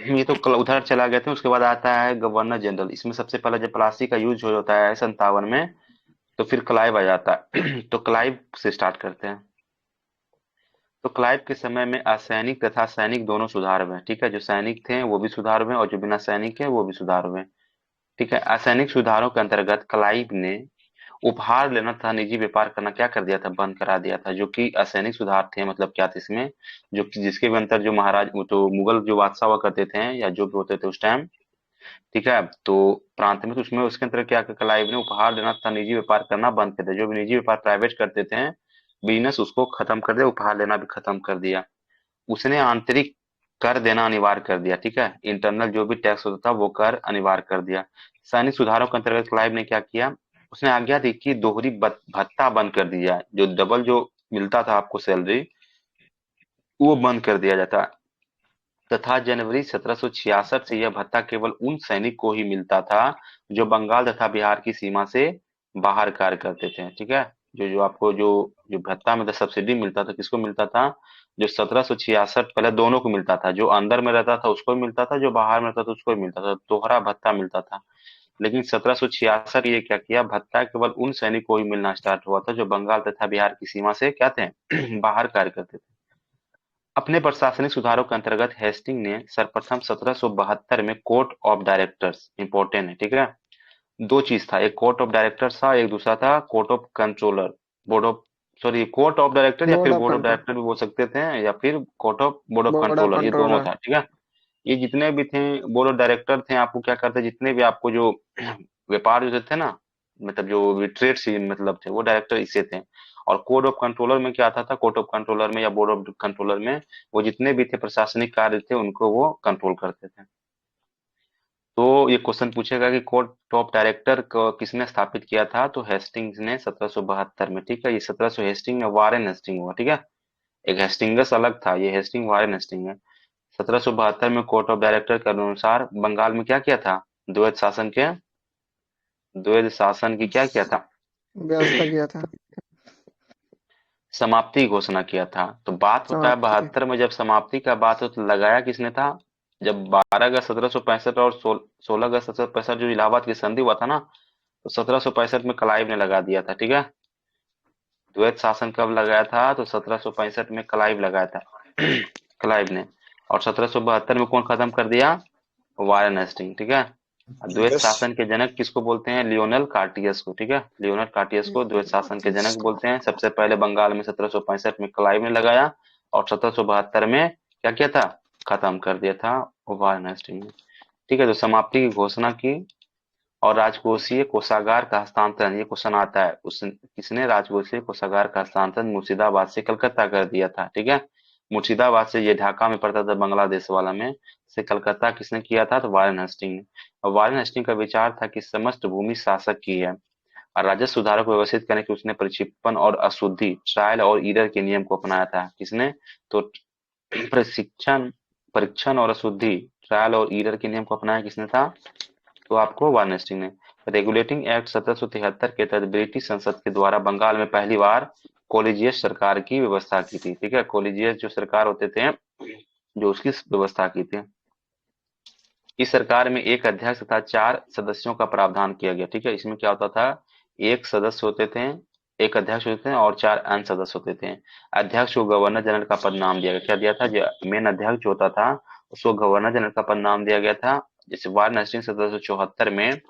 ये तो कल उधर चला गए थे। उसके बाद आता है गवर्नर जनरल। इसमें सबसे पहले जब प्लासी का यूज हो जाता है 57 में, तो फिर क्लाइव आ जाता है। तो क्लाइव से स्टार्ट करते हैं। तो क्लाइव के समय में असैनिक तथा सैनिक दोनों सुधार हुए, ठीक है। जो सैनिक थे वो भी सुधार हुए, और जो बिना सैनिक है वो भी सुधार हुए, ठीक है। असैनिक सुधारों के अंतर्गत क्लाइव ने उपहार लेना तथा निजी व्यापार करना क्या कर दिया था, बंद करा दिया था। जो कि असैनिक सुधार थे, मतलब क्या थे इसमें, जो कि जिसके भी अंतर जो महाराज, वो तो मुगल जो बादशाह हुआ करते थे या जो भी होते थे उस टाइम, ठीक है, तो प्रांत में, तो उसमें उसके अंतर्गत क्या किया, क्लाइव ने उपहार देना तथा निजी व्यापार करना बंद कर दिया। जो भी निजी व्यापार प्राइवेट करते थे बिजनेस, उसको खत्म कर दिया, उपहार लेना भी खत्म कर दिया। उसने आंतरिक कर देना अनिवार्य कर दिया, ठीक है। इंटरनल जो भी टैक्स होता था वो कर अनिवार्य कर दिया। सैनिक सुधारों के अंतर्गत क्लाइव ने क्या किया, उसने आज्ञा दी कि दोहरी भत्ता बंद कर दिया। जो डबल जो मिलता था आपको सैलरी, वो बंद कर दिया जाता, तथा जनवरी 1766 से यह भत्ता केवल उन सैनिक को ही मिलता था जो बंगाल तथा बिहार की सीमा से बाहर कार्य करते थे, ठीक है। जो जो आपको जो जो भत्ता मतलब सब्सिडी मिलता था, किसको मिलता था, जो 1766 पहले दोनों को मिलता था। जो अंदर में रहता था उसको भी मिलता था, जो बाहर में रहता था उसको भी मिलता था, दोहरा भत्ता मिलता था। लेकिन 1766 ये क्या किया, भत्ता केवल उन सैनिक को ही मिलना स्टार्ट हुआ था जो बंगाल तथा बिहार की सीमा से क्या थे, बाहर कार्य करते थे। अपने प्रशासनिक सुधारों के अंतर्गत हेस्टिंग ने सर्वप्रथम 1772 में कोर्ट ऑफ डायरेक्टर्स, इंपॉर्टेंट है, ठीक है। दो चीज था, एक कोर्ट ऑफ डायरेक्टर्स था, एक दूसरा था court of controller, board of, sorry, court of director या फिर board of board of control. Director भी बोल सकते थे, या फिर court of board of board of controller, ये दोनों कंट्रोलर। था, ठीक है। ये जितने भी थे बोर्ड ऑफ डायरेक्टर थे, आपको क्या करते, जितने भी आपको जो व्यापार जो थे ना, मतलब जो भी ट्रेड से मतलब थे, वो डायरेक्टर इससे थे। और कोड ऑफ कंट्रोलर में क्या आता था, कोर्ट ऑफ कंट्रोलर में या बोर्ड ऑफ कंट्रोलर में वो जितने भी थे प्रशासनिक कार्य थे उनको वो कंट्रोल करते थे। तो ये क्वेश्चन पूछेगा कि कोर्ट ऑफ डायरेक्टर को किसने स्थापित किया था, तो हेस्टिंग्स ने 1772 में, ठीक है। ये 1700 हेस्टिंग में वारेन हेस्टिंग हुआ, ठीक है। एक हेस्टिंगस अलग था, ये हेस्टिंग वारेन हेस्टिंग है। 1772 में कोर्ट ऑफ डायरेक्टर के अनुसार बंगाल में क्या किया था, द्वैध शासन के, द्वैध शासन की क्या किया था, व्यवस्था किया था। समाप्ति की घोषणा किया था। तो बात होता है समाप्ति की। 72 में, जब समाप्ति का बात हो तो लगाया किसने था, जब 12 अगस्त 1765 और 16 अगस्त 1765 जो इलाहाबाद की संधि हुआ था ना, तो 1765 में क्लाइव ने लगा दिया था, ठीक है। द्वैध शासन कब लगाया था, तो 1765 में क्लाइव लगाया था। क्लाइव ने। और 1772 में कौन खत्म कर दिया, वारेन हेस्टिंग, ठीक है। द्वैध यस। शासन के जनक किसको बोलते हैं, लियोनल कार्टियस को, ठीक है। लियोनल कार्टियस को द्वैध शासन के जनक बोलते हैं। सबसे पहले बंगाल में 1765 में क्लाइव ने लगाया, और 1772 में क्या किया था, खत्म कर दिया था वारेन हेस्टिंग ने, ठीक है। तो समाप्ति की घोषणा की। और राजकोषीय कोषागार का हस्तांतरण, ये क्वेश्चन आता है, उस किसने राजकोषीय कोषागार का हस्तांतरण मुर्शिदाबाद से कलकत्ता कर दिया था, ठीक है। मुर्शिदाबाद से, ये ढाका में पड़ता था बांग्लादेश वाला में, से कलकत्ता किसने किया था, तो वारेन हेस्टिंग ने। और वारेन हेस्टिंग का विचार था कि समस्त भूमि शासक की है, और राजस्व सुधारों को व्यवस्थित करने के उसने प्रक्षिप्पन और अशुद्धि, ट्रायल और ईरर के नियम को अपनाया था, किसने, तो प्रशिक्षण, परीक्षण और अशुद्धि, ट्रायल और ईरर के नियम को अपनाया किसने था, तो आपको वार्नेस्टिंग ने। रेगुलेटिंग एक्ट 1773 के तहत ब्रिटिश संसद के द्वारा बंगाल में पहली बार कोलिजियस सरकार की व्यवस्था की थी, ठीक है। कोलिजियस जो सरकार होते थे, जो उसकी व्यवस्था की थी। इस सरकार में एक अध्यक्ष तथा 4 सदस्यों का प्रावधान किया गया, ठीक है। इसमें क्या होता था, एक सदस्य होते थे, एक अध्यक्ष होते थे और 4 अन्य सदस्य होते थे। अध्यक्ष को गवर्नर जनरल का पद नाम दिया गया, क्या दिया था, जो मेन अध्यक्ष जो होता था उसको गवर्नर जनरल का पद नाम दिया गया था। जैसे वार नस्टिंग 1774 में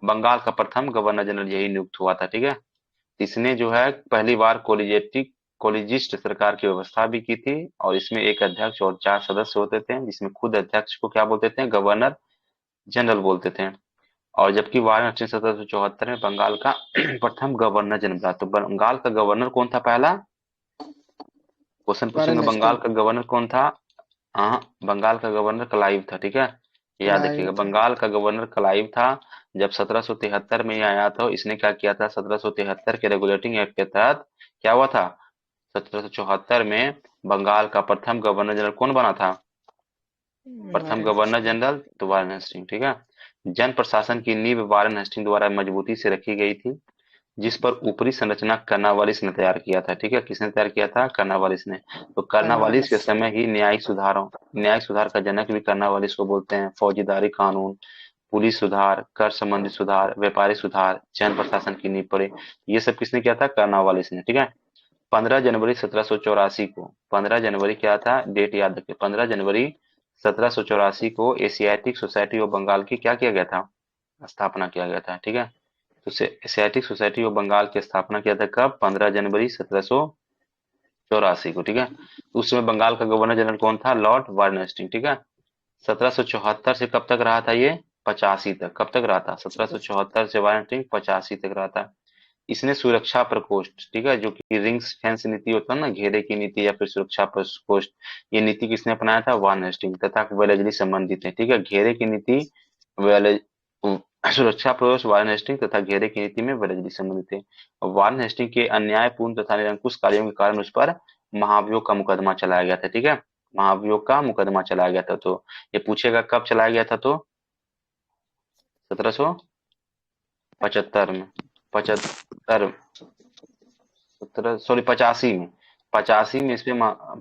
बंगाल का प्रथम गवर्नर जनरल यही नियुक्त हुआ था, ठीक है। इसने जो है पहली बार कोलिजिस्ट सरकार की व्यवस्था भी की थी, और इसमें एक अध्यक्ष और 4 सदस्य होते थे, जिसमें खुद अध्यक्ष को क्या बोलते थे, गवर्नर जनरल बोलते थे। और जबकि वाराणसी 1774 में बंगाल का प्रथम गवर्नर जनरल था। तो बंगाल का गवर्नर कौन था पहला, क्वेश्चन पूछेंगे, वारेन बंगाल हेस्टिंग। का गवर्नर कौन था। हाँ, बंगाल का गवर्नर क्लाइव था, ठीक है। याद क्लाइव रखिएगा, था। बंगाल का गवर्नर क्लाइव था। जब 1773 में ये आया था, इसने क्या किया था, 1773 के रेगुलेटिंग एक्ट के तहत क्या हुआ था, 1774 में बंगाल का प्रथम गवर्नर जनरल कौन बना था, प्रथम वारेन गवर्नर हेस्टिंग। जनरल तो वारेन हेस्टिंग, ठीक है। जन प्रशासन की नींव वारेन हेस्टिंग द्वारा मजबूती से रखी गई थी। जिस पर ऊपरी संरचना कर्नावालिस ने तैयार किया था। ठीक है, किसने तैयार किया था? कर्नावालिस ने। तो कर्नावालिस के कर्नावालिस। समय ही न्यायिक सुधार का जनक भी कर्नावालिस को बोलते हैं। फौजदारी कानून, पुलिस सुधार, कर संबंधी सुधार, व्यापारी सुधार, जन प्रशासन की नींव पड़े, ये सब किसने किया था? कर्नावालिस ने। ठीक है। 15 जनवरी 1784 को, 15 जनवरी क्या था? डेट याद रखिए, 15 जनवरी 1784 को एशियाटिक सोसाइटी ऑफ बंगाल की क्या किया गया था? स्थापना किया गया था। ठीक है। तो एशियाटिक सोसाइटी ऑफ बंगाल की स्थापना किया था कब? 15 जनवरी 1784 को। ठीक है। तो उस समय बंगाल का गवर्नर जनरल कौन था? Lord Warren Hasting. ठीक है। 1774 से कब तक रहा था ये? 85 तक। कब तक रहा था? 1774 से वार्न हेस्टिंग 85 तक रहा था। इसने सुरक्षा प्रकोष्ठ, ठीक है, जो कि रिंग्स फेंस नीति होता है ना, घेरे की नीति या फिर सुरक्षा प्रकोष्ठ, ये नीति किसने अपनाया था? वार्न हेस्टिंग तथा वेलेजली संबंधित है। ठीक है, घेरे की नीति वेले सुरक्षा प्रकोष्ठ वार्न हेस्टिंग तथा घेरे की नीति में वेलेजली संबंधित है। वार्न हेस्टिंग के अन्यायपूर्ण तथा निरंकुश कार्यों के कारण उस पर महाभियोग का मुकदमा चलाया गया था। ठीक है, महाभियोग का मुकदमा चलाया गया था। तो ये पूछेगा कब चलाया गया था? तो 1775 में, 75, 85 में, 85 में इस पे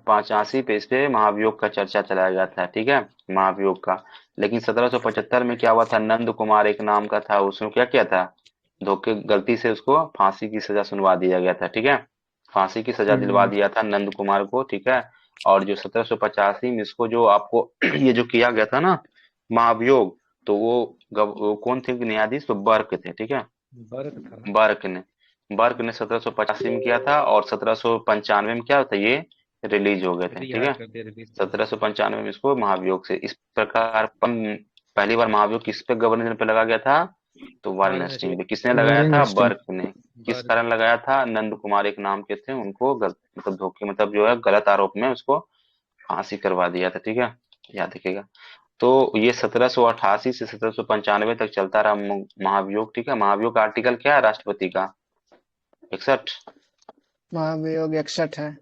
85 पे इस पे महाभियोग का चर्चा चलाया गया था। ठीक है, महाभियोग का। लेकिन 1775 में क्या हुआ था? नंद कुमार एक नाम का था, उसने क्या किया था? धोखे गलती से उसको फांसी की सजा सुनवा दिया गया था। ठीक है, फांसी की सजा दिलवा हम्म। दिया था नंद कुमार को। ठीक है। और जो 1785 में इसको जो आपको ये जो किया गया था ना महाभियोग, तो वो कौन थे न्यायाधीश? तो बर्क थे। ठीक है, बर्क था। बर्क ने, बर्क ने 1785 में किया था और 1795 में क्या होता है, ये रिलीज हो गए थे। ठीक रिहा है। कर दिया, रिलीज कर दिया। 1795 में इसको महाभियोग से इस प्रकार पहली बार महाभियोग किस पे गवर्नर जनरल पे लगा गया था? तो वारेन वार्न हेस्टिंग हेस्टिंग। पे। किसने लगाया वारेन था? हेस्टिंग। बर्क ने। किस बर्क। कारण लगाया था? नंद कुमार एक नाम के थे, उनको मतलब धोखे, मतलब जो है गलत आरोप में उसको फांसी करवा दिया था। ठीक है, याद रखिएगा। तो ये 1788 से 1795 तक चलता रहा महाभियोग। ठीक है, महाभियोग का आर्टिकल क्या है राष्ट्रपति का? 61। महाभियोग 61 है,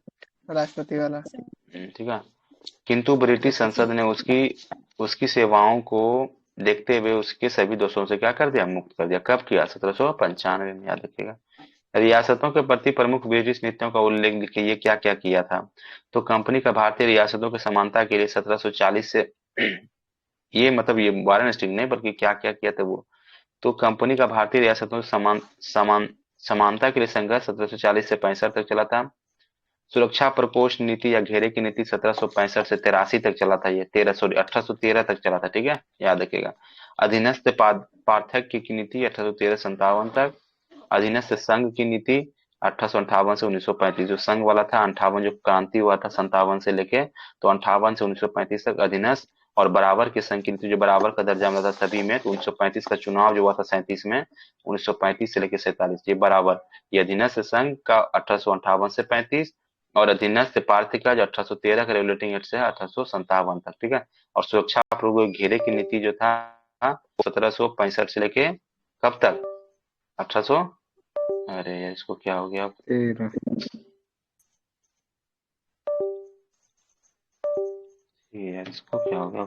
राष्ट्रपति वाला। ठीक है। किंतु ब्रिटिश संसद ने उसकी उसकी सेवाओं को देखते हुए उसके सभी दोषों से क्या कर दिया? मुक्त कर दिया। कब किया? 1795 में, याद रखिएगा। रियासतों के प्रति प्रमुख ब्रिटिश नीतियों का उल्लेख लिखिए, ये क्या क्या किया था? तो कंपनी का भारतीय रियासतों की समानता के लिए 1740 से ये मतलब ये वारेन हेस्टिंग नहीं, बल्कि क्या क्या किया था वो। तो कंपनी का भारतीय रियासतों से समानता के लिए संघर्ष 1740 से 65 तक चला था। सुरक्षा प्रकोष्ठ नीति या घेरे की नीति 1765 से 83 तक चला था। ये 1813 तक चला था। ठीक है, याद रखिएगा। अधीनस्थ पार्थक्य की नीति 1813 से 57 तक। अधीनस्थ संघ की नीति 1858 से 1935, जो संघ वाला था 58, जो क्रांति हुआ था 57 से लेके, तो 58 से 1935 तक अधीनस्थ। और बराबर के संघ की नीति, जो बराबर का दर्जा मिला था सभी में, तो 1935 का चुनाव जो हुआ था 37 में, 1935 से लेकर 47, ये बराबर। ये अधीनस्थ संघ का 1858 से 35, और अधीनस्थ पार्थिव का जो 1813 का रेगुलेटिंग एक्ट से है 1857 तक। ठीक है। और सुरक्षा पूर्व घेरे की नीति जो था 1765 से लेके कब तक? 1800, अरे यार इसको क्या हो गया? 13। ये यार इसको क्या हो गया?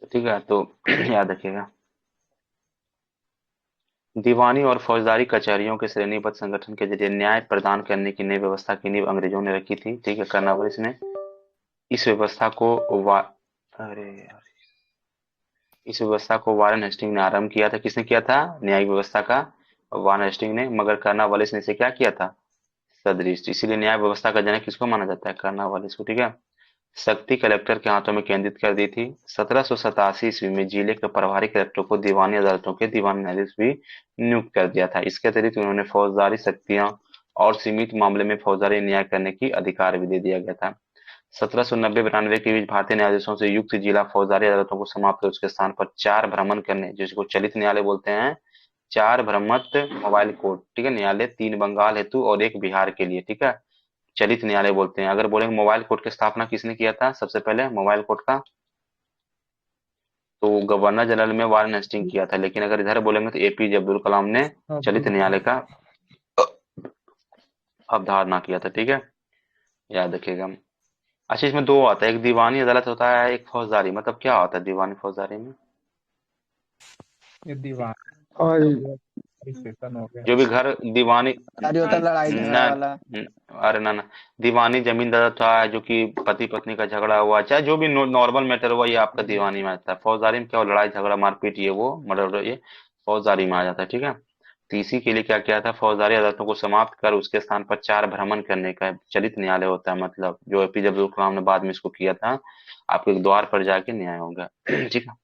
तो ठीक है, तो याद रखिएगा। दीवानी और फौजदारी कचहरियों के श्रेणीबद्ध संगठन के जरिए न्याय प्रदान करने की नई व्यवस्था की नींव अंग्रेजों ने रखी थी। ठीक है, कर्नावलिस ने इस व्यवस्था को वा अरे यार, इस व्यवस्था को वारेन हेस्टिंग ने आरंभ किया था। किसने किया था? न्यायिक व्यवस्था का वारेन हेस्टिंग ने, मगर कर्नावालिस ने इसे क्या किया था? सदृश। इसीलिए न्याय व्यवस्था का जनक किसको माना जाता है? कर्नावालिस को। ठीक है। शक्ति कलेक्टर के हाथों में केंद्रित कर दी थी। 1787 ईस्वी में जिले के प्रभारी कलेक्टर को दीवानी अदालतों के दीवान न्यायाधीश भी नियुक्त कर दिया था। इसके अतिरिक्त उन्होंने फौजदारी शक्तियां और सीमित मामले में फौजदारी न्याय करने की अधिकार भी दे दिया गया था। 1790-92 के बीच भारतीय न्यायाधीशों से युक्त जिला फौजदारी अदालतों को समाप्त कर उसके स्थान पर 4 भ्रमण करने, जिसको चलित न्यायालय बोलते हैं, 4 भ्रमत मोबाइल कोर्ट। ठीक है, न्यायालय 3 बंगाल हेतु और 1 बिहार के लिए। ठीक है, चलित न्यायालय बोलते हैं। अगर बोलेंगे मोबाइल कोर्ट की स्थापना किसने किया था सबसे पहले मोबाइल कोर्ट का? तो गवर्नर जनरल में वारेन हेस्टिंग किया था। लेकिन अगर इधर बोलेंगे तो एपीजे अब्दुल कलाम ने चलित अब्दुल न्यायालय कलाम। का अवधारणा किया था। ठीक है, याद रखिएगा। अच्छा, इसमें दो आता है, एक दीवानी अदालत होता है, एक फौजदारी। मतलब क्या होता है दीवानी फौजदारी में? ये दीवार और हो गया, स्टेशन हो गया। जो भी घर दीवानी कार्य होता है लड़ाई झगड़ा न, वाला। न अरे ना ना, दीवानी जमीन जायदाद था, जो कि पति पत्नी का झगड़ा हुआ, चाहे जो भी नॉर्मल मैटर हुआ, ये आपका दीवानी में आता है। फौजदारी में क्या हो, लड़ाई झगड़ा मारपीट, ये वो मर्डर, ये फौजदारी में आ जाता है। ठीक है। तो इसी के लिए क्या किया था, फौजदारी अदालतों को समाप्त कर उसके स्थान पर चार भ्रमण करने का चलित न्यायालय होता है, मतलब जो एपीजे अब्दुल कलाम ने बाद में इसको किया था, आपके द्वार पर जाके न्याय होगा। ठीक है।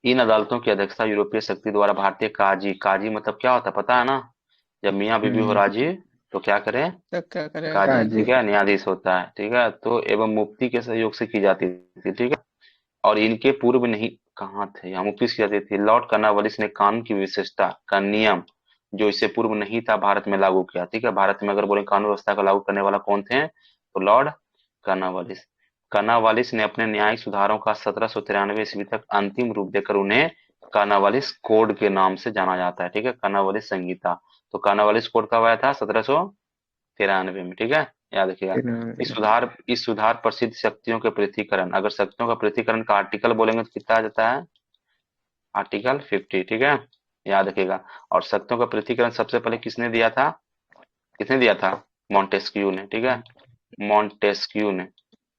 इन अदालतों की अध्यक्षता यूरोपीय शक्ति द्वारा भारतीय काजी, काजी मतलब क्या होता है पता है ना, जब मियाँ बीवी हो राजी तो क्या करें, तो क्या करेगा काजी। काजी। ठीक है, न्यायाधीश होता है। ठीक है, तो एवं मुफ्ती के सहयोग से की जाती थी। ठीक है। और इनके पूर्व नहीं, कहाँ थे यहाँ, मुफ्ती से की जाती थी। लॉर्ड कर्नवालिस ने कानून की विशेषता का नियम जो इससे पूर्व नहीं था भारत में लागू किया। ठीक है, भारत में अगर बोले कानून व्यवस्था को लागू करने वाला कौन थे, तो लॉर्ड कर्नवालिस। कर्नवालिस ने अपने न्यायिक सुधारों का 1793 ईस्वी तक अंतिम रूप देकर उन्हें कर्नवालिस कोड के नाम से जाना जाता है। ठीक है, कर्नवालिस संहिता। तो कर्नवालिस कोड कब आया था, 1793 में। ठीक है, याद रखिएगा। इस सुधार प्रसिद्ध शक्तियों के पृथक्करण, अगर शक्तियों का पृथक्करण का आर्टिकल बोलेंगे तो कितना आ जाता है, आर्टिकल 50। ठीक है, याद रखिएगा। और शक्तियों का पृथक्करण सबसे पहले किसने दिया था, किसने दिया था, मॉन्टेस्क्यू ने। ठीक है, मॉन्टेस्क्यू ने,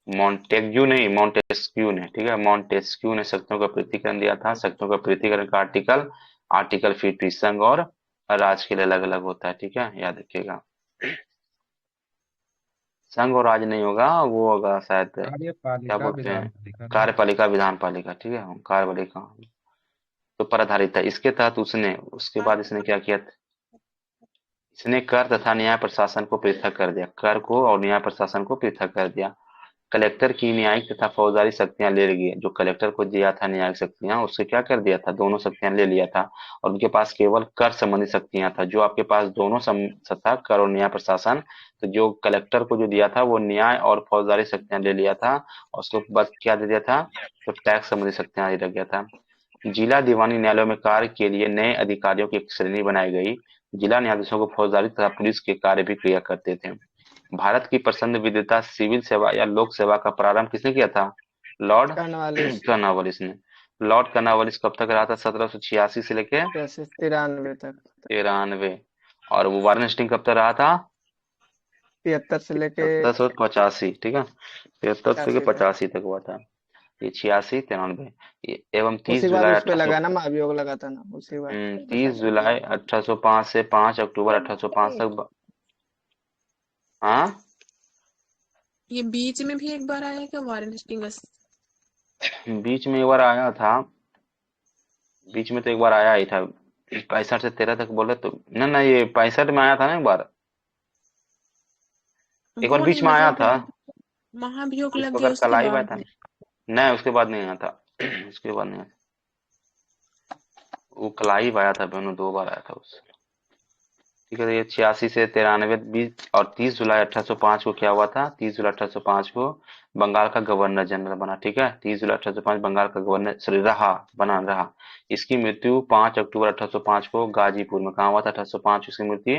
मॉन्टेग्यू नहीं, मॉन्टेस्क्यू ने। ठीक है, मॉन्टेस्क्यू ने शक्तियों का पृथक्करण दिया था। शक्तियों का पृथक्करण का आर्टिकल, आर्टिकल 50 संघ और राज्य के लिए अलग अलग होता है। ठीक है, याद रखिएगा। संघ और राज्य नहीं होगा, वो होगा शायद, क्या कार्यपालिका बोलते विधान हैं, पालिका ना। कार्यपालिका विधान पालिका। ठीक है, कार्यपालिका तो पर आधारित है। इसके तहत उसने, उसके बाद इसने क्या किया, इसने कर तथा न्याय प्रशासन को पृथक कर दिया, कर को और न्याय प्रशासन को पृथक कर दिया। कलेक्टर की न्यायिक तथा फौजदारी शक्तियां ले ली, जो कलेक्टर को दिया था न्यायिक शक्तियां, उससे क्या कर दिया था, दोनों शक्तियां ले लिया था। और उनके पास केवल कर संबंधी शक्तियां था। जो आपके पास दोनों सत्ता, कर और न्याय प्रशासन, तो जो कलेक्टर को जो दिया था वो न्याय और फौजदारी शक्तियां ले लिया था। और उसको बस क्या दे दिया था, तो टैक्स संबंधी शक्तियां दे दिया था। जिला दीवानी न्यायालयों में कार्य के लिए नए अधिकारियों की एक श्रेणी बनाई गई। जिला न्यायाधीशों को फौजदारी तथा पुलिस के कार्य भी किया करते थे। भारत की पसंद विद्युता सिविल सेवा या लोक सेवा का प्रारंभ किसने किया था, लॉर्ड कर्नवालिस कर्नवालिस ने। लॉर्ड कर्नवालिस कब तक रहा था, 1786 से लेके 93 तक। 93। और वो वारेन हेस्टिंग कब तक रहा था, 73 से लेके 1785। ठीक है, 73 से लेके 85 तक। 85 तक हुआ था। ये 86, 93, एवं तीस उसी बार जुलाई उस पे अठारह लगा ना, महाभियोग लगा था ना उसी बार। 30 जुलाई 1805 से 5 अक्टूबर 1805 तक। हाँ, ये बीच में भी एक बार आया क्या वारेन हेस्टिंग्स? बीच में एक बार आया था, बीच में तो एक बार आया ही था, 65 से 13 तक बोले तो, ना ना, ये 65 में आया था ना एक बार, एक बार वो बीच नहीं में आया मतलब था। महाभियोग इस लग गया वक्त उसके कलाई आया बाद। था, नहीं उसके बाद नहीं आया था। उसके बाद नहीं आया था, वो कलाई आया था, दोनों 2 बार आया था उस। ठीक है, तो ये 86 से 93, 20 और 30 जुलाई 1805 को क्या हुआ था, 30 जुलाई 1805 को बंगाल का गवर्नर जनरल बना। ठीक है, 30 जुलाई 1805 बंगाल का गवर्नर, सॉरी, रहा। इसकी मृत्यु 5 अक्टूबर 1805 को गाजीपुर में, कहा हुआ था, 1805 इसकी मृत्यु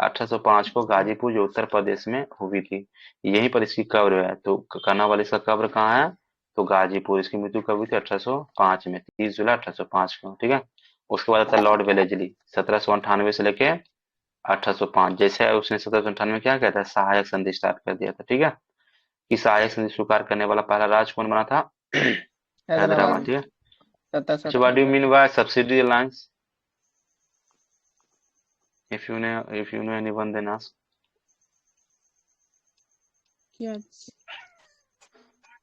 1805 को गाजीपुर, जो उत्तर प्रदेश में हुई थी। यहीं पर इसकी कब्र है। तो कानावाली इसका कब्र कहाँ है, तो गाजीपुर। इसकी मृत्यु कब हुई थी, 1805 में, 30 जुलाई 1805 को। ठीक है। उसके बाद आता है लॉर्ड वेलेजली, 1798 से लेके 1805। जैसे उसने 1798 में क्या किया था, सहायक संधि स्टार्ट कर दिया था। ठीक है, कि सहायक संधि स्वीकार करने वाला पहला राज्य कौन बना था, हैदराबाद। हैदराबाद ठीक है। अच्छा, what 1770। Do you mean by subsidy alliance, if you know anyone then ask. क्या?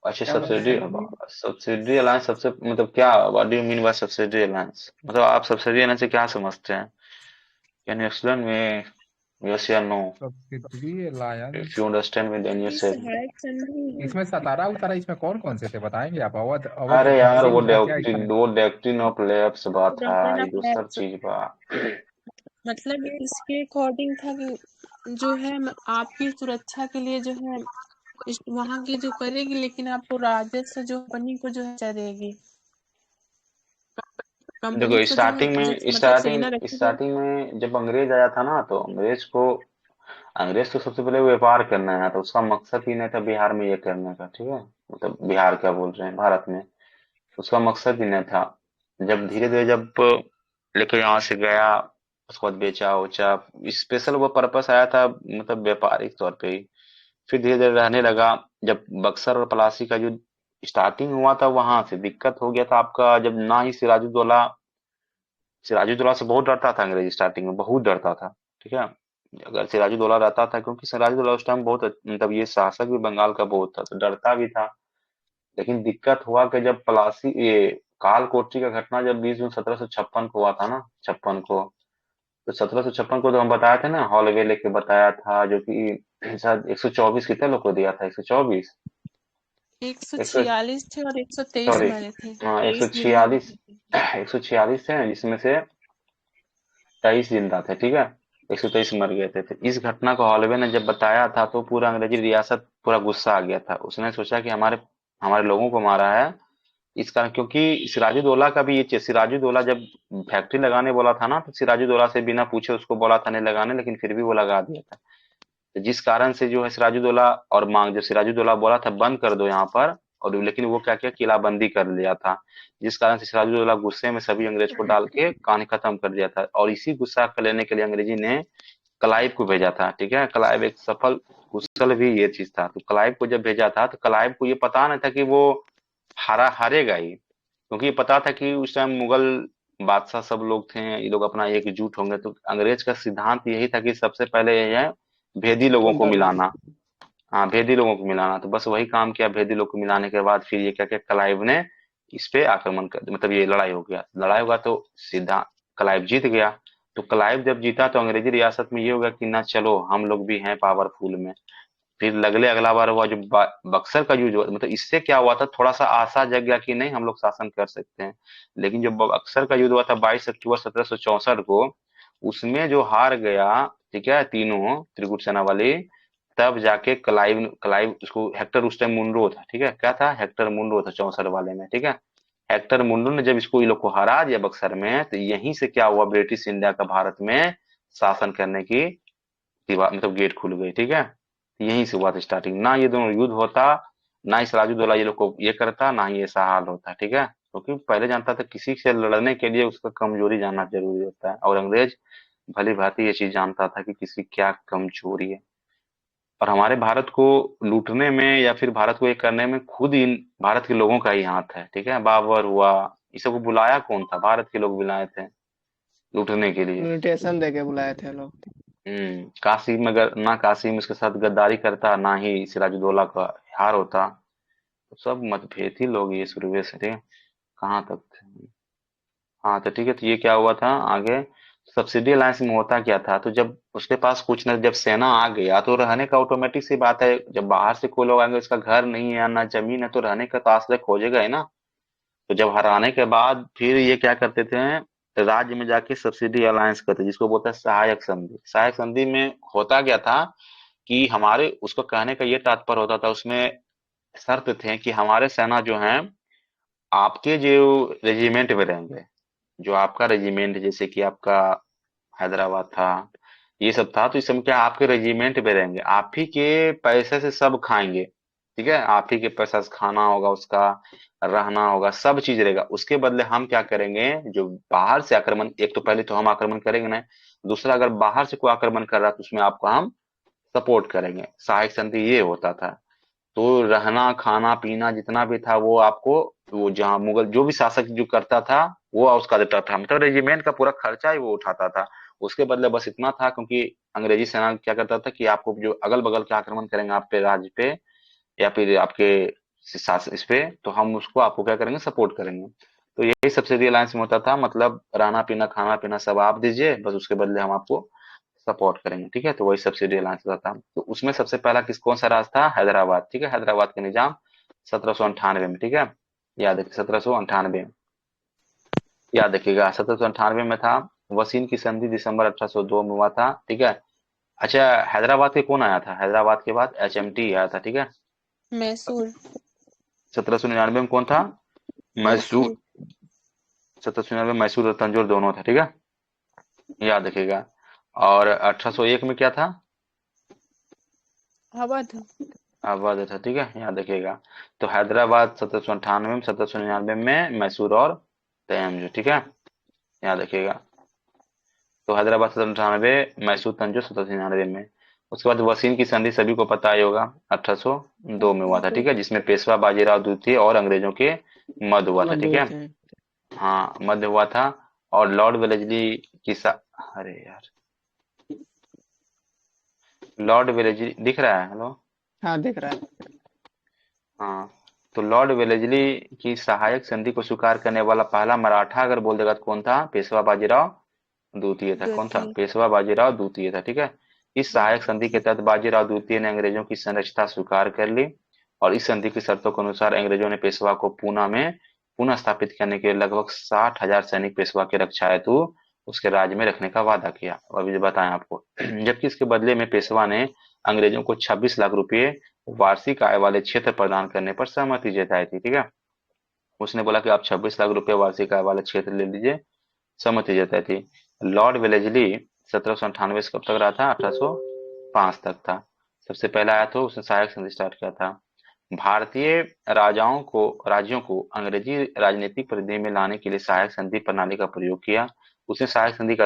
अच्छा, क्या सब्सिडी, बताया। सब्सिडी अलायंस सबसे मतलब क्या, what do you mean by subsidy alliance, मतलब आप सब्सिडी अलायंस से क्या समझते हैं, can you explain me, yes या no, subsidiary if alliance. You understand me then you ये से। सहायक संधि इसमें 17 उतारा, इसमें कौन कौन से थे बताएंगे आप, अवध अवध अरे यार, तहसील था क्या इसमें? वो डॉक्ट्रिन ऑफ लैप्स बात है, डॉक्ट्रिन ये ऑफ दूसर लैप्स, चीज बा। मतलब ये इसके अकॉर्डिंग था कि जो है आपकी सुरक्षा के लिए जो है वहां की जो करेगी, लेकिन आपको राजस्व जो कंपनी को जो है चलेगी, कंपनी देखो, को जो है मतलब सेना रखी है। स्टार्टिंग में जब अंग्रेज आया था ना, तो अंग्रेज तो सबसे पहले व्यापार करना है, तो उसका मकसद ही नहीं था बिहार में ये करने का। ठीक है, मतलब बिहार क्या बोल रहे हैं, भारत में उसका मकसद ही नहीं था। जब धीरे धीरे जब लेके यहाँ से गया, उसके बाद बेचा उचा, स्पेशल वो पर्पस आया था मतलब व्यापारिक तौर पे ही। फिर धीरे धीरे रहने लगा। जब बक्सर और पलासी का जो स्टार्टिंग हुआ था, वहां से दिक्कत हो गया था आपका। जब ना ही सिराजुद्दौला से बहुत डरता था अंग्रेज, स्टार्टिंग में बहुत डरता था। ठीक है, अगर सिराजुद्दौला रहता था, क्योंकि सिराजुद्दौला उस टाइम बहुत मतलब ये शासक भी बंगाल का बहुत था, तो डरता भी था। लेकिन दिक्कत हुआ कि जब पलासी ये कालकोठरी का घटना जब 20 जून 1756 को हुआ था ना, 56 को, तो 1756 को तो हम बताया था ना, हॉलवे लेके बताया था, जो कि शायद 124 कितने लोग को दिया था, 124, 100, 146 थे और 123 सॉरी, मरे थे, हाँ, 23 जिंदा 146, बचे थे। 146 थे जिसमें से 23 जिंदा थे। ठीक है, 123 मर गए थे। तो इस घटना को हॉलवे ने जब बताया था, तो पूरा अंग्रेजी रियासत पूरा गुस्सा आ गया था। उसने सोचा कि हमारे हमारे लोगों को मारा है इस कारण, क्योंकि सिराजुद्दौला का भी ये चीज, सिराजुद्दौला जब फैक्ट्री लगाने बोला था ना, तो सिराजुद्दौला से बिना पूछे उसको बोला था नहीं लगाने, लेकिन फिर भी वो लगा दिया था। तो जिस कारण से जो है सिराजुद्दौला और मांग, जो सिराजुद्दौला बोला था बंद कर दो यहाँ पर, और लेकिन वो क्या किया, किलाबंदी कर लिया था। जिस कारण से सिराजुद्दौला गुस्से में सभी अंग्रेज को डाल के कहानी खत्म कर दिया था। और इसी गुस्सा को लेने के लिए अंग्रेजी ने क्लाइव को भेजा था। ठीक है, क्लाइव एक सफल कुशल भी ये चीज था। तो क्लाइव को जब भेजा था, तो क्लाइव को ये पता नहीं था कि वो हारेगा ही, क्योंकि ये पता था कि उस टाइम मुगल बादशाह सब लोग थे, ये लोग अपना एकजुट होंगे। तो अंग्रेज का सिद्धांत यही था कि सबसे पहले ये है भेदी लोगों को बर्बाद। मिलाना। हाँ, भेदी लोगों को मिलाना। तो बस वही काम किया, भेदी लोग को मिलाने के बाद फिर ये क्या किया, क्लाइव ने इस पे आक्रमण कर, मतलब ये लड़ाई हो गया। लड़ाई हुआ तो सीधा क्लाइव जीत गया। तो क्लाइव जब जीता, तो अंग्रेजी रियासत में ये हो गया कि ना चलो हम लोग भी हैं पावरफुल में। फिर अगला बार हुआ जो बक्सर का यूज हुआ, मतलब इससे क्या हुआ था, थोड़ा सा आशा जग गया कि नहीं हम लोग शासन कर सकते हैं। लेकिन जो बक्सर का युद्ध हुआ था 22 अक्टूबर 1764 को, उसमें जो हार गया, ठीक है, तीनों त्रिकूट सेना वाली, तब जाके क्लाइव क्लाइव उसको, हेक्टर उस टाइम मुनरो था। ठीक है, क्या था, हेक्टर मुनरो था 64 वाले में। ठीक है, हेक्टर मुनरो ने जब इसको ये लोग को हरा दिया बक्सर में, तो यहीं से क्या हुआ, ब्रिटिश इंडिया का भारत में शासन करने की दीवार, मतलब गेट खुल गई। ठीक है, यहीं से हुआ था स्टार्टिंग। ना ये दोनों युद्ध होता, ना ही सिराजुद्दौला ये लोग को ये करता, ना ही ऐसा हाल होता। ठीक है, क्योंकि पहले जानता था किसी से लड़ने के लिए उसका कमजोरी जानना जरूरी होता है, और अंग्रेज भली भांति ये चीज जानता था कि किसी की क्या कमजोरी है। और हमारे भारत को लूटने में या फिर भारत को ये करने में खुद इन भारत के लोगों का ही हाथ है। ठीक है, बाबर हुआ, ये सबको बुलाया कौन था, भारत के लोग बुलाए थे लूटने के लिए। इनविटेशन दे के बुलाए थे लोग। काशी में अगर ना काशी में उसके साथ गद्दारी करता, ना ही सिराजुद्दौला का हार होता। तो सब मतभेद ही लोग ये शुरू से थे, कहाँ तक थे। हाँ, तो ठीक है, तो ये क्या हुआ था आगे, सब्सिडी अलायंस में होता क्या था, तो जब उसके पास कुछ न, जब सेना आ गया तो रहने का ऑटोमेटिक सी बात है, जब बाहर से कोई लोग आएंगे, उसका घर नहीं है ना जमीन है, तो रहने का तो आश्रय खोजेगा ही ना। तो जब हराने के बाद फिर ये क्या करते थे, राज्य में जाके सब्सिडी अलायंस करते, जिसको बोलते हैं सहायक संधि। सहायक संधि में होता क्या था कि हमारे, उसको कहने का ये तात्पर्य होता था, उसमें शर्त थे कि हमारे सेना जो है आपके जो रेजिमेंट में रहेंगे, जो आपका रेजिमेंट, जैसे कि आपका हैदराबाद था, ये सब था, तो इस समय क्या आपके रेजिमेंट में रहेंगे, आप ही के पैसे से सब खाएंगे। ठीक है, आप ही के पैसा से खाना होगा, उसका रहना होगा, सब चीज रहेगा। उसके बदले हम क्या करेंगे, जो बाहर से आक्रमण, एक तो पहले तो हम आक्रमण करेंगे ना, दूसरा अगर बाहर से कोई आक्रमण कर रहा है तो उसमें आपको हम सपोर्ट करेंगे। सहायक संधि ये होता था। तो रहना खाना पीना जितना भी था वो आपको, वो जहाँ मुगल जो भी शासक जो करता था वो उसका देता था, मतलब रेजिमेंट का पूरा खर्चा ही वो उठाता था। उसके बदले बस इतना था, क्योंकि अंग्रेजी सेना क्या करता था कि आपको जो अगल बगल के आक्रमण करेंगे आप पे, राज्य पे या फिर आपके शासन इस पे, तो हम उसको आपको क्या करेंगे, सपोर्ट करेंगे। तो यही सब्सिडी अलायंस में होता था, मतलब रहना पीना खाना पीना सब आप दीजिए, बस उसके बदले हम आपको सपोर्ट करेंगे। ठीक है, तो वही सब्सिडी अलायंस होता था। तो उसमें सबसे पहला कौन सा राज था, हैदराबाद। ठीक है, हैदराबाद के निजाम 1798 में। ठीक है, याद रखिए 1798, याद रखिएगा 1798 में था। वसीन की संधि दिसंबर 1802 में हुआ था। ठीक है, अच्छा, हैदराबाद के कौन आया था, हैदराबाद के बाद HMT आया था। ठीक है, मैसूर। 1799 में कौन था, मैसूर। मैसूर। 1799 मैसूर और तंजौर दोनों था। ठीक है, याद रखिएगा। और 1801 में क्या था, अवध। अवध था। ठीक है, याद रखिएगा। तो हैदराबाद 1798 में, 1799 में मैसूर और तयमजु, ठीक है, याद रखिएगा। तो हैदराबाद 1798, मैसूर तंजौर 1799 में। उसके बाद वसीन की संधि सभी को पता ही होगा, 1802 में हुआ था, ठीक है, जिसमें पेशवा बाजीराव द्वितीय और अंग्रेजों के मध्य हुआ था, ठीक है। मजबूत है। हाँ, मध्य हुआ था। और लॉर्ड वेलेस्ली की अरे यार, लॉर्ड वेलेस्ली दिख रहा है, हेलो। हाँ दिख रहा है। हाँ, तो लॉर्ड वेलेस्ली की सहायक संधि को स्वीकार करने वाला पहला मराठा अगर बोल देगा तो कौन था? पेशवा बाजीराव द्वितीय था। कौन था? द्वितीय। पेशवा बाजीराव द्वितीय था, ठीक है। इस सहायक संधि के तहत बाजीराव द्वितीय ने अंग्रेजों की संरक्षता स्वीकार कर ली, और इस संधि की शर्तों के अनुसार अंग्रेजों ने पेशवा को पूना में पुनः स्थापित करने के लिए लगभग 60,000 सैनिक पेशवा की रक्षा हेतु उसके राज्य में रखने का वादा किया, और अभी जो बताएं आपको। जबकि इसके बदले में पेशवा ने अंग्रेजों को 26 लाख रुपए वार्षिक आय वाले क्षेत्र प्रदान करने पर सहमति जताई थी, ठीक है। उसने बोला कि आप 26 लाख रुपए वार्षिक आय वाले क्षेत्र ले लीजिए, सहमति जताई थी। लॉर्ड वेलेस्ली 1798 से कब तक रहा था? 1805 तक था। सबसे पहला आया तो उसने सहायक संधि स्टार्ट किया था। भारतीय राज्यों को अंग्रेजी राजनीतिक परिधि में लाने के लिए सहायक संधि प्रणाली का प्रयोग किया। उसने सहायक संधि का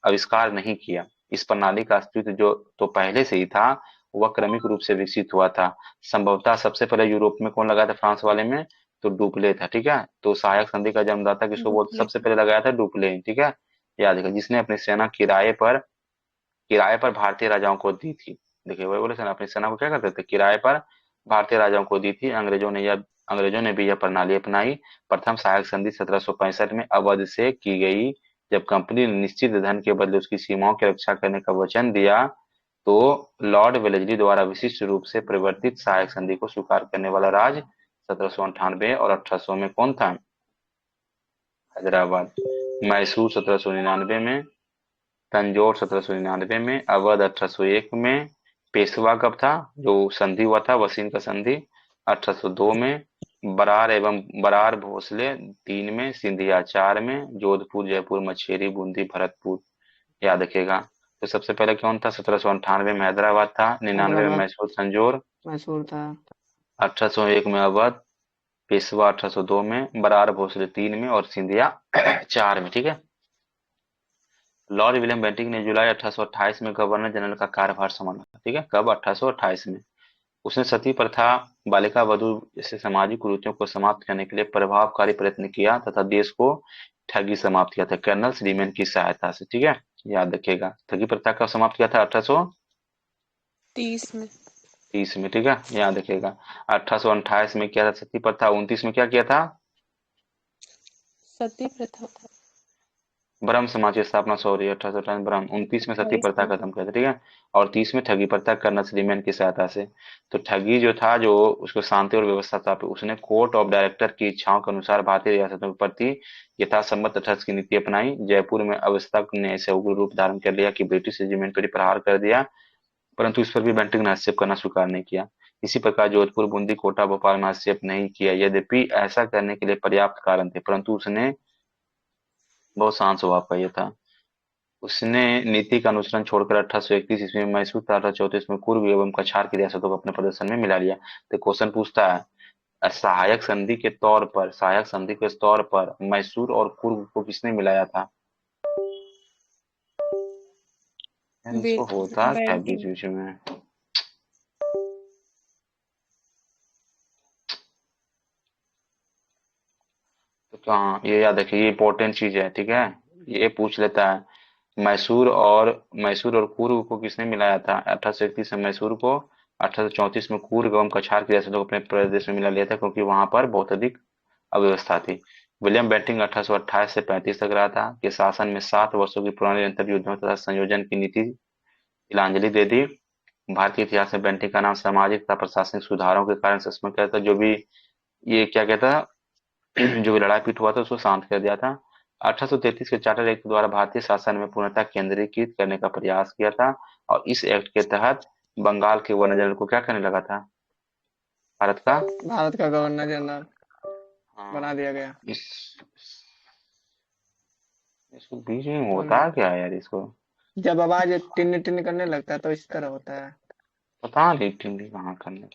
आविष्कार नहीं किया। इस प्रणाली का अस्तित्व जो तो पहले से ही था, वह क्रमिक रूप से विकसित हुआ था। संभवतः सबसे पहले यूरोप में कौन लगाया था? फ्रांस वाले में तो डुप्ले था, ठीक है। तो सहायक संधि का जन्मदाता किसको बोलते? डुप्ले। सबसे पहले लगाया था डुप्ले, ठीक है, याद रखिए, जिसने अपनी सेना किराए पर भारतीय राजाओं को दी थी। देखिए वही बोले, सेना अपनी सेना को क्या करते थे? किराए पर भारतीय राजाओं को दी थी। अंग्रेजों ने भी यह प्रणाली अपनाई। प्रथम सहायक संधि 1765 में अवध से की गई, जब कंपनी ने निश्चित धन के बदले उसकी सीमाओं की रक्षा करने का वचन दिया। तो लॉर्ड वेलेस्ली द्वारा विशिष्ट रूप से परिवर्तित सहायक संधि को स्वीकार करने वाला राज्य 1798 और 1800 में कौन था? हैदराबाद। मैसूर 1799 में, तंजौर 1799 में, अवध 1801 में। पेशवा कब था? जो संधि हुआ था, वसीन का संधि, 1802 में। बरार भोसले 3 में, सिंधिया 4 में, जोधपुर जयपुर मछेरी बूंदी भरतपुर, याद रखिएगा। तो सबसे पहले कौन था? 1798 में हैदराबाद था, 99 में हैदराबाद मैसूर तंजौर, मैसूर था। 1801 में अवध, पेशवा 1802 में, बरार भोसले 3 में, और सिंधिया 4 में, ठीक है। लॉर्ड विलियम बेंटिंक ने जुलाई 1828 में गवर्नर जनरल का कार्यभार संभाला, ठीक है। कब? 1828 में। उसने सती प्रथा, बालिका वधू जैसे सामाजिक कुरीतियों को समाप्त करने के लिए प्रभावकारी प्रयत्न किया तथा देश को ठगी समाप्त किया था कर्नल श्रीमेन की सहायता से, ठीक है, याद रखिएगा। ठगी प्रथा कब समाप्त किया था? 30 में। 1830 में, ठीक है, याद रखिएगा। 1828 में किया था सती प्रथा, 29 में क्या किया था? सती प्रथा। ब्रह्म समाज की स्थापना, सॉरी, 1858 ब्रह्म। 29 में सती 28 प्रथा में। खत्म किया था, ठीक है। और 30 में ठगी प्रथा कर्नल श्रीमेन की सहायता से। तो ठगी जो था, जो उसको शांति और व्यवस्था था, उसने कोर्ट ऑफ डायरेक्टर की इच्छाओं के अनुसार भारतीय रियासतों के प्रति यथासंमत तटस्थ की नीति अपनाई। जयपुर में अवस्था ने ऐसे उग्र रूप धारण कर लिया कि ब्रिटिश रेजिमेंट पर प्रहार कर दिया, परंतु इस पर भी बेंटिंक ने हस्तक्षेप करना स्वीकार नहीं किया। इसी प्रकार जोधपुर बूंदी कोटा भोपाल में हस्तक्षेप नहीं किया। यद्यपि ऐसा करने के लिए पर्याप्त कारण थे, परंतु उसने बहुत शांत स्वभाव का ये था। उसने नीति का अनुसरण छोड़कर 1831 ईस्वी में मैसूर तथा 1834 में कुर्ग एवं कछार की रियासतों को अपने प्रदर्शन में मिला लिया। तो क्वेश्चन पूछता है, सहायक संधि के तौर पर मैसूर और कुर्ग को किसने मिलाया था? यार बे, इसको होता क्या बीच बेंटिंग। बीच में? तो कहाँ, ये याद रखिए, ये इंपॉर्टेंट चीज है, ठीक है। ये पूछ लेता है, मैसूर और कुर्ग को किसने मिलाया था? 1831 में मैसूर को, 1834 में कुर्ग एवं कछार की रियासतों को अपने प्रदेश में मिला लिया था, क्योंकि वहां पर बहुत अधिक अव्यवस्था थी। विलियम बेंटिंक 1828 से 35 तक रहा था। के शासन में 7 वर्षों की पुरानी निरंतर युद्धों तथा संयोजन की नीति तिलांजलि दे दी। भारतीय इतिहास में बेंटिंक का नाम सामाजिक तथा प्रशासनिक सुधारों के कारण सस्पेंड किया था। जो भी ये क्या कहता, जो भी लड़ाई पीट हुआ था उसको शांत कर दिया था। 1833 के चार्टर एक्ट द्वारा भारतीय शासन में पूर्णतः केंद्रीकृत करने का प्रयास किया था, और इस एक्ट के तहत बंगाल के गवर्नर जनरल को क्या करने लगा था? भारत का, भारत का गवर्नर जनरल हाँ, बना दिया गया। इस इसको बीच में होता बोलिए। क्या है यार इसको? जब आवाज टिन टिन करने लगता है तो इस तरह होता है। पता नहीं टिंडी कहाँ करने।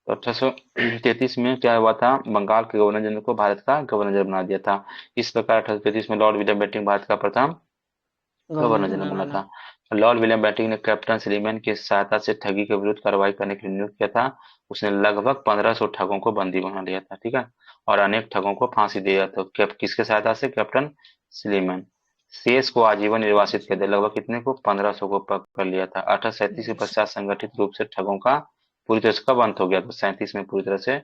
तो 1833 में क्या हुआ था, बंगाल के गवर्नर जनरल को भारत का गवर्नर जनरल बना दिया था। इस प्रकार 1833 में लॉर्ड विलियम बेंटिंक भारत का प्रथम गवर्नर गवर्नर जनरल जनरल बना बना। था। लॉर्ड विलियम बेंटिंक ने कैप्टन सलीमैन की सहायता से ठगी के विरुद्ध कार्रवाई करने के लिए नियुक्त किया था। उसने लगभग 1500 ठगों को बंदी बना लिया था, ठीक है, और अनेक ठगों को फांसी दिया था। किसके सहायता से, कैप्टन सलीमैन। शेष को आजीवन निर्वासित कर दिया, लगभग कितने को, 1500 को पकड़ लिया था। 1837 के पश्चात संगठित रूप से ठगों का पूरी तरह से कब अंत हो गया, तो 37 में पूरी तरह से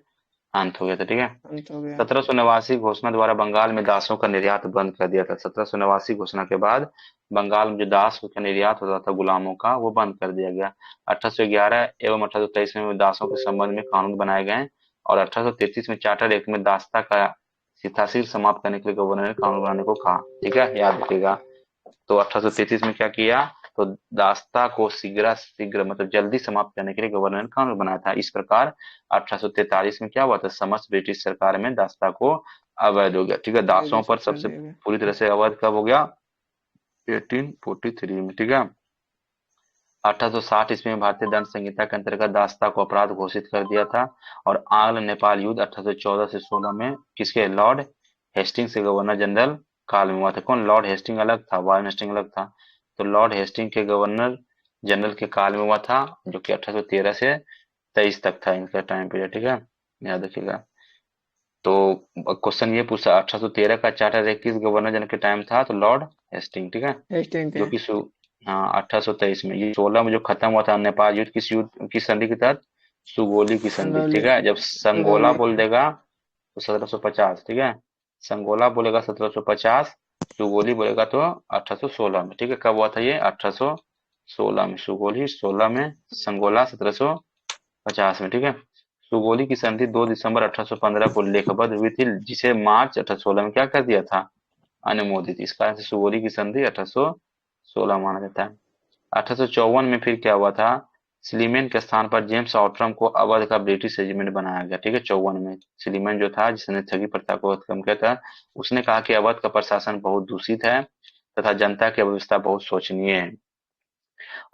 अंत हो गया था, ठीक है। अंत हो गया। 1789 घोषणा द्वारा बंगाल में दासों का निर्यात बंद कर दिया था। 1789 घोषणा के बाद बंगाल में जो दास का निर्यात होता था गुलामों का, वो बंद कर दिया गया। 1811 एवं 1823 में दासों के संबंध में कानून बनाए गए और 1833 में चार्टर एक्ट में दासता का सिथासिर समाप्त करने के लिए गवर्नर ने कानून बनाने को कहा, ठीक है, याद रखिएगा। तो 1833 में क्या किया, तो दास्ता को शीघ्र शीघ्र मतलब जल्दी समाप्त करने के लिए गवर्नर ने कानून बनाया था। इस प्रकार 1843 में क्या हुआ था, समस्त ब्रिटिश सरकार में दास्ता को अवैध हो गया, ठीक है। दासों पर निषेध कर सबसे दिया गया। पूरी तरह से अवैध कब हो गया, 1843 में, ठीक है। 1860 ईस्वी में भारतीय दंड संहिता के अंतर्गत दास्ता को अपराध घोषित कर दिया था। और आंग्ल नेपाल युद्ध 1814 से 16 में किसके, लॉर्ड हेस्टिंग से गवर्नर जनरल काल में हुआ था। कौन, लॉर्ड हेस्टिंग अलग था, वारेन हेस्टिंग अलग था। तो लॉर्ड हेस्टिंग के गवर्नर जनरल के काल में हुआ था, जो कि 1813 से 23 तक था इनका टाइम पीरियड, ठीक है, याद रखिएगा। तो क्वेश्चन ये पूछा 1813 का चार्टर एक्ट किस गवर्नर जनरल के टाइम था, तो लॉर्ड हेस्टिंग, ठीक है। हेस्टिंग जो के। कि हाँ 1823 में, ये 16 में जो खत्म हुआ था नेपाल युद्ध, किस युद्ध की संधि के तहत, सुगोली की संधि, संगौली। ठीक है। जब संगोला सुगौली। बोल देगा तो 1750, ठीक है। संगोला बोलेगा 1750, सुगोली बोलेगा तो 1816 में, ठीक है। कब हुआ था ये, 1816 में सुगोली 16 में, संगोला 1750 में, ठीक है। सुगोली की संधि 2 दिसंबर 1815 को लेखबद्ध हुई थी, जिसे मार्च 1816 में क्या कर दिया था, अनुमोदित। इस कारण से सुगोली की संधि 1816 माना जाता है। 1854 में फिर क्या हुआ था, स्लीमेन के स्थान पर जेम्स आउटरम को अवध का ब्रिटिश रेजिमेंट बनाया गया, ठीक है। 54 में स्लीमेन जो था, जिसने ठगी प्रथा को खत्म किया था, उसने कहा कि अवध का प्रशासन बहुत दूषित है तथा जनता की अव्यवस्था बहुत शोचनीय है।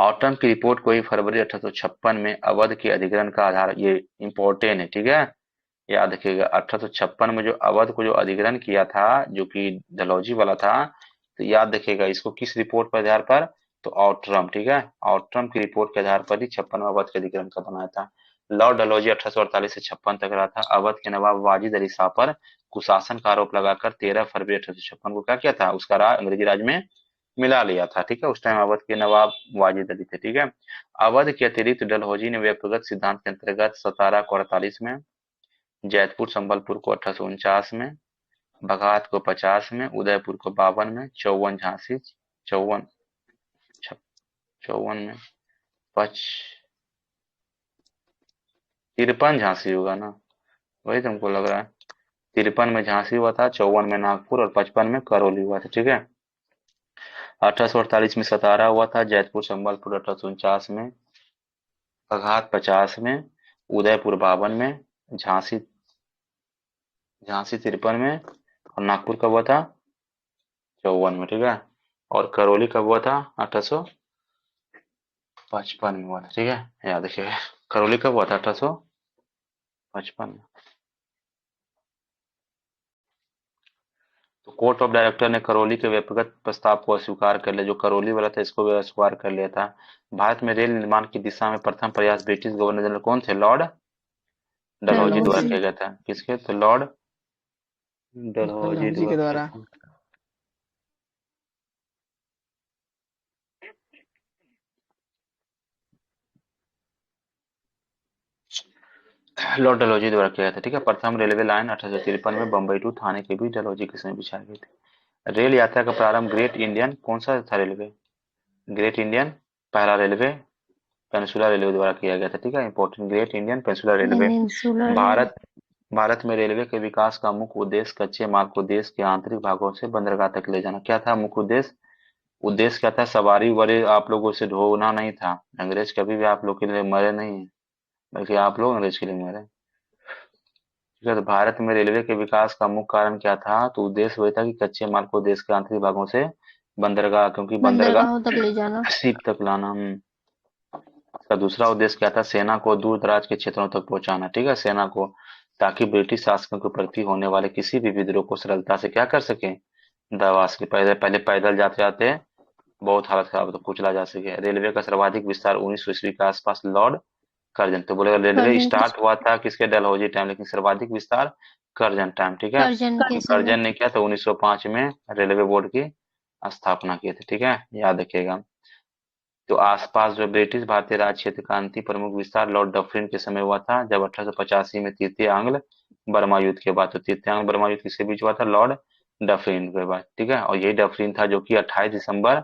आउटरम की रिपोर्ट को ही फरवरी 1856 में अवध के अधिग्रहण का आधार, ये इम्पोर्टेंट है, ठीक है, याद रखिएगा। 1856 में जो अवध को जो अधिग्रहण किया था, जो कि डलहौजी वाला था, तो याद रखिएगा इसको किस रिपोर्ट पर आधार पर, तो आउटरम, ठीक है, आउटरम की रिपोर्ट के आधार पर ही 56 में अवध के अधिग्रहण का बनाया था। लॉर्ड डलहौजी 1848 से 56 तक रहा था। अवध के नवाब वाजिद अली शाह पर कुशासन का आरोप लगाकर 13 फरवरी 1856 को क्या किया था, उसका राज अंग्रेजी राज में मिला लिया था, ठीक है। उस टाइम अवध के नवाब वाजिद अली थे, ठीक है। अवध के अतिरिक्त डलहौजी ने व्यक्तिगत सिद्धांत के अंतर्गत सतारा को 48 में, जैतपुर संबलपुर को 1849 में, बघात को 50 में, उदयपुर को 52 में, चौवन झांसी, चौवन चौवन में, पच 53 झांसी होगा ना, वही तुमको लग रहा है। 53 में झांसी हुआ था, 54 में नागपुर और 55 में करौली हुआ था, ठीक है। 1848 में सतारा हुआ था, जैतपुर संबलपुर 1849 में, बघात 50 में, उदयपुर 52 में, झांसी झांसी 53 में, और नागपुर कब हुआ था, 54 में, ठीक है। और करौली कब हुआ था, 1855 में हुआ था, ठीक है, याद रखिए। करौली कब हुआ था, 1855 में। तो कोर्ट ऑफ डायरेक्टर ने करौली के व्यक्तिगत प्रस्ताव को अस्वीकार कर लिया, जो करौली वाला था इसको भी अस्वीकार कर लिया था। भारत में रेल निर्माण की दिशा में प्रथम प्रयास ब्रिटिश गवर्नर जनरल कौन थे, लॉर्ड डलहौजी द्वारा डलहौजी। किया गया था। किसके, तो लॉर्ड डलहौजी डलहौजी के द्वारा किया द्वारा। था। लॉर्ड डलहौजी द्वारा किया गया था, ठीक है। प्रथम रेलवे लाइन 1853 में बम्बई टू थाने के बीच डलहौजी के समय बिछाई गई थी। रेल यात्रा का प्रारंभ ग्रेट इंडियन कौन सा था रेलवे, ग्रेट इंडियन पहला रेलवे पेनिनसुला रेलवे द्वारा किया गया था, ठीक है, important, great Indian peninsula railway. Peninsula railway. Bharat Bharat में रेलवे के विकास का मुख्य उद्देश्य कच्चे माल को देश के आंतरिक भागों से बंदरगाह तक ले जाना। क्या था मुख्य उद्देश्य, उद्देश्य क्या था, सवारी वरी आप लोगों से ढोना नहीं था। अंग्रेज कभी भी आप लोग के लिए मरे नहीं, बल्कि आप लोग अंग्रेज के लिए मरे, ठीक है। तो भारत में रेलवे के विकास का मुख्य कारण क्या था, तो उद्देश्य वही था कि कच्चे माल को देश के आंतरिक भागों से बंदरगाह, क्योंकि बंदरगाह बंदरगाहों तक ले जाना। शिप तक लाना। इसका दूसरा उद्देश्य क्या था? सेना को दूर दराज के क्षेत्रों तक पहुंचाना, ठीक है, सेना को, ताकि ब्रिटिश शासकों के प्रति होने वाले किसी भी विद्रोह को सरलता से क्या कर सके, दबा सके। पहले पहले पैदल जाते जाते बहुत हालत खराब, तो कुचला जा सके। रेलवे का सर्वाधिक विस्तार 1900 ईस्वी के आसपास लॉर्ड कर्जन, तो बोलेगा रेलवे कर्जन स्टार्ट हुआ था किसके, डलहौजी टाइम, लेकिन सर्वाधिक विस्तार कर्जन टाइम, ठीक है। कर्जन के समय। कर्जन ने किया था 1905 में रेलवे बोर्ड की स्थापना की थी, ठीक है, याद रखिएगा। तो आसपास जो ब्रिटिश भारतीय राज क्षेत्र का अंतिम प्रमुख विस्तार लॉर्ड डफरिन के समय हुआ था, जब 1885 में तृतीय आंग्ल बर्मा युद्ध के बाद। तो तृतीय आंग्ल बर्मा युद्ध किसके बीच हुआ था? लॉर्ड डफरिन के बाद, ठीक है। और यही डफरिन था जो कि 28 दिसंबर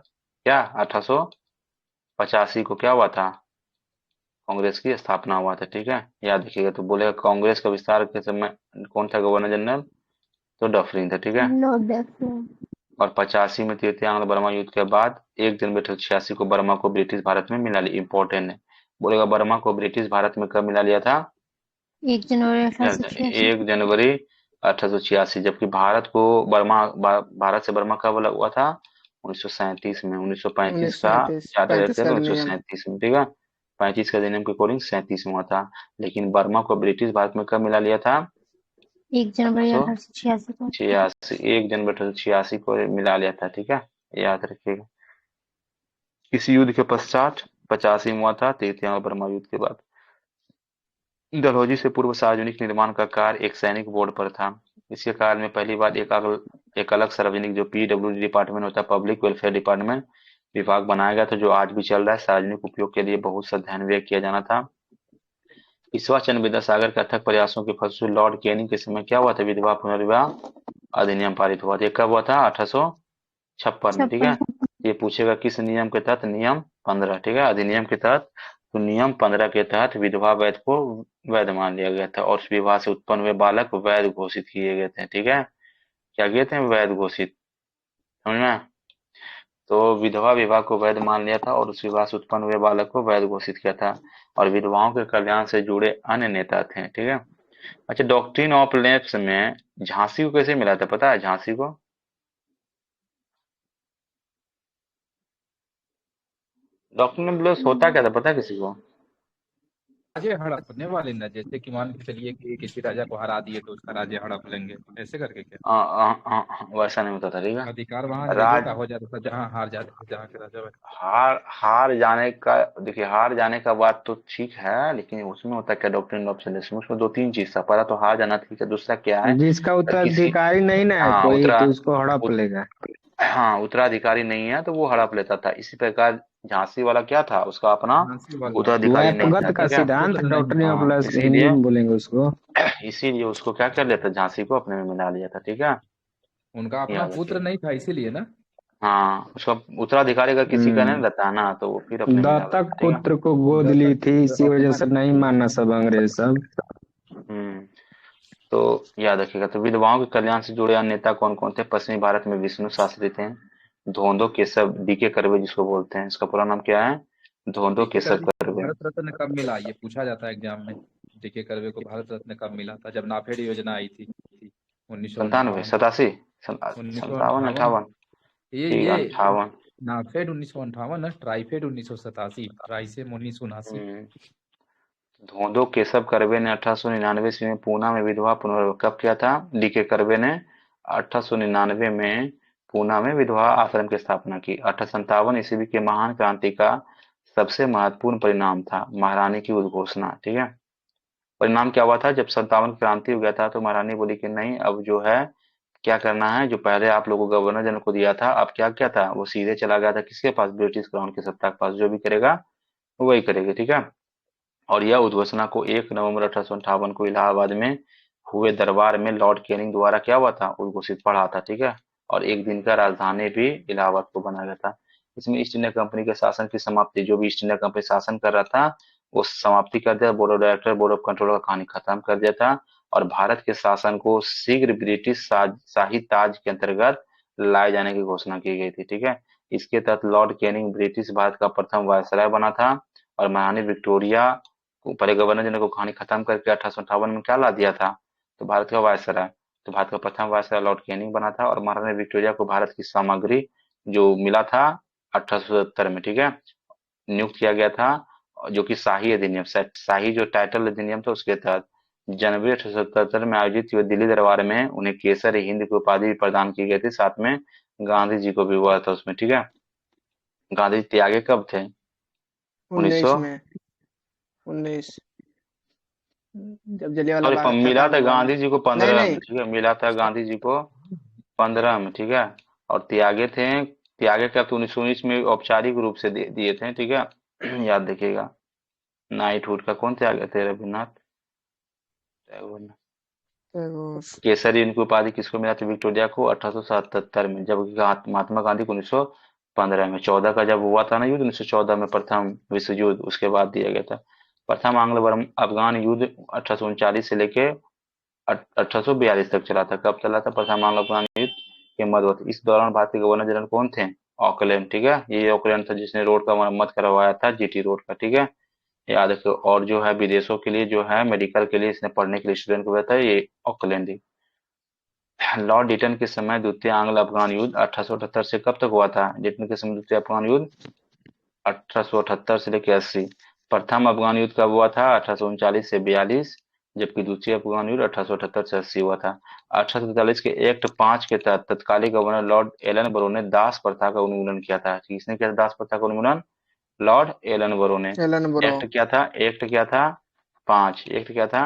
क्या 1885 को क्या हुआ था? कांग्रेस की स्थापना हुआ था, ठीक है, याद रखिएगा। तो बोलेगा कांग्रेस का विस्तार के समय कौन था गवर्नर जनरल? तो डफरिन था, ठीक है। Lord Dufferin. और 85 में तृतीय आंग्ल बर्मा युद्ध के बाद 1 जनवरी 1886 को बर्मा को ब्रिटिश भारत में मिला लिया। इंपॉर्टेंट है, बोलेगा बर्मा को ब्रिटिश भारत में कब मिला लिया था? 1 जनवरी 1886। 1 जनवरी 1886, जबकि भारत को भारत से बर्मा कब अलग हुआ था? 1937 में। 1935 का 1937 याद 35 रहते का हैं, अधिनियम। 1937 में, ठीक है। 35 का अधिनियम के अकॉर्डिंग 37 में हुआ था। लेकिन बर्मा को ब्रिटिश भारत में कब मिला लिया था? 1 जनवरी अठारह 1886 को। 86, 1 जनवरी 1886 को मिला लिया था, ठीक है, याद रखिएगा। इस युद्ध के पश्चात 85 में हुआ था तृतीय बर्मा युद्ध के बाद। डलहौजी से पूर्व सार्वजनिक निर्माण का कार्य एक सैनिक बोर्ड पर था। इसके कार्य में पहली बार एक अलग सार्वजनिक जो पीडब्ल्यूडी डिपार्टमेंट होता है, पब्लिक वेलफेयर डिपार्टमेंट विभाग बनाया गया था, जो आज भी चल रहा है। सार्वजनिक उपयोग के लिए बहुत सा ध्यान व्यय किया जाना था। ईश्वर चंद्र विद्यासागर के अथक प्रयासों के फलस्वरूप लॉर्ड कैनिंग के समय क्या हुआ था? विधवा पुनर्विवाह अधिनियम पारित हुआ था। ये कब हुआ था? 1856 में, ठीक है। 56। ये पूछेगा किस नियम के तहत? नियम 15, ठीक है, अधिनियम के तहत। तो नियम 15 के तहत विधवा वैध को वैध मान लिया गया था, और उस विवाह से उत्पन्न हुए बालक वैध घोषित किए गए थे, ठीक है। क्या किए थे? वैध घोषित, समझ में? तो विधवा विवाह को वैध मान लिया था, और उस विवाह से उत्पन्न हुए बालक को वैध घोषित किया था। और विधवाओं के कल्याण से जुड़े अन्य नेता थे, ठीक है। अच्छा, डॉक्ट्रिन ऑफ लैप्स में झांसी को कैसे मिला था, पता है झांसी को? डॉक्ट्रिन ऑफ लैप्स होता क्या था, पता है किसी को? राज्य हड़पने वाले ना, जैसे कि मान के चलिए कि किसी राजा को हरा दिए तो उसका राज्य हड़प लेंगे, ऐसे करके क्या? वैसा नहीं होता था, ठीक है। अधिकार वहां अंग्रेजों राज का हो जाता था जहां हार जाते थे, जहां के राजा बैठे। हार हार जाने का, देखिए हार जाने का बात तो ठीक है, लेकिन उसमें होता क्या डॉक्ट्रिन ऑफ सिलेक्शन, उसमें दो तीन चीज था। पहला तो हार जाना ठीक है, दूसरा क्या है? जिसका किसी, उत्तराधिकारी नहीं ना है हाँ कोई, उत्तरा तो उसको हड़प उत, लेगा। हाँ उत्तराधिकारी नहीं है तो वो हड़प लेता था। इसी प्रकार झांसी वाला क्या था? उसका अपना झांसी वाला उत्तराधिकारी नहीं था, वैपगत का ठीक है। सिद्धांत, पुत्र नहीं डॉक्ट्रिन था। ऑफ हाँ लॉस हिंदी इसीलिए में बोलेंगे उसको। इसीलिए उसको क्या कर लेता, झांसी को अपने में मिला लिया था, ठीक है, उनका अपना याद पुत्र रखिए। नहीं था इसीलिए ना। हाँ उसका उत्तराधिकारी अगर किसी का नहीं हम्म रहता है ना, तो वो फिर अपने मिला दत्तक लेता, ठीक है। पुत्र को गोद ली दत्तक थी, पुत्र इसी वजह अपना से नहीं नहीं था। मानना सब अंग्रेज सब। हम्म तो याद रखिएगा। तो विधवाओं के कल्याण से जुड़े अन्य नेता कौन कौन थे? पश्चिमी भारत में विष्णु शास्त्री थे, धोंदो केशव, डीके कर्वे जिसको बोलते हैं, इसका पूरा नाम क्या है? धोंदो डीके केशव कर्वे को कर्वे। भारत रत्न कब मिला, ये पूछा जाता है एग्जाम में। डीके कर्वे को भारत रत्न कब मिला था? जब नाफेड योजना आई थी, उन्नीस सौ 97, अंठावन 87, उन्नीस सौ 57, अंठावन 58, ठीक ये है 58। नाफेड 1958 है, ट्राइफेड 1987, ट्राइसेम 1979। हम्म धोंदो केशव कर्वे ने 1899 ईस्वी में पूना में विधवा पुनर्विवाह कब किया था? डीके कर्वे ने 1899 में पूना में विधवा आश्रम की स्थापना की। 1857 ईस्वी के महान क्रांति का सबसे महत्वपूर्ण परिणाम था महारानी की उद्घोषणा, ठीक है। परिणाम क्या हुआ था? जब 57 क्रांति हो गया था तो महारानी बोली कि नहीं, अब जो है क्या करना है, जो पहले आप लोगों को गवर्नर जनरल को दिया था, अब क्या क्या था, वो सीधे चला गया था किसके पास? ब्रिटिश क्राउन की सत्ता के पास। जो भी करेगा वही करेगी, ठीक है। और यह उद्घोषणा को 1 नवंबर 1858 को इलाहाबाद में हुए दरबार में लॉर्ड कैनिंग द्वारा क्या हुआ था? उद्घोषित पढ़ा था, ठीक है। और एक दिन का राजधानी भी इलाहाबाद को बनाया गया था। इसमें ईस्ट इंडिया कंपनी के शासन की समाप्ति, जो भी ईस्ट इंडिया कंपनी शासन कर रहा था वो समाप्ति कर दिया। Board of director, board of control का कहानी खत्म कर दिया था। और भारत के शासन को शीघ्र ब्रिटिश शाही ताज के अंतर्गत लाए जाने की घोषणा की गई थी, ठीक है। इसके तहत लॉर्ड कैनिंग ब्रिटिश भारत का प्रथम वायसराय बना था। और महारानी विक्टोरिया पहले गवर्नर जनरल को कहानी खत्म करके 1858 में क्या ला दिया था? तो भारत का वायसराय। तो भारत का प्रथम वायसराय लॉर्ड कैनिंग बना था। और महारानी विक्टोरिया को भारत की सामग्री जो मिला था 1877 में, ठीक है, नियुक्त किया गया था। जो कि शाही अधिनियम, शाही जो टाइटल अधिनियम था उसके तहत जनवरी 1877 में आयोजित हुए दिल्ली दरबार में उन्हें केसर हिंद की उपाधि भी प्रदान की गई थी, साथ में गांधी जी को भी हुआ था उसमें, ठीक है। गांधी जी त्यागे कब थे? 1900 19 में 19 जब जलियांवाला सॉरी, बाग मिला था हत्याकांड हुआ गांधी ना। जी को नहीं 15 में, नहीं, ठीक है, मिला था गांधी जी को 15 में, ठीक है। और त्यागे क्या तो 1919 में औपचारिक रूप से दिए थे, ठीक है। याद रखिएगा। नाइटहुड का कौन त्यागे थे? रविन्द्रनाथ टैगोर ने। तो केसरी इनकी उपाधि किसको मिला था? विक्टोरिया को 1877 में, जबकि महात्मा गांधी को 1915 में। 14 का जब हुआ था ना युद्ध, 1914 में प्रथम विश्व युद्ध, उसके बाद दिया गया था। प्रथम आंग्ल अफगान युद्ध 1839 से लेके 1842 तक चला था। कब चला था प्रथम आंग्ल अफगान युद्ध? के मध्य। इस दौरान भारतीय गवर्नर जनरल कौन थे? ऑकलैंड, ठीक है। ये ऑकलैंड था जिसने रोड का मरम्मत करवाया था, जीटी रोड का, ठीक है। याद रखो। और जो है विदेशों के लिए, जो है मेडिकल के लिए, इसने पढ़ने के लिए स्टूडेंट को बताया, ये ऑकलैंड ही। लॉर्ड डिटन के समय द्वितीय आंग्ल अफगान युद्ध 1878 से कब तक हुआ था? डिटन के समय द्वितीय अफगान युद्ध 1878 से लेकर 80। प्रथम अफगान युद्ध कब हुआ था? 1839 से 42, जबकि द्वितीय अफगान युद्ध 1878 से 80 हुआ था। 1843 के एक्ट 5 के तहत तत्कालीन गवर्नर लॉर्ड एलन बरो ने दास प्रथा का उन्मूलन किया था। किसने किया था दास प्रथा का उन्मूलन? लॉर्ड एलन बरो ने। Elon bro. एक्ट क्या था? एक्ट क्या था? 5। एक्ट क्या था?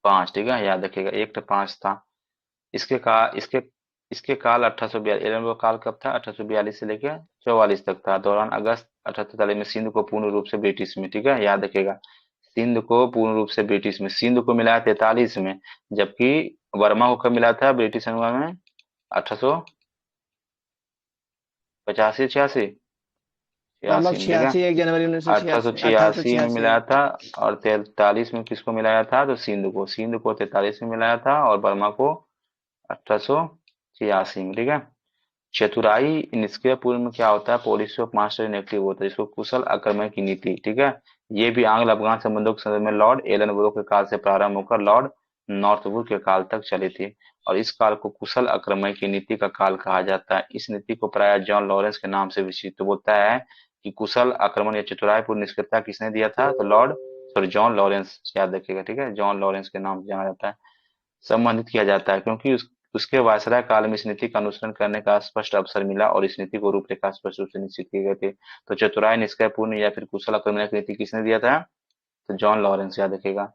5, ठीक है, याद रखिएगा। एक्ट 5 था। इसके का इसके इसके काल 1842, एलन का काल कब था? 1842 से लेकर 44 तक था। दौरान अगस्त 1843 में सिंध को पूर्ण रूप से ब्रिटिश में, ठीक है, याद रखिएगा। सिंध को पूर्ण रूप से ब्रिटिश में, सिंध को मिला 43 में, जबकि वर्मा को कब मिला था ब्रिटिश अनुमान में? 1885 86 लगभग 86 में, ठीक है। 86, 1 जनवरी 1986, 1886 में 1886। मिलाया था। और 43 में किसको मिलाया था? तो सिंध को 43 में मिलाया था, और बर्मा को 1886 में, ठीक है। चतुराई निष्क्रिय पूर्व में क्या होता है? पॉलिसी ऑफ मास्टर इनएक्टिव होता है, जिसको कुशल आक्रमण की नीति, ठीक है। ये भी आंग्ल अफगान संबंधों के संदर्भ में लॉर्ड एलन के काल से प्रारंभ होकर लॉर्ड नॉर्थवुड के काल तक चली थी। और इस काल को कुशल आक्रमण की नीति का काल कहा जाता है। इस नीति को प्राय जॉन लॉरेंस के नाम से विकसित होता है कि कुशल आक्रमण या चतुराईपूर्ण निष्क्रियता किसने दिया था? तो जॉन लॉरेंस, याद रखिएगा, ठीक है, जॉन लॉरेंस के नाम से जाना जाता है, संबंधित किया जाता है, क्योंकि उसके वायसराय काल में इस नीति का अनुसरण करने का स्पष्ट अवसर मिला और इस नीति को रूपरेखा स्पष्ट रूप से निश्चित की गई थी। तो चतुराई निष्क्रिय पूर्ण या फिर कुशल आक्रमण की नीति किसने दिया था? तो जॉन लॉरेंस, याद रखिएगा,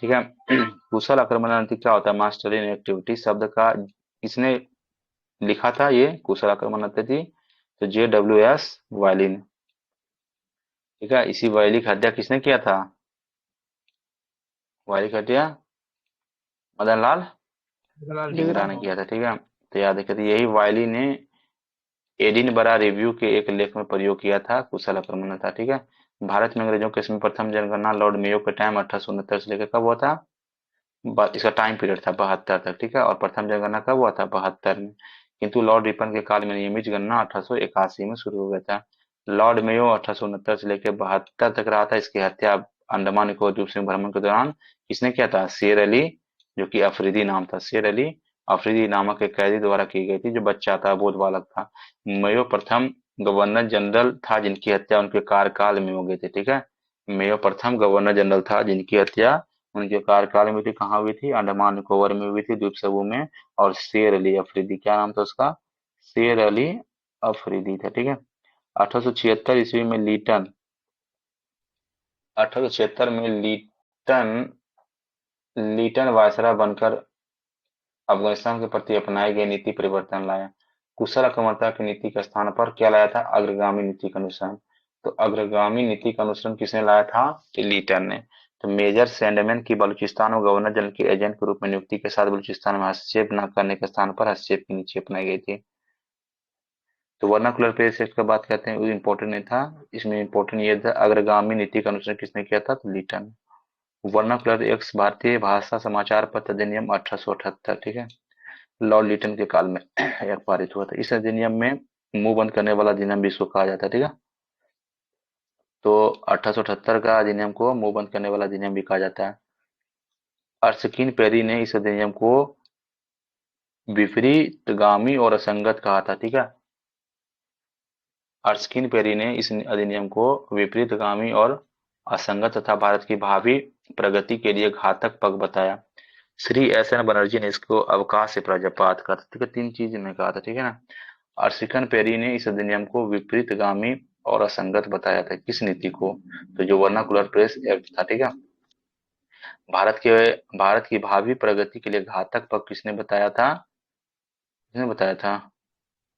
ठीक है। कुशल आक्रमण नीति क्या होता है? मास्टरी इन एक्टिविटी शब्द का किसने लिखा था? ये कुशल आक्रमण नीति, तो JWS वायलिन, ठीक है। इसी वायली का हत्या किसने किया था? वायली का हत्या मदन लाल डिगरा। डिंगरा ने किया था, ठीक है। तो याद रखिए, तो यही वायली ने एडिनबरा रिव्यू के एक लेख में प्रयोग किया था कुशल आक्रमण था, ठीक है। भारत में अंग्रेजों के समय प्रथम जनगणना लॉर्ड मेयो के टाइम 1869 से लेकर कब हुआ था? इसका टाइम पीरियड था 72 तक, ठीक है। और प्रथम जनगणना कब हुआ था? 72 में। किंतु लॉर्ड रिपन के काल में नियमित गणना 1881 में शुरू हो गया था। लॉर्ड मेयो 1869 से लेकर 72 तक रहा था। इसकी हत्या अंडमान निकोबार द्वीप समूह भ्रमण के दौरान किसने किया था? शेर अली, जो कि अफरीदी नाम था, शेर अली अफरीदी नामक एक कैदी द्वारा की गई थी, जो बच्चा था, बोध बालक था। मेयो प्रथम गवर्नर जनरल था जिनकी हत्या उनके कार्यकाल में हो गई थी, ठीक है। मेयो प्रथम गवर्नर जनरल था जिनकी हत्या उनके कार्यकाल में हुई थी। कहाँ हुई थी? अंडमान निकोबार में हुई थी, द्वीप समूह में। और शेर अली अफरीदी, क्या नाम था उसका? शेर अली अफरीदी था, ठीक है। 1876 ईस्वी में लीटन 1876 में लीटन वायसराय बनकर अफगानिस्तान के प्रति अपनाई गई नीति परिवर्तन लाया। कुशल आक्रमणता की नीति के स्थान पर क्या लाया था? अग्रगामी नीति का अनुसरण। तो अग्रगामी नीति का अनुसरण किसने लाया था? लीटन ने। तो मेजर सैंडमैन की बलूचिस्तान में गवर्नर जनरल के एजेंट के रूप में नियुक्ति के साथ बलूचिस्तान में हस्तक्षेप न करने के स्थान पर हस्तक्षेप की नीति अपनाई गई थी। तो वर्नाकुलर प्रेस एक्ट का बात करते हैं, वो इम्पोर्टेंट नहीं था। इसमें इम्पोर्टेंट ये था अग्रगामी नीति का अनुसरण किसने किया था? तो लीटन। वर्नाकुलर एक्ट भारतीय भाषा समाचार पत्र अधिनियम 1878, ठीक है, लॉर्ड लिटन के काल में यह पारित हुआ था। इस अधिनियम में मुंह बंद करने वाला अधिनियम भी इसको कहा जाता है, ठीक है। तो 1878 का अधिनियम को मुंह बंद करने वाला अधिनियम भी कहा जाता है। अर्शकीन पेरी ने इस अधिनियम को विपरीतगामी और असंगत कहा था, ठीक है। अर्स्किन पेरी ने इस अधिनियम को विपरीतगामी और असंगत तथा भारत की भावी प्रगति के लिए घातक पग बताया। श्री एस एन बनर्जी ने इसको अवकाश से पर्यायवाद कहा था। ठीक है, 3 चीज में कहा था। ठीक है ना। अर्शिकन पेरी ने इस अधिनियम को विपरीतगामी और असंगत बताया था। किस नीति को? तो जो वर्नाकुलर प्रेस एक्ट था। ठीक है। भारत के भारत की भावी प्रगति के लिए घातक पग किसने बताया था? किसने बताया था?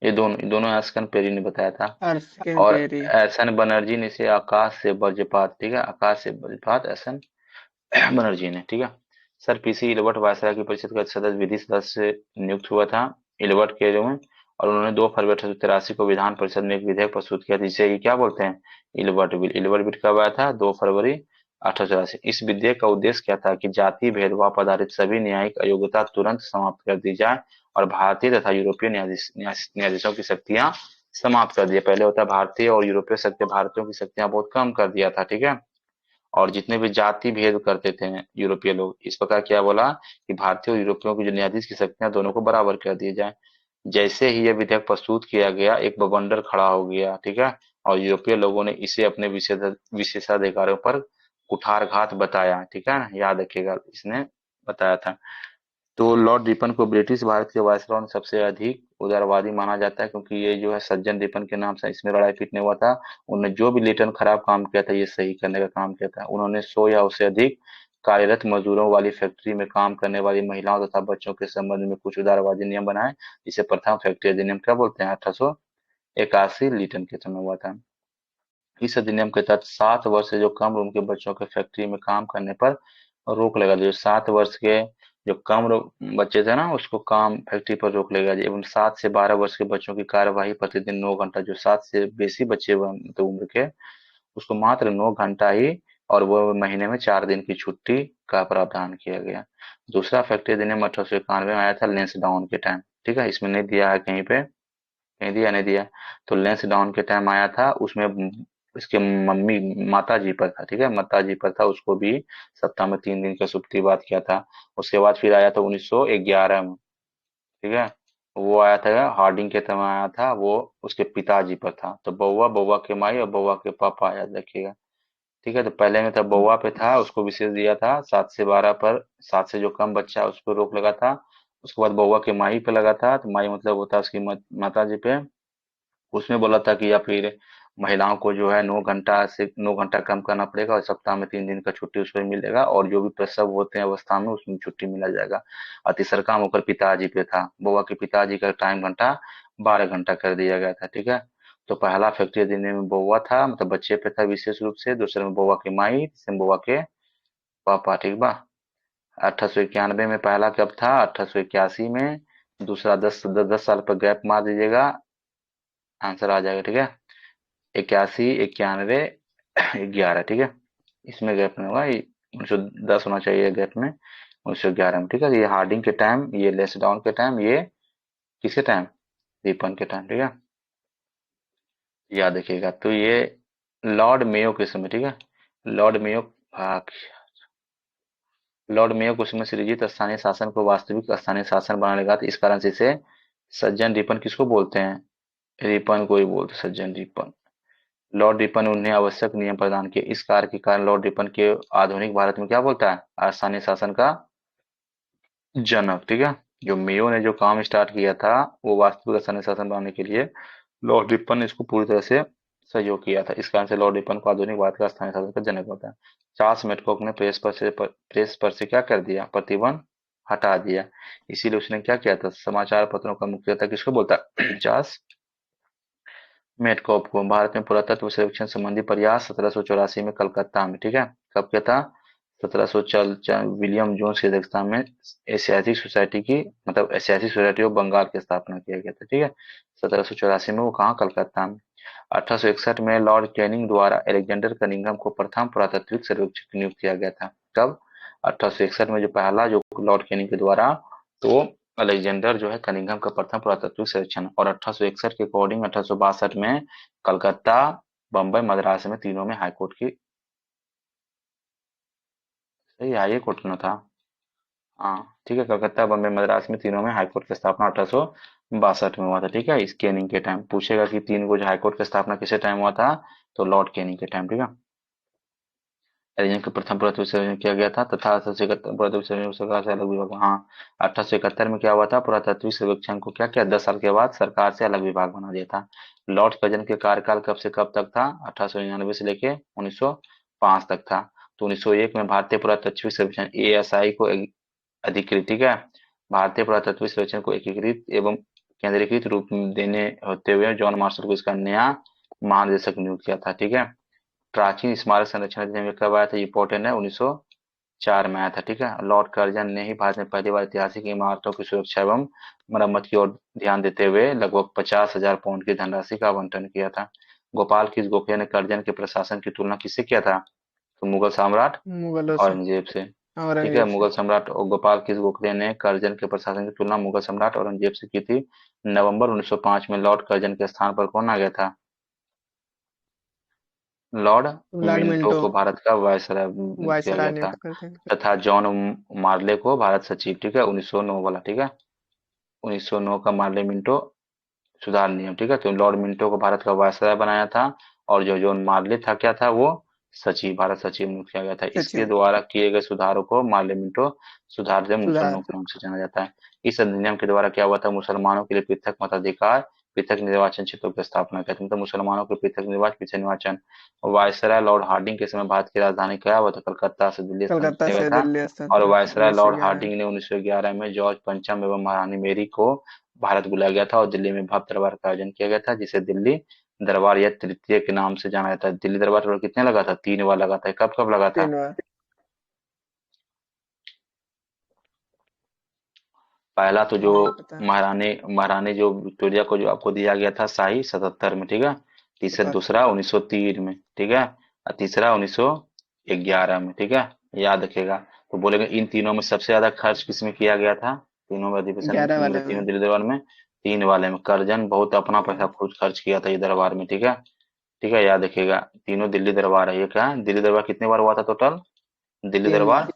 ये दोनों अर्शिकन पेरी ने बताया था। अर्स्किन और पेरी। एस एन बनर्जी ने इसे आकाश से वज्रपात। ठीक है, आकाश से वज्रपात एस एन बनर्जी ने। ठीक है। सर पीसी इलबर्ट वायसराय की परिषद का सदस्य विधि सदस्य नियुक्त हुआ था इलबर्ट के रूप में, और उन्होंने 2 फरवरी 1883 को विधान परिषद में एक विधेयक प्रस्तुत किया था जिसे ये क्या बोलते हैं? Ilbert bill. इलबर्ट बिल कब आया था? 2 फरवरी 1884। इस विधेयक का उद्देश्य क्या था? कि जाति भेदभाव आधारित सभी न्यायिक अयोग्यता तुरंत समाप्त कर दी जाए और भारतीय तथा यूरोपीय न्यायाधीशों की शक्तियां समाप्त कर दिया। पहले होता भारतीय और यूरोपीय शक्ति, भारतीयों की शक्तियां बहुत कम कर दिया था। ठीक है। और जितने भी जाति भेद करते थे यूरोपीय लोग, इस प्रकार क्या बोला कि भारतीय और यूरोपियों की जो न्यायाधीश की शक्तियां दोनों को बराबर कर दिए जाए। जैसे ही यह विधेयक प्रस्तुत किया गया, एक बवंडर खड़ा हो गया। ठीक है। और यूरोपीय लोगों ने इसे अपने विशेषाधिकारों पर कुठारघात बताया। ठीक है ना, याद रखिएगा, इसने बताया था। तो लॉर्ड रिपन को ब्रिटिश भारत के वायसरॉय ने सबसे अधिक उदारवादी माना जाता है, क्योंकि ये जो है सज्जन रिपन के नाम से इसमें लड़ाई पीटने हुआ था। उन्होंने जो भी लिटन खराब काम किया था ये सही करने का काम किया था। उन्होंने 100 या उससे अधिक कार्यरत मजदूरों वाली फैक्ट्री में काम करने वाली महिलाओं तथा बच्चों के संबंध में कुछ उदारवादी नियम बनाए, जिसे प्रथम फैक्ट्री अधिनियम क्या बोलते हैं? 1881 लिटन के समय हुआ था। इस अधिनियम के तहत 7 वर्ष से जो कम उम्र के बच्चों के फैक्ट्री में काम करने पर रोक लगा दी। जो 7 वर्ष के जो कम बच्चे थे ना, उसको काम फैक्ट्री पर रोक लगा दी। एवं 7 से 12 वर्ष के बच्चों की कार्यवाही प्रतिदिन 9 घंटा, जो 7 से बेसी बच्चे तो उम्र के, उसको मात्र 9 घंटा ही, और वो महीने में 4 दिन की छुट्टी का प्रावधान किया गया। दूसरा फैक्ट्री अधिनियम 1891 में आया था लेंसडाउन के टाइम। ठीक है, इसमें नहीं दिया है कहीं पे, कहीं दिया नहीं दिया। तो लेंसडाउन के टाइम आया था, उसमें इसके मम्मी माता जी पर था। ठीक है, माता जी पर था, उसको भी सप्ताह में 3 दिन का छुट्टीवाद किया था। उसके बाद फिर आया था 1911 में। ठीक है, वो आया था हार्डिंग के समय आया था, वो उसके पिताजी पर था। तो बउआ, बउआ के माई और बउआ के पापा, याद रखिएगा। ठीक है, तो पहले में था बउआ पे था, उसको विशेष दिया था 7 से 12 पर, 7 से जो कम बच्चा है उस पर रोक लगा था। उसके बाद बउआ के माई पे लगा था, तो माई मतलब होता है उसकी माता जी पे। उसमें बोला था कि या फिर महिलाओं को जो है 9 घंटा कम करना पड़ेगा, और सप्ताह में 3 दिन का छुट्टी उसको मिलेगा, और जो भी प्रसव होते हैं अवस्था में उसमें छुट्टी मिला जाएगा। और तीसरा काम होकर पिताजी पे था, बउआ के पिताजी का टाइम घंटा 12 घंटा कर दिया गया था। ठीक है। तो पहला फैक्ट्री अधिनियम में बउआ था, मतलब बच्चे पे था विशेष रूप से। दूसरे में बउआ की माई, तीसरे में बउआ के पापा। ठीक बा। 1891 में पहला कब था? 1881 में। दूसरा 10 साल पर गैप मार दीजिएगा, आंसर आ जाएगा। ठीक है, 81, 91, 11। ठीक है, इसमें गैप नहीं होगा, ये 1910 होना चाहिए गैप में, 1911 में। ठीक है, ये हार्डिंग के टाइम, ये लेंसडाउन के टाइम, ये किसके टाइम? रिपन के टाइम। ठीक है, याद रखिएगा। तो ये लॉर्ड मेयो के समय। ठीक है, लॉर्ड मेयो भाग लॉर्ड मेयो को उसमें सृजित स्थानीय शासन को वास्तविक स्थानीय शासन बनाने लगा था। इस कारण से इसे सज्जन रिपन किसको बोलते हैं? रिपन को ही बोलते हैं, सज्जन रिपन। लॉर्ड रिपन ने उन्हें आवश्यक नियम प्रदान किए। इस कार्य के कारण लॉर्ड रिपन के आधुनिक भारत में क्या बोलता है? स्थानीय शासन का जनक। ठीक है, जो मेयो ने जो काम स्टार्ट किया था वो वास्तविक स्थानीय शासन बनाने के लिए लॉर्ड रिपन ने इसको पूरी तरह से सहयोग किया था। इस कारण से लॉर्ड रिपन को आधुनिक भारत का स्थानीय शासन का जनक होता है। चार्ल्स मेडकॉक ने प्रेस पर से क्या कर दिया? प्रतिबंध हटा दिया। इसीलिए उसने क्या किया था? समाचार पत्रों का मुख्यतः किसको बोलता है? चार्ल्स मेडकॉप को। भारत में पुरातत्व सर्वेक्षण संबंधी प्रयास 1784 में कलकत्ता में। ठीक है, कब किया था? 1700 विलियम जोन्स की अध्यक्षता में एशियाटिक सोसाइटी की, मतलब एशियाटिक सोसाइटी ऑफ बंगाल की स्थापना किया गया था। ठीक है, 1784 में, वो कहाँ? कलकत्ता में। 1861 में लॉर्ड कैनिंग द्वारा अलेक्जेंडर कनिंघम को प्रथम पुरातात्विक सर्वेक्षक नियुक्त किया गया था। कब? 1861 में, जो पहला जो लॉर्ड कैनिंग के द्वारा, तो अलेक्जेंडर जो है कनिंघम का प्रथम पुरातात्विक सर्वेक्षण। और 1861 के अकॉर्डिंग 1862 में कलकत्ता, बम्बई, मद्रास में तीनों में हाईकोर्ट की, सही हाई कोर्ट में था। हाँ ठीक है, कलकत्ता, बम्बई, मद्रास में तीनों में हाईकोर्ट की स्थापना 1862 में हुआ था। ठीक है, इस कैनिंग के टाइम पूछेगा कि तीन को जो हाईकोर्ट की स्थापना किसे टाइम हुआ था, तो लॉर्ड कैनिंग के टाइम। ठीक है, अधिनियम के प्रथम पुरातत्व सर्वेक्षण किया गया था तथा 1871 पुरातत्व सर्वेक्षण सरकार से अलग विभाग। हाँ, 1871 में क्या हुआ था, पुरातत्व सर्वेक्षण को क्या किया, 10 साल के बाद सरकार से अलग विभाग बना दिया था। लॉर्ड कर्जन के कार्यकाल कब से कब तक था, 1899 से लेके 1905 तक था। तो 1901 में भारतीय पुरातत्व सर्वेक्षण ASI को अधिकृत, ठीक है, भारतीय पुरातत्व सर्वेक्षण को एकीकृत एवं केंद्रीकृत रूप में देने होते हुए जॉन मार्शल को इसका नया महानिदेशक नियुक्त किया था। ठीक है, प्राचीन स्मारक संरक्षण अधिनियम कब आया था, इम्पोर्टेंट है, 1904 में आया था। ठीक है, लॉर्ड कर्जन ने ही भारत में पहली बार ऐतिहासिक इमारतों की सुरक्षा एवं मरम्मत की ओर ध्यान देते हुए लगभग 50,000 पाउंड की धनराशि का आवंटन किया था। गोपाल किस गोखले ने कर्जन के प्रशासन की तुलना किससे किया था, तो मुगल सम्राट मुगलों से। औरंगजेब से। ठीक है, औरंगजेब से। मुगल सम्राट गोपाल किस गोखले ने कर्जन के प्रशासन की तुलना मुगल सम्राट औरंगजेब से की थी। नवंबर 1905 में लॉर्ड कर्जन के स्थान पर कौन आ गया था, लॉर्ड लॉर्ड मिंटो मिंटो को भारत का वायसराय नियुक्त किया वायसराय गया था, नियुक्त करते हैं। तथा जॉन मार्ले को भारत सचिव। ठीक है, 1909 वाला। ठीक है, 1909 का मार्ले मिंटो सुधार नियम। ठीक है, तो लॉर्ड मिंटो को भारत का वायसराय बनाया था, और जो जॉन मार्ले था क्या था वो, सचिव, भारत सचिव नियुक्त किया गया था। इसके सचिव। द्वारा किए गए सुधारों को मार्ले मिंटो सुधार से मुसलमानों सुधार। के नाम से जाना जाता है। इस अधिनियम के द्वारा क्या हुआ था, मुसलमानों के लिए पृथक मताधिकार, पृथक निर्वाचन क्षेत्रों की स्थापना की थी, मतलब मुसलमानों के पृथक निर्वाचन। वायसराय लॉर्ड हार्डिंग के समय भारत की राजधानी क्या हुआ था, कलकत्ता से दिल्ली स्थानांतरित कलकत्ता किया से गया था। दिल्ली और स्थानांतरित वायसराय लॉर्ड 1911 में। हार्डिंग ने 1911 में जॉर्ज पंचम एवं महारानी मेरी को भारत बुलाया गया था और दिल्ली में भव्य दरबार का आयोजन किया गया था, जिसे दिल्ली दरबार या तृतीय के नाम से जाना जाता है। दिल्ली दरबार टोटल कितने लगा था, 3 बार लगा था। कब कब लगा था, 3 बार। पहला तो जो नहीं पता। महारानी महारानी जो विक्टोरिया को जो आपको दिया गया था शाही 77 में। ठीक है, तीसरा पता। दूसरा 1903 में। ठीक है, और तीसरा 1911 में। ठीक है, याद रखेगा। तो बोलेंगे इन तीनों में सबसे ज्यादा खर्च किसमें किया गया था, तीनों में अधिवेशन में, 11 मतलब वाले तीनों में। दिल्ली दरबार में, तीन वाले में कर्जन बहुत अपना पैसा खुद खर्च किया था ये दरबार में। ठीक है, ठीक है, याद रखिएगा। तीनों दिल्ली दरबार है, ये क्या है, दिल्ली दरबार कितने बार हुआ था टोटल, दिल्ली 3 बार। दरबार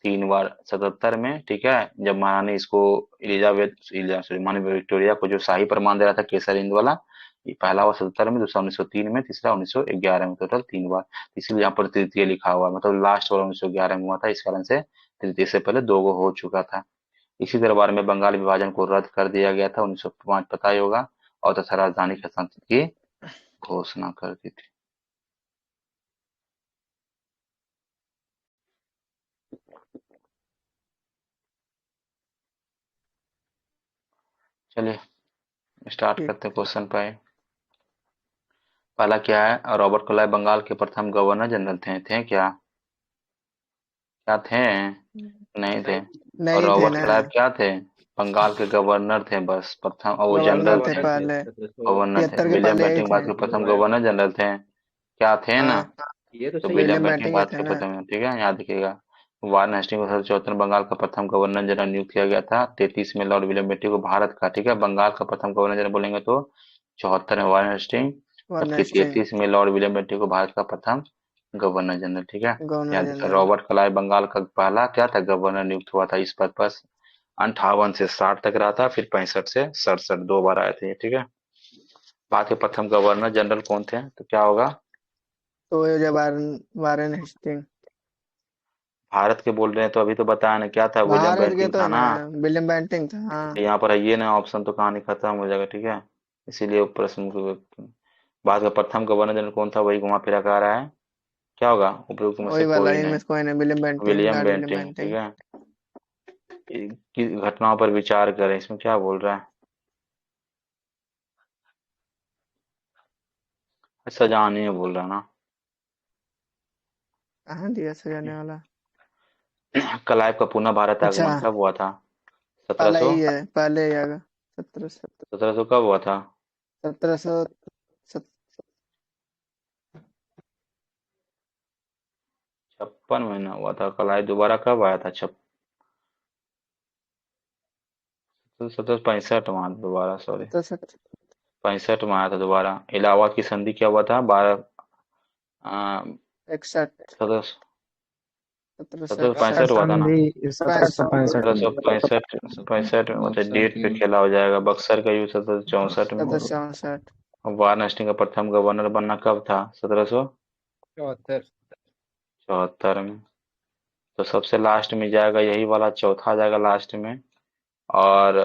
3 बार, 77 में। ठीक है, जब महारानी इसको सॉरी मानी विक्टोरिया को जो शाही प्रमाण दे रहा था केसर हिंद वाला, ये पहला हुआ 77 में, दूसरा 1903 में, तीसरा 1911 में, टोटल 3 बार। इसीलिए यहाँ पर तृतीय लिखा हुआ है, मतलब लास्ट वाला 1911 में हुआ था, इस कारण से तृतीय से पहले 2 गो हो चुका था। इसी दरबार में बंगाल विभाजन को रद्द कर दिया गया था 1905, पता ही होगा, और तथा राजधानी के हस्तांतरण की घोषणा कर दी थी। चलिए स्टार्ट ठीक। करते हैं क्वेश्चन पे। पहला क्या है, रॉबर्ट क्लाइव बंगाल के प्रथम गवर्नर जनरल थे क्या, क्या थे, नहीं थे। और नहीं थे रॉबर्ट ना। क्लाइव क्या थे, बंगाल के गवर्नर थे बस, प्रथम, और वो गवर्नर जनरल थे थे, गवर्नर थे पहले। गवर्नर थे। 73 के विलियम पहले यही बेंटिंक थे। भारत के प्रथम गवर्नर जनरल थे, क्या थे ना, हाँ। ये तो तो सही है William William sir. Bentinck Bentinck ही भारत थे के ना। प्रथम, ठीक है, याद रखिएगा। वारेन हेस्टिंग को 1774 बंगाल का प्रथम गवर्नर जनरल नियुक्त किया गया था। 33 में लॉर्ड विलियम बेंटिंक को भारत का, ठीक है, बंगाल का प्रथम गवर्नर जनरल बोलेंगे तो 74 में वारेन हेस्टिंग, वारेन जबकि हेस्टिंग 33 में लॉर्ड विलियम बेंटिक को भारत का प्रथम गवर्नर जनरल। ठीक है, गवर्नर याद रखिए। जनरल। रॉबर्ट क्लाइव बंगाल का पहला क्या था, गवर्नर नियुक्त हुआ था इस पद पर। 58 से 60 तक रहा था, फिर 65 से 67 2 बार आए थे। ठीक है, भारत के प्रथम गवर्नर जनरल कौन थे, तो क्या होगा, तो ये जब वारेन हेस्टिंग। भारत के बोल रहे हैं तो अभी तो बताया ना क्या था, विलियम भारत के बेंटिंक तो है था ना। ना। विलियम बेंटिंग था हाँ। यहाँ पर ये ना ऑप्शन तो कहानी खत्म हो जाएगा। ठीक है, इसीलिए वो प्रश्न भारत का प्रथम गवर्नर जनरल कौन था, वही घुमा फिरा कर आ रहा है, क्या होगा, उपयुक्त में से वही वाला कोई इनमें नहीं, से कोई नहीं। William Bentinck, William lord William Bentinck. ठीक बेंटिंग। है, की घटनाओं पर विचार करें, इसमें क्या बोल रहा है, सजा नहीं बोल रहा ना। कहाँ दिया सजाने वाला। क्लाइव का पुनः भारत अच्छा। आगमन कब हुआ था, पहले 1700, ही है, पहले ही आएगा। 1700। 1700 कब हुआ था, 1700। 56 में ना हुआ था, क्लाइव दोबारा कब आया था, 1765 में आया था दोबारा, सॉरी 1700। 65 में आया था दोबारा। इलाहाबाद की संधि क्या हुआ था, 12 61। 1700 सत्रह सौ 1767 पैंसठ हुआ था ना। संधि 1765 सत्रह सौ में। पैंसठ पैंसठ मतलब डेट पे खेला हो जाएगा। बक्सर का युद्ध 1764 में। 1764 और वाराणसी का प्रथम गवर्नर बनना कब था? 74। 1774 में। तो सबसे लास्ट में जाएगा यही वाला, चौथा आ जाएगा लास्ट में। और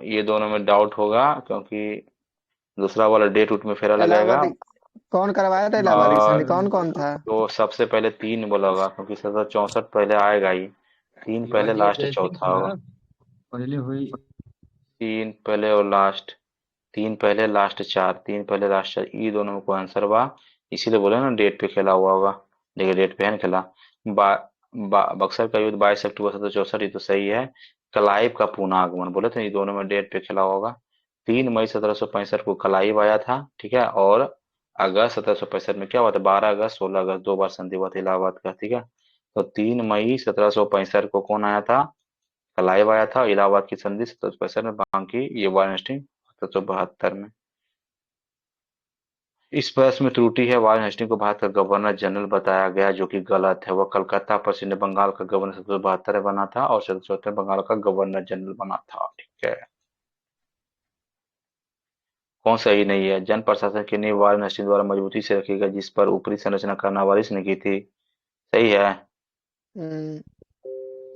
ये दोनों में डाउट होगा क्योंकि दूसरा वाला डेट उट में फेरा लगाएगा। इलाहाबादी कौन करवाया था? इलाहाबादी की संधि और कौन कौन था? तो सबसे पहले 3 बोला होगा क्योंकि 1764 पहले आएगा ही। 3 पहले शिवाजी और लास्ट जय सिंह चौथा थी होगा। ना पहले हुई। 3 पहले और लास्ट। 3 पहले लास्ट 4। 3 पहले लास्ट 4, ये दोनों में कोई आंसर बा। इसीलिए बोले ना डेट पे खेला हुआ होगा। देखिए डेट पे है ना खेला। बक्सर का युद्ध 22 अक्टूबर 1764, ये तो सही है। क्लाइव का पुनः आगमन बोले थे, ये दोनों में डेट पे खेला हुआ होगा। 3 मई 1765 को क्लाइव आया था, ठीक है। और अगस्त 1765 में क्या हुआ था? 12 अगस्त 16 अगस्त 2 बार संधि हुआ था इलाहाबाद का, ठीक है। तो 3 मई 1765 को कौन आया था? क्लाइव आया था। इलाहाबाद की संधि 1765 में, बाकी ये वारनेस्टिंग 1772 में। इस प्रश्न में त्रुटि है। वारेन हेस्टिंग को भारत का गवर्नर जनरल बताया गया, जो कि गलत है। वह कलकत्ता पश्चिम बंगाल का गवर्नर 1772 में बना था और 1774 में बंगाल का गवर्नर जनरल बना था, ठीक है। कौन सही नहीं है? जन प्रशासन की नींव वारेन हेस्टिंग द्वारा मजबूती से रखी गई, जिस पर ऊपरी संरचना कार्नवालिस ने की थी। सही है। हम्म,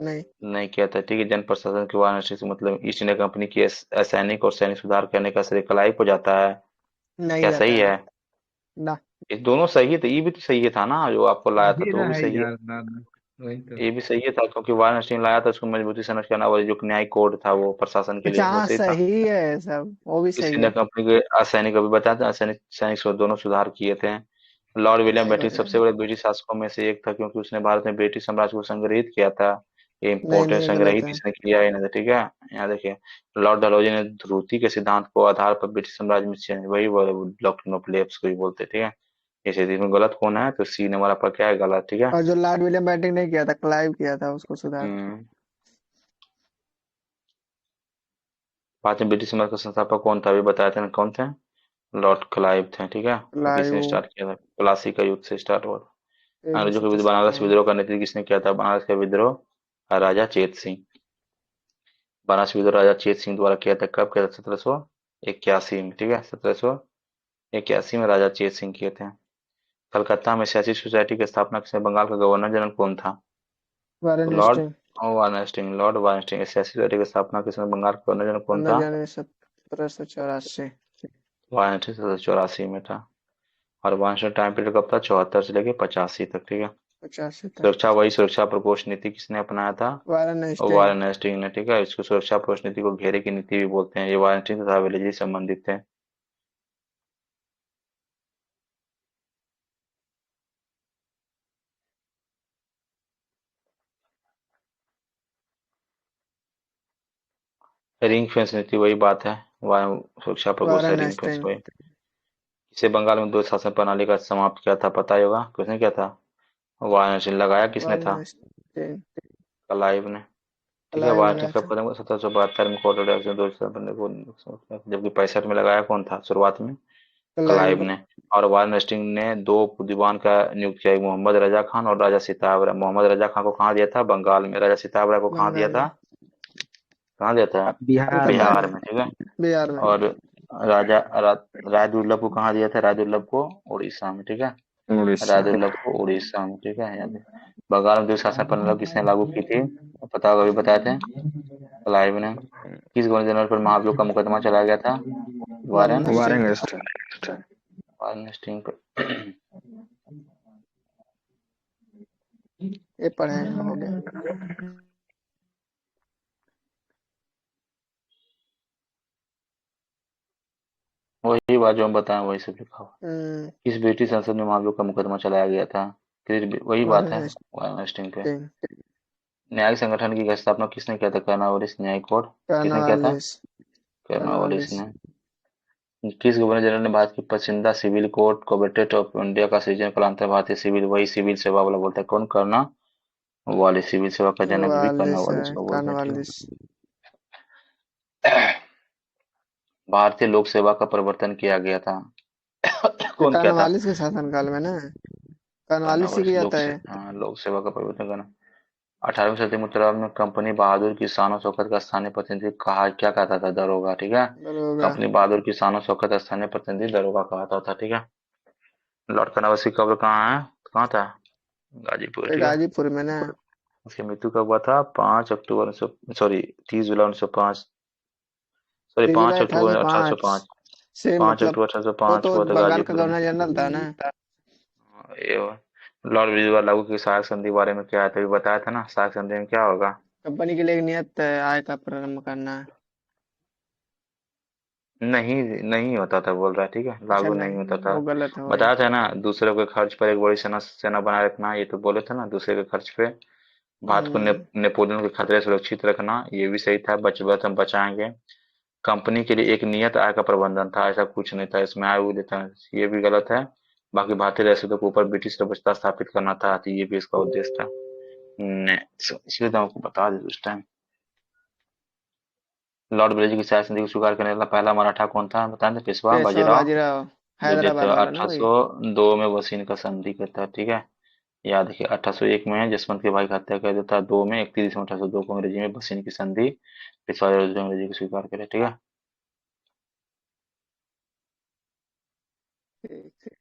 नहीं। नहीं किया था, ठीक है। जन प्रशासन की वारेन हेस्टिंग से मतलब ईस्ट इंडिया कंपनी की असैनिक और सैनिक सुधार करने का श्रेय क्लाइव को जाता है। नहीं क्या जाता सही है है? ना। ये दोनों सही है, तो ये भी तो सही था ना जो आपको लाया था, वही तो वो ना भी है सही है। यार ना वही तो। ये भी सही है था क्योंकि वारन लाया था उसको मजबूती से करना वाले, जो न्यायिक कोड था वो प्रशासन के लिए, अच्छा, वो हाँ सही था। सही है सब, वो भी ईस्ट सही इंडिया है। कंपनी के असैनिक अभी बताया था, असैनिक सैनिक दोनों सुधार किए थे। लॉर्ड विलियम सही बेंटिक बताया। सबसे बड़े ब्रिटिश शासकों में से एक था क्योंकि उसने भारत में ब्रिटिश साम्राज्य को संग्रहित किया था। ये नहीं इम्पोर्टेंट नहीं, गलत संग्रहित है। इसने किया ही नहीं था, ठीक है। यहाँ देखिए, लॉर्ड डलहौजी ने ध्रुति के सिद्धांत को आधार पर ब्रिटिश साम्राज्य में चेंज, वही डॉक्ट्रिन ऑफ लेप्स को ही बोलते, ठीक है। इसे इसमें गलत कौन है? तो सी नंबर पर क्या है? गलत, ठीक है। और जो लॉर्ड विलियम बेंटिक ने किया था, क्लाइव किया था उसको सुधार। हम्म बाद में ब्रिटिश साम्राज्य का संस्थापक कौन था? अभी बताए थे ना, कौन थे? लॉर्ड क्लाइव थे, ठीक है। और किसने क्लाइव स्टार्ट किया था? प्लासी का युद्ध से स्टार्ट हुआ था। अंग्रेजों के विरुद्ध बनारस 1757। विद्रोह का नेतृत्व किसने किया था? बनारस का विद्रोह राजा चेत सिंह। बनारस विद्रोह राजा चेत सिंह द्वारा किया था। कब किया था? 1781 में, ठीक है। 1781 में राजा चेत सिंह किए थे। कलकत्ता में सियासी सोसाइटी की स्थापना किसने? बंगाल का गवर्नर जनरल कौन था? तो वारेन लॉर्ड हेस्टिंग। वार्नस्टीन। लॉर्ड वार्नस्टीन। सियासी सोसाइटी की स्थापना किसने? बंगाल का गवर्नर जनरल कौन पंद्रह था? जनवरी 1784। वार्नस्टीन 1784 में था। और वार्नस्टीन टाइम पीरियड कब था? 74 से लेके 85 तक, ठीक है। 85 तक। सुरक्षा, वही सुरक्षा प्रकोष्ठ नीति किसने अपनाया था? Warren Hasting. वारेन हेस्टिंग ने, ठीक है। इसको सुरक्षा प्रकोष्ठ नीति को घेरे की नीति भी बोलते हैं। ये वारेन हेस्टिंग तथा वेलेस्ली से संबंधित थे। रिंग फेंस नीति वही बात है। सुरक्षा प्रकोष्ठ है, वारेन रिंग फेंस हेस्टिंग। वही। इसे बंगाल में दो शासन प्रणाली का समाप्त किया था, पता ही होगा किसने किया था? Warren Hasting. लगाया किसने वारेन था? हेस्टिंग। क्लाइव ने, ठीक है। क्लाइव वारेन लगाया हेस्टिंग कब था। खत्म हुआ? 1772 में कोर्ट ऑफ 2 को, जबकि 65 में लगाया कौन था शुरुआत में? Clive Clive. ने। और वारेन हेस्टिंग ने 2 दीवान का नियुक्त किया, एक मोहम्मद रजा खान और राजा सिताब राय। मोहम्मद रजा खान को कहाँ दिया था? बंगाल में। राजा सिताब राय को कहाँ दिया बंगाल था? में। कहाँ दिया था? बिहार कलकत्ता में। बिहार में। में, ठीक है। बिहार में। और राय दुर्लभ को कहाँ दिया था? राय दुर्लभ को उड़ीसा में, ठीक है। राय उड़ीसा। दुर्लभ को उड़ीसा में, ठीक है। याद है। बंगाल में जो शासन प्रणाली किसने लागू की थी? पता होगा, अभी बताए थे। क्लाइव ने। किस गवर्नर जनरल पर महाभियोग का मुकदमा चलाया गया था? Warren Warren Hasting. Warren Hasting. Warren Hasting पर। ये पढ़े हैं, हो गया। वही बात जो हम बताएं वही सब लिखा हुआ। हम्म। किस ब्रिटिश संसद में महाभियोग का मुकदमा चलाया गया था? वही बात वारेन है, वारेन हेस्टिंग पे। हेस्टिंग। न्यायिक संगठन की स्थापना किसने किया था? कर्नवालिस न्यायिक कोड किसने किया था? कर्नवालिस। Cornwallis Cornwallis. ने। किस गवर्नर जनरल ने भारत की पसंदीदा civil code corporate of India का सृजन कालांतर भारतीय सिविल, वही सिविल सेवा वाला बोलता है कौन? करना वालिस। सिविल सेवा का जनक भी वालिस है। कर्नवालिस को बोलते हैं, कर्नवालिस। ठीक है। भारतीय लोक सेवा का प्रवर्तन किया गया था। कौन किया था? कर्नवालिस के शासनकाल में ना। कर्नवालिस ही कर्नवालिस। किया था ये। लोक सेवा का प्रवर्तन करना। 18वीं सदी में उत्तरार्ध में कंपनी बहादुर की शान और शौकत का स्थानीय प्रतिनिधि कहा क्या कहता था? दरोगा। ठीक है, दरोगा। कंपनी बहादुर की शान और शौकत का स्थानीय प्रतिनिधि दरोगा कहता था। ठीक है, लॉर्ड कर्नवालिस की कब्र कहाँ है? कहाँ था? गाजीपुर। ठीक है, गाजीपुर में ना। उसकी मृत्यु कब हुआ था? 5 अक्टूबर 30 जुलाई 1905, सॉरी 3 पाँच जुलाई अक्टूबर अठारह सौ 1805 पाँच से, पाँच मतलब अक्टूबर अठारह सौ वो पाँच तो हुआ था बंगाल का गाजीपुर में। गवर्नर जनरल था ना। ये लॉर्ड रिजवा लागू की सहायक संधि बारे में क्या है? तभी बताया था ना, सहायक संधि में क्या होगा? कंपनी के लिए एक नियत आय का प्रारंभ करना है। नहीं, नहीं होता था बोल रहा है। ठीक है, अच्छा लागू नहीं होता नहीं, था। वो गलत है वही। बताया था ना, दूसरे के खर्च पर एक बड़ी सेना सेना बनाए रखना, ये तो बोले थे ना, दूसरे के खर्च पे भारत को हम्म। नेपोलियन के खतरे से सुरक्षित रखना, ये भी सही था। बच हम बचाएंगे। कंपनी के लिए एक नियत आय का प्रबंधन था, ऐसा कुछ नहीं था इसमें, आय वो देता है, ये भी गलत है। बाकी भारतीय रियासतों के ऊपर ब्रिटिश व्यवस्था स्थापित करना था, तो ये भी इसका उद्देश्य था। इसलिए तो आपको बता दें उस टाइम। लॉर्ड ब्रिज की सहायक संधि को स्वीकार करने वाला पहला मराठा कौन था? बताएं तो पेशवा पेशवा बाजीराव बाजीराव, द्वितीय। हैदराबाद वाला ना वही। 1802 में वसीन का संधि करता है। ठीक है, याद रखिए। 1801 में जसवंत के भाई की हत्या कर देता है। 2 में 31 में 1802 को अंग्रेजी में वसीन की संधि, पेशवा बाजीराव अंग्रेजी को स्वीकार करे। ठीक है, ठीक।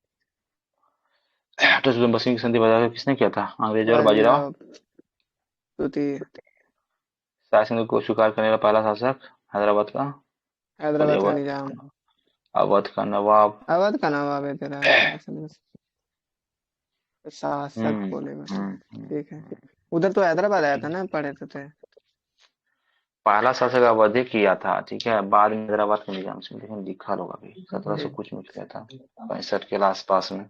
1802 में वसीन की संधि बाजीराव किसने किया था? अंग्रेज और बाजीराव। बाजीराव द्वितीय। सहायक संधि को स्वीकार करने वाला पहला शासक हैदराबाद का, सॉरी हैदराबाद का निजाम। अवध का नवाब। अवध का नवाब है तेरा, असल में शासक हम्म बोले बस। हम्म ठीक है। हम्म। उधर तो हैदराबाद आया था ना, पढ़े थे। पहला शासक अवधि किया था। ठीक है, बाद में हैदराबाद के निजाम से, लेकिन लिखा होगा भी 1700 ठीक। कुछ में किया था, 65 के आसपास में।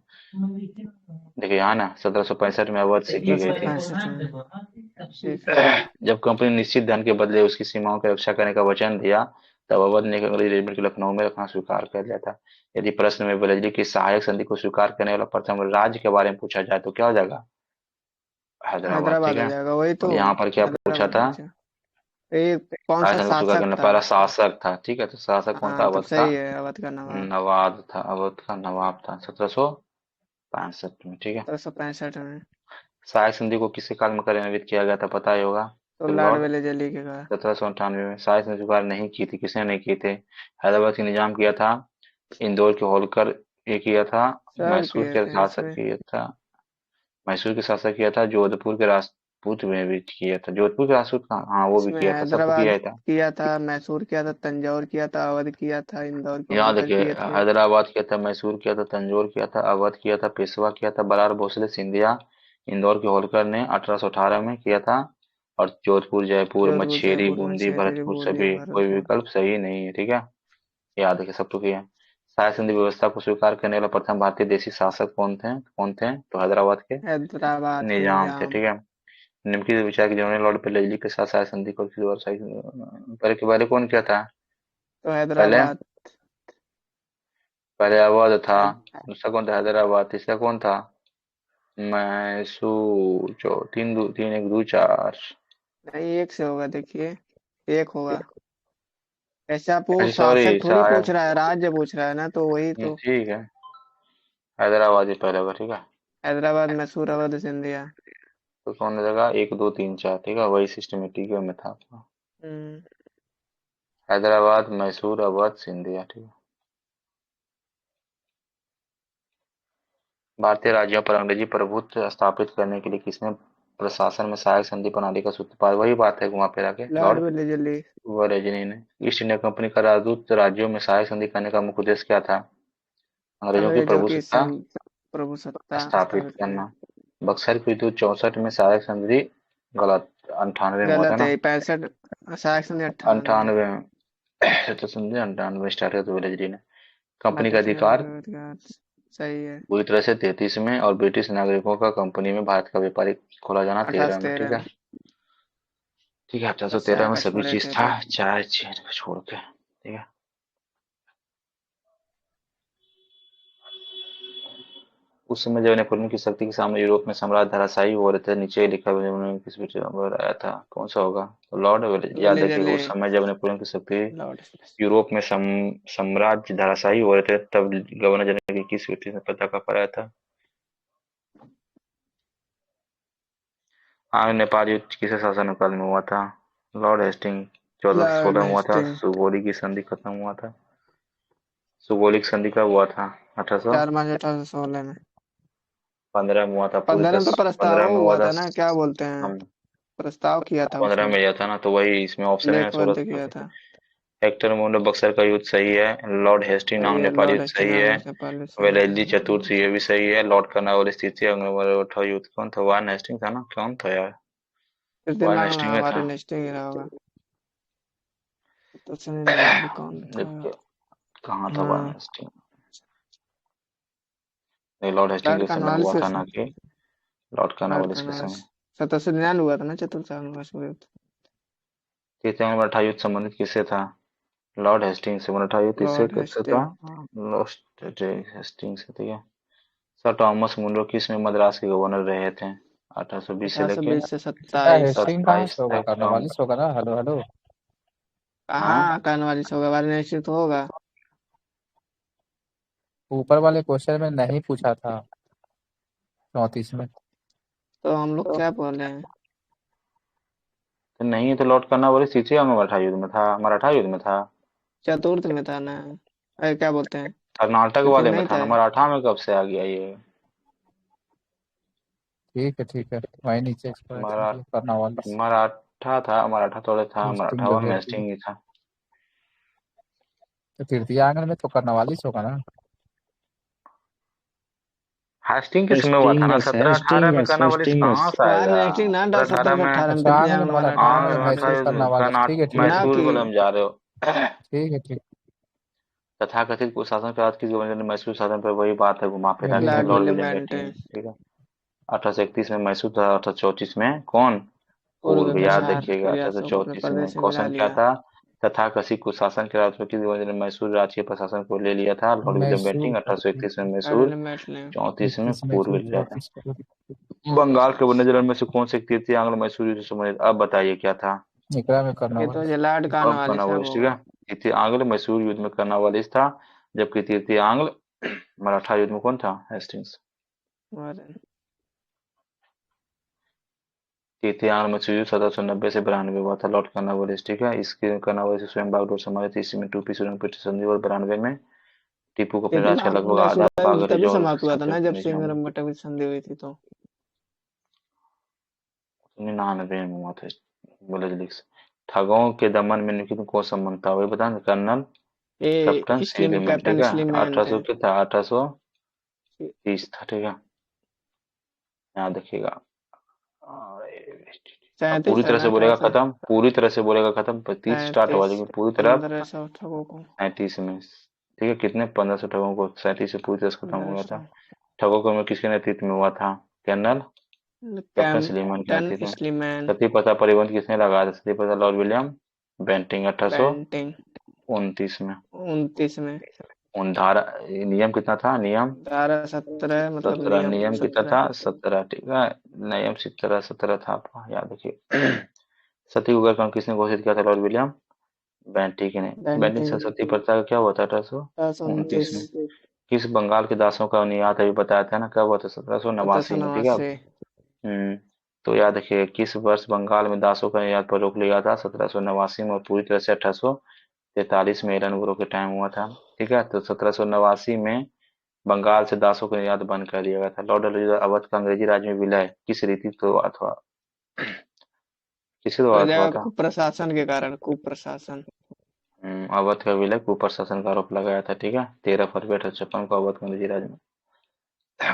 देखिए यहाँ ना, 1765 में अवध से की गई थी। 1765 में। ठीक है। जब कंपनी निश्चित धन के बदले उसकी सीमाओं की रक्षा करने का वचन दिया, तब अवध ने एक अंग्रेजी रेजिमेंट को लखनऊ में रखना स्वीकार कर लिया था। यदि प्रश्न में बिजली की सहायक संधि को स्वीकार करने वाला प्रथम राज्य के बारे में पूछा जाए तो क्या हो जाएगा? हैदराबाद। ठीक हैदराबाद हो है, जाएगा वही तो। और यहाँ पर क्या पूछा हैदराबाद था? अच्छा। ये कौन सहायक सा संधि को स्वीकार शासक करने था? पहला शासक था। ठीक है, तो शासक कौन था? हाँ तब अवध का सही है, अवध का नवाब। नवाब था। अवध का नवाब था 1765 में। ठीक है, 1765 में। सहायक संधि को किसके काल में कार्यान्वित किया गया था? पता ही होगा। तो लॉर्ड लॉर्ड। वेलेजली के का। 1798 में। सहायक संधि स्वीकार नहीं की थी, किसने नहीं की थे? हैदराबाद के निजाम किया था, इंदौर के होलकर ये किया था, सब मैसूर किए के थे शासक इसमें। किया था, मैसूर के शासक किया था, जोधपुर के राजपूत में भी किया था। जोधपुर के राजपूत का, हाँ वो भी इसमें किया था, सबको किया हैदराबाद ही था। किया था, मैसूर किया था, तंजौर किया था, अवध किया था, इंदौर के याद होलकर रखिए, किए थे। हैदराबाद किया था, मैसूर किया था, तंजौर किया था, अवध किया था, पेशवा किया था, बरार भोसले सिंधिया, इंदौर के होलकर ने 1818 में किया था, और जोधपुर, जयपुर, जोधपुर मछेरी, जयपुर में बूंदी, छेरी भरतपुर बूंदी सभी, कोई भरतपुर। विकल्प सही नहीं है। ठीक है, याद रखिए, सब तो किया। शाही संधि व्यवस्था को स्वीकार करने वाला प्रथम भारतीय देशी शासक कौन थे? तो हैदराबाद के हैदराबाद के निजाम थे। निजाम। ठीक है, निम्नलिखित विचार के जिन्होंने लॉर्ड पिल्लई के साथ शाही संधि को पहले कौन किया था? तो पहले हैदराबाद। पहले अवध था, हैद- दूसरा कौन था? हैदराबाद। तीसरा कौन था? मैसूर। जो तीन एक दो चार। नहीं, एक से होगा देखिए। एक होगा। ऐसे आप वो अच्छा शासक सॉरी, थोड़ी पूछ शायद। रहा है, राज्य पूछ रहा है ना, तो वही तो। ठीक है, हैदराबाद ही पहले होगा। ठीक है, हैदराबाद, मैसूर, अवध, सिंधिया। तो कौन रहेगा? 1 2 3 4। ठीक है, वही सिस्टमेटिक में था आपका। हम्म। हैदराबाद, मैसूर, अवध, सिंधिया। ठीक है, भारतीय राज्यों पर अंग्रेजी प्रभुत्व स्थापित करने के लिए किसने प्रशासन में सहायक संधि प्रणाली का सूत्रपात? वही बात है, घुमा फिरा के, लॉर्ड लॉर्ड वेलेजली। वर्जिनी ने। ईस्ट इंडिया कंपनी का राजदूत राज्यों में सहायक संधि करने का मुख्य उद्देश्य क्या था? अंग्रेजों की अंग्रेजों की प्रभुसत्ता प्रभुसत्ता स्थापित स्थापित करना। करना। बक्सर की युद्ध 64 में सहायक संधि गलत, 98 में हुआ था गलत ना? है 65। सहायक संधि 98 में। 98 में तो संधि 98 में स्टार्ट किया था विलेजरी ने। कंपनी का अधिकार अधिकार। सही है। पूरी तरह से 33 में, और ब्रिटिश नागरिकों का कंपनी में भारत का व्यापारिक खोला जाना 13 में। ठीक 1813 है, में। ठीक है, 1813 बच्चा में का सभी छोड़े चीज थे था, तो। चाय चीन को छोड़ के। ठीक है, उस समय जब नेपोलियन की शक्ति के सामने यूरोप में साम्राज्य धराशायी हो रहे थे, नीचे ही लिखा हुआ है, उन्होंने किस बीच आया था? कौन सा होगा? तो लॉर्ड वेलेज। याद रखिएगा, वेलेजली। उस समय जब नेपोलियन की शक्ति लॉर्ड। यूरोप में साम्राज्य धराशायी हो रहे थे, तब गवर्नर जनरल की किस व्यक्ति ने पता का पराया था? नेपाल युद्ध किसे शासनकाल में हुआ था? Lord Hasting. 1416 में हुआ था। हेस्टिंग। सुगोली की संधि खत्म हुआ था। सुगोली की संधि कब हुआ था? 4 मार्च 1816 में। 1815 में हुआ था। 15 में तो 15 प्रस्ताव में हुआ हुआ था। था ना, क्या बोलते हैं, हम प्रस्ताव किया था 15 उसमें, में लिया था ना, तो वही इसमें ऑप्शन है लेख बद्ध 16। किया था। हेक्टर मुंडो बक्सर का युद्ध सही है। लॉर्ड हेस्टिंग नाम ये नेपाल लॉर्ड युद्ध हेस्टिंग सही है। से पहले से वेलेस्ली चतुर्थ ये भी सही है। लॉर्ड कर्नवालिस तृतीय अग्रवाल युद्ध कौन था? वान हेस्टिंग था ना, कौन था यार? वान दिमाग में हेस्टिंग में हमारे था। हेस्टिंग ही रहा होगा। तो सुनिए नाम भी कौन था। कहाँ था वान हाँ, हेस्टिंग? नहीं, लॉर्ड हेस्टिंग लॉर्ड के समय कार्नवालिस हुआ के था ना कि लॉर्ड लॉर्ड कर्नवालिस के कार्नवालिस समय? 1799 हुआ था ना, चतुर्थ युद्ध। तृतीय मराठा युद्ध संबंधित किससे था? लॉर्ड हेस्टिंग से। मराठा युद्ध किससे लॉर्ड किससे था? हेस्टिंग। लॉर्ड हेस्टिंग से, ठीक है। सर टॉमस मुंडो किस में मद्रास के गवर्नर रहे थे? 1820 से लेके 1820 से बेटा 27। हेस्टिंग कहाँ से 27 होगा? तक। कर्नवालिस होगा ना। Hello hello. हाँ, कहाँ कार्नवालिस होगा, वाराणसी तो होगा। ऊपर वाले क्वेश्चन में नहीं पूछा था 34 में। तो हम लोग क्या बोले हैं। तो नहीं है तो लॉर्ड कर्नवालिस तृतीय में मराठा युद्ध में था। मराठा युद्ध में था। चतुर्थ में था ना, अरे क्या बोलते हैं, कर्नाटक तृतीय वाले में में नहीं था था। ना। मराठा में कब से आ गया ये? ठीक है वही नीचे explanation मरा दिया, कर्नवालिस। मराठा था। मराठा थोड़े था। हेस्टिंग मराठा जो वन में बोल दिया हेस्टिंग ही था। तो तृतीयांग में तो कर्नवालिस होगा ना। हेस्टिंग किस में हुआ था ना? हेस्टिंगस 1718 में। हेस्टिंगस कर्नवालिस कहाँ हेस्टिंग्स। से आएगा? वाराणसी ना, 1718 में 1718 में अच्छा, आंग्ल तृतीयांग में मराठा मराठा था में मराठा मैसूर युद्ध वाराणसी। कर्नवालिस। कर्नाट ठीक ना है मैसूर कि बोले हम जा रहे हो। ठीक। तथाकथित कुशासन के बाद किस गवर्नर ने मैसूर शासन पर, वही बात है, घुमा फिरा के, ठीक है। William lord William William Bentinck. Bentinck, ठीक है। 1831 में मैसूर था। 1834 में कौन? पूर्व पूर्व। याद बिहार रखिएगा रियासत को अपने 1834 में प्रदेश में मिला क्वेश्चन क्या लिया। था? तथाकथित कुशासन के राजवंशी किस गवर्नर ने मैसूर राज्य के प्रशासन को ले लिया था? Lord William Mysore Bentinck. 1831 में मैसूर। William Bentinck. 34 में 31 पूर्व मैसूर किया था। वापस करो। बंगाल के गवर्नर जनरल में से कौन से तृतीय आंग्ल मैसूर युद्ध से संबंधित? अब बताइए क्या था? एकरा में ये तो कर्नवालिस। लॉर्ड अब कार्नवालिस अब कर्नावालिस, ठीक है। होगा। तृतीय आंग्ल मैसूर युद्ध में कर्नावालिस था। जबकि तृतीय आंग्ल मराठा युद्ध में कौन था? हेस्टिंग्स। और तृतीय आंग्ल मैसूर युद्ध 1790 से 92 हुआ था। लॉर्ड कर्नावालिस, ठीक है। इसके कर्नावालिस से स्वयं बागडोर समाप्त थी। इसी में टूपी सुरंगपट्टी संधि और 92 में टीपू को अपने क्योंकि राज का लगभग आधा मैसूर भाग तभी रिजॉल्व समाप्त हुआ था ना, जब निजाम सिंगरमगट की संधि हुई थी तो। 99 में हुआ था। बुलेजलिक्स। ठगों के दमन में निम्नलिखित में कौन संबंध था? वही बता। कर्नल कैप्टन ये स्लिम स्लीमैन, ठीक कैप्टन है। स्लीमैन थे। 1800 के था। 1830 था, ठीक है। याद रखिएगा। अब 37 पूरी था तरह ना, से बोलेगा 1800। खत्म। पूरी तरह से बोलेगा खत्म, 30 स्टार्ट हुआ 37। लेकिन पूरी तरह 1500 ठगों को। 37 में, ठीक है। कितने? 1500 ठगों को 37 से पूरी तरह से खत्म हो गया था। 1500। ठगों को में किसके नेतृत्व में हुआ था? कर्नल कैप्टन सलीमान के कैप्टन नेतृत्व में। स्लीमैन। सती प्रथा परिबंध किसने लगाया था? सती प्रथा लॉर्ड विलियम बेंटिंग। 1829 बेंटिंग। में। 29 में। उन धारा नियम कितना था? नियम 17 मतलब 17। नियम नियम कितना 17। था? 17, ठीक है। नियम 17 था आपका, याद रखिए। सती को गैर किसने घोषित किया था? लॉर्ड विलियम बेंटिक ने। बेंटिक से बेंटिंग। सती प्रथा का क्या हुआ था? 1829 1829। में। किस बंगाल के दासों का निर्यात अभी बताया था ना, कब हुआ था? 1789 में, ठीक है। 1789। तो याद रखिए किस वर्ष बंगाल में दासों का निर्यात पर रोक लिया था? 1789 में। और पूरी तरह से 1843 में एलन ब्रो के टाइम हुआ था, ठीक है। तो 1789 में बंगाल से दासों का निर्यात बंद कर दिया गया था। लॉर्ड एलिजाबेथ अवध का अंग्रेजी राज में विलय किस रीति तो अथवा किसके द्वारा हुआ प्रजा था? कुप्रशासन के कारण, कुप्रशासन। अवध का विलय कुपर शासन का आरोप लगाया था, ठीक है। 13 फरवरी 1856 को अवध का अंग्रेजी राज में।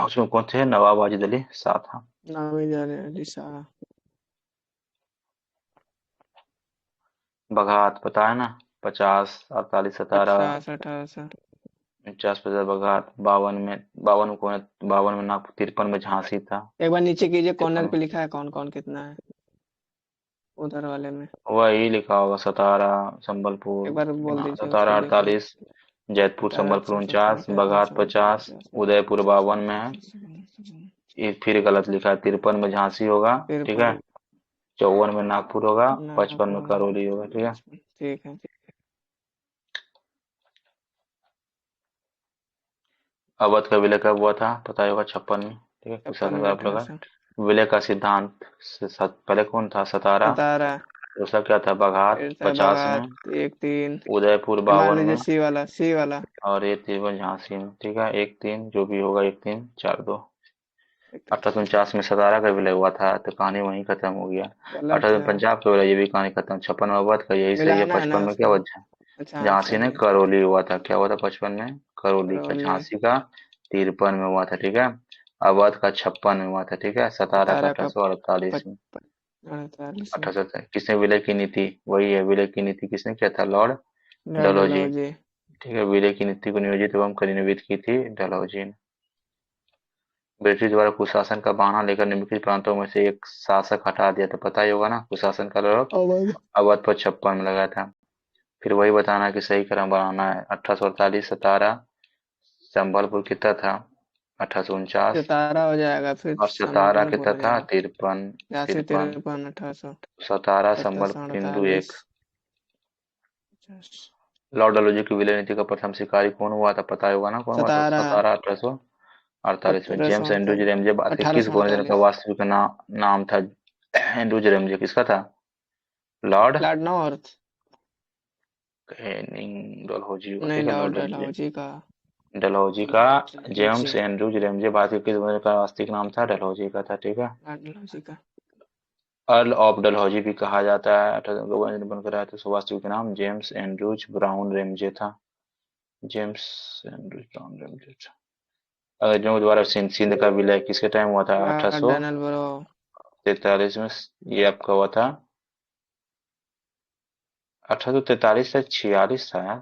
उसमें कौन थे? नवाब वाजिद अली शाह था। नामी जाने अली शाह। बघात पता है ना? 50, 48, 17, 50, 1800। 49, 50 बघात। 52 में, 52 में नागपुर। 53 में झांसी था। एक बार नीचे कीजिए, 53 कॉर्नर में पे लिखा है कौन कौन कितना है, उधर वाले में। वही लिखा होगा। 17 एक संबलपुर, बार बोल दीजिए, उसको 17, देख लो। 48 जैतपुर, 17, संबलपुर 48, 49, बघात 50, 49, उदयपुर 52 में है। ये फिर गलत लिखा है। 53 में झांसी होगा, ठीक है। 54 में नागपुर होगा। 55 में नागपुर। करौली होगा, ठीक है। ठीक है। अवध का विलय कब हुआ था? पता ही होगा, 56 में, ठीक है। कुछ शासन 56 का में आप लगा। 1800। विलय का सिद्धांत पहले कौन था? सतारा। सतारा। दूसरा क्या था? बघाट फिर था 50 में। बघाट 1-3। उदयपुर मान 52 लीजिए में। सी वाला। और ये 53 झांसी में। ठीक है, 1-3 जो भी होगा, 1-3 4-2। 1849 में सतारा का विलय हुआ था, तो कहानी वहीं खत्म हो गया। गलत 18 में है, पंजाब का विलय, ये भी कहानी खत्म। 56 में अवध का, यही सही है। मिलाना है 55 ना में क्या उसको। बचा? अच्छा झांसी ने सॉरी। करौली हुआ था। क्या हुआ था 55 में? करौली का। करौली। झांसी का 53 में हुआ था। ठीक है। अवध का 56 में हुआ था। ठीक है। सतारा का सतारा का 1848 में। 48 में। 1800 किसने विलय की नीति? वही है, विलय की नीति किसने किया था? लॉर्ड डलहौजी। डलहौजी। ठीक है, विलय की नीति को नियोजित एवं कार्यान्वित की थी डलहौजी ने। ब्रिटिश द्वारा कुशासन का बहाना लेकर निम्नलिखित प्रांतों में से एक शासक हटा दिया, तो पता ही होगा ना कुशासन का लोग। अवध। अवध पर 56 में लगा था। फिर वही बताना है कि सही क्रम बनाना है। 1848 सतारा। संबलपुर कितना था? 1849। सतारा हो जाएगा, फिर और सतारा संबलपुर कितना हो था? जाएगा। 53। 82 तिरपन। 53 1800। सतारा 37 संबलपुर हिंदू 48 एक। 50। लॉर्ड डलहौजी की विलय नीति का प्रथम शिकारी कौन हुआ था? पता ही होगा ना कौन हुआ था? सतारा सतारा 1848 में। James Andrews 1848। रेमजे। बात की किस गवर्नर का 1848। वास्तविक नाम था? एंड्रयूज रेमजे किसका था? Lord Lord north. Canning Dalhousie हुआ। नहीं, ठीक है, लॉर्ड लॉर्ड डलहौजी का। डलहौजी का। जेम्स जी। Andrews Ramsay. बात की किस गवर्नर का वास्तविक नाम था? डलहौजी का था। ठीक है। लॉर्ड डलहौजी का। अर्ल ऑफ डलहौजी भी कहा जाता है। 18 गवर्नर बनकर आया था, वास्तविक नाम जेम्स एंड्रयूज ब्राउन रेमजे था। जेम्स एंड्रयूज ब्राउन रेमजे था। अंग्रेजों द्वारा सिंध का विलय किसके टाइम हुआ था? लॉर्ड डनलबरो। 1843 में। ये आपका हुआ था 1843 से 46 था यार।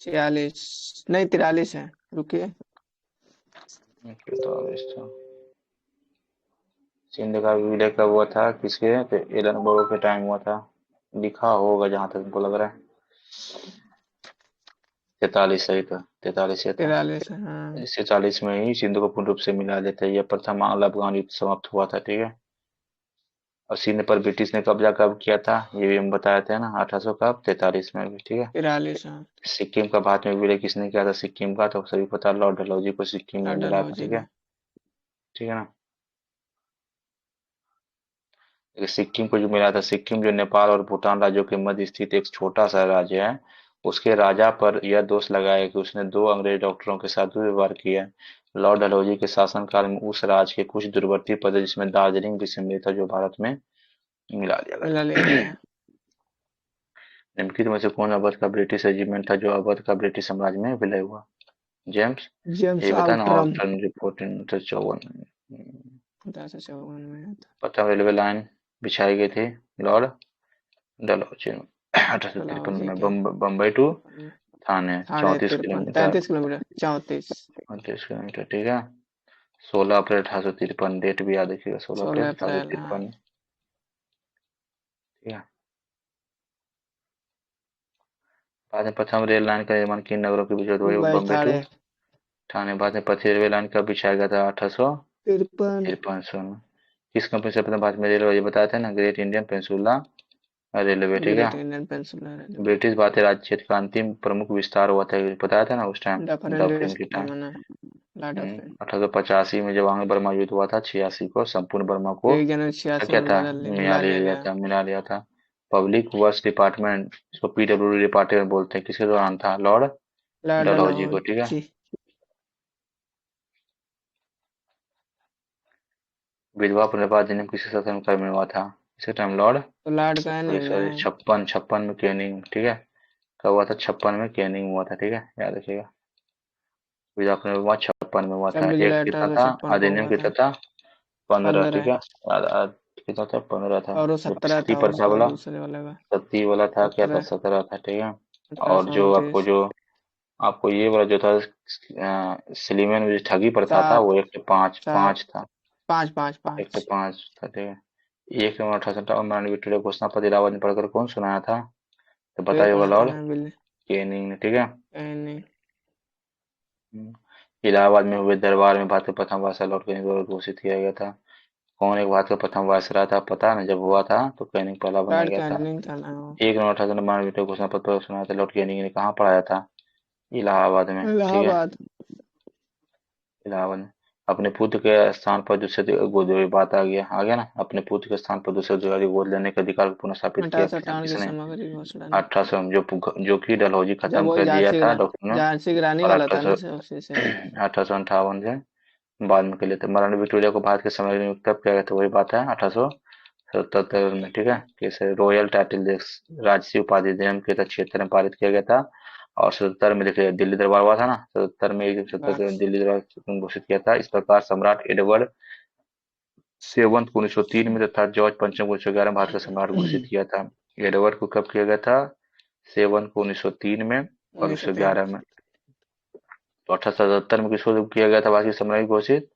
46 नहीं 43 है, रुकिए। 43 था। सिंध का विलय कब हुआ था? किसके? तो एलन बोरो के टाइम हुआ था। लिखा होगा जहां तक हमको लग रहा है। 43 सही था, 43 से था। 43 है, हाँ। 46 में ही सिंधु को पूर्ण रूप से मिला लेता है। यह प्रथम आंग्ल अफगान युद्ध समाप्त हुआ था। ठीक है। और सिंध पर ब्रिटिश ने कब्जा कब किया था? ये भी हम बताए थे ना, 1800 कब? 43 में भी। ठीक है। 43, हाँ। सिक्किम का भारत में विलय किसने किया था? सिक्किम का तो सभी पता, लॉर्ड डलहौजी को सिक्किम में लॉर्ड मिला था। डलहौजी ठीक है। ने। ठीक है ना। सिक्किम को जो मिला था, सिक्किम जो नेपाल और भूटान राज्यों के मध्य स्थित एक छोटा सा राज्य है, उसके राजा पर यह दोष लगाया कि उसने 2 अंग्रेज डॉक्टरों के साथ दुर्व्यवहार किया है। लॉर्ड डलहौजी के शासनकाल में उस राज्य के कुछ दूरवर्ती प्रदेश जिसमें दार्जिलिंग भी सम्मिलित था, जो भारत में मिला लिया मिला गया। लिया गया। निम्नलिखित में से कौन अवध का ब्रिटिश रेजिमेंट था जो अवध का ब्रिटिश साम्राज्य में विलय हुआ? जेम्स। जेम्स ये बता ना, आउटरम। ऑस्टर्न रिपोर्ट 1954। 1854 में था। प्रथम रेलवे लाइन बिछाई गई थी लॉर्ड डलहौजी में। 1853 डलहौजी में। के। बम्बई टू 53 में। थाने साढ़े 34 तिरपन किलोमीटर। 33 किलोमीटर 34। 38 किलोमीटर। ठीक है। 16 अप्रैल 1853, डेट भी याद रखिएगा, 16 अप्रैल 16 अप्रैल, हाँ। 1853। ठीक है। बाद में प्रथम रेल लाइन का निर्माण किन नगरों के बीच हुआ? मुंबई बम्बई टू ठाणे। ठाणे। बाद में पथरी रेलवे लाइन कब बिछाया गया था? 53। 1853 में। किस कंपनी से प्रथम भारत में रेलवे? ये बताया था ना, ग्रेट इंडियन पेनिनसुला रेलवे। ठीक है। Great Indian peninsula railway. British भारतीय राज्य क्षेत्र का अंतिम प्रमुख विस्तार हुआ था, ये बताया था ना उस टाइम, डफरिन डफरिन के टाइम। में ना। Lord Dufferin. 1885 में जब आंग्ल बर्मा युद्ध हुआ था, 86 को संपूर्ण बर्मा को 1 जनवरी क्या 86 क्या में था? मिला लिया गया। मिला लिया था। पब्लिक वर्क्स डिपार्टमेंट, इसको पीडब्ल्यू डिपार्टमेंट बोलते हैं, किसके दौरान था? लॉर्ड लॉर्ड डलहौजी को। ठीक है। डलहौजी। विधवा पुनर्विवाह अधिनियम किसके शासन काल में हुआ था? इसके टाइम लॉर्ड तो लॉर्ड सॉरी कैनिंग सॉरी है। 56 में कैनिंग। ठीक है। कब हुआ था? 56 में कैनिंग हुआ था। ठीक है, याद रखिएगा। विधवा पुनर्विवाह 56 में हुआ था। 26 जुलाई एक्ट कितना था? 1856 को अधिनियम हुआ था। कितना था? 15। ठीक 15। है। कितना था? 15 था। और वो जो 17 सती था प्रथा उसका, वाला, दूसरे वाले का। सती वाला था क्या था? 17। 17 था। ठीक है। और अठारह जो आपको ये वाला जो था, स्लीमैन में जो ठगी प्रथा था, वो 7। 105 7। 5 था। 5 5 एक सौ 5। पाँच था। ठीक है। 1 नवंबर 1857 में विक्टोरिया घोषणा पत्र इलाहाबाद में पढ़कर कौन सुनाया था? तो ये बताइए होगा, पढ़ा था लॉर्ड ना बिल। कैनिंग ने। ठीक है। कैनिंग। हम्म। इलाहाबाद में हुए दरबार में भारत का प्रथम वायसराय लॉर्ड कैनिंग द्वारा घोषित किया गया था। कौन एक भारत का प्रथम वायसराय था? पता है ना, जब हुआ था तो कैनिंग पहला बनाया लॉर्ड गया था। कैनिंग था ना वो। 1 नवंबर 1859 में घोषणा पत्र सुनाया था लॉर्ड कैनिंग ने। कहाँ पढ़ाया था? इलाहाबाद में। ठीक है। इलाहाबाद। इलाहाबाद में। अपने पुत्र के स्थान पर दूसरे गोद, ये बात आ गया ना, अपने पुत्र के स्थान पर दूसरे अधिकारी गोद लेने के अधिकार को पुनः स्थापित किया 1858 की किसने? समग्री घोषणा ने। 1800 जो कि डलहौजी जब खत्म वही कर दिया था डॉक्टर ने। झांसी की रानी और वाला था 1800 ना से उसी से। 1858 से बाद में के लिए थे। महारानी विक्टोरिया को भारत के सम्राज्ञी नियुक्त कब किया गया था, वही बात है 1877 में, ठीक है। कैसे रॉयल टाइटल राजसी उपाधि अधिनियम के तहत 76 में पारित किया गया था। और 77 में देखिए दिल्ली दरबार हुआ था ना, 77 में 77 में दिल्ली दरबार घोषित किया था। इस प्रकार सम्राट एडवर्ड सेवंत को 1903 में तथा जॉर्ज पंचम को 1911 में भारत का सम्राट घोषित किया था। एडवर्ड को कब किया गया था? सेवंत को 1903 में और 1903। 1911 में। तो 1877 में किसको किया गया था भारत की सम्राट घोषित?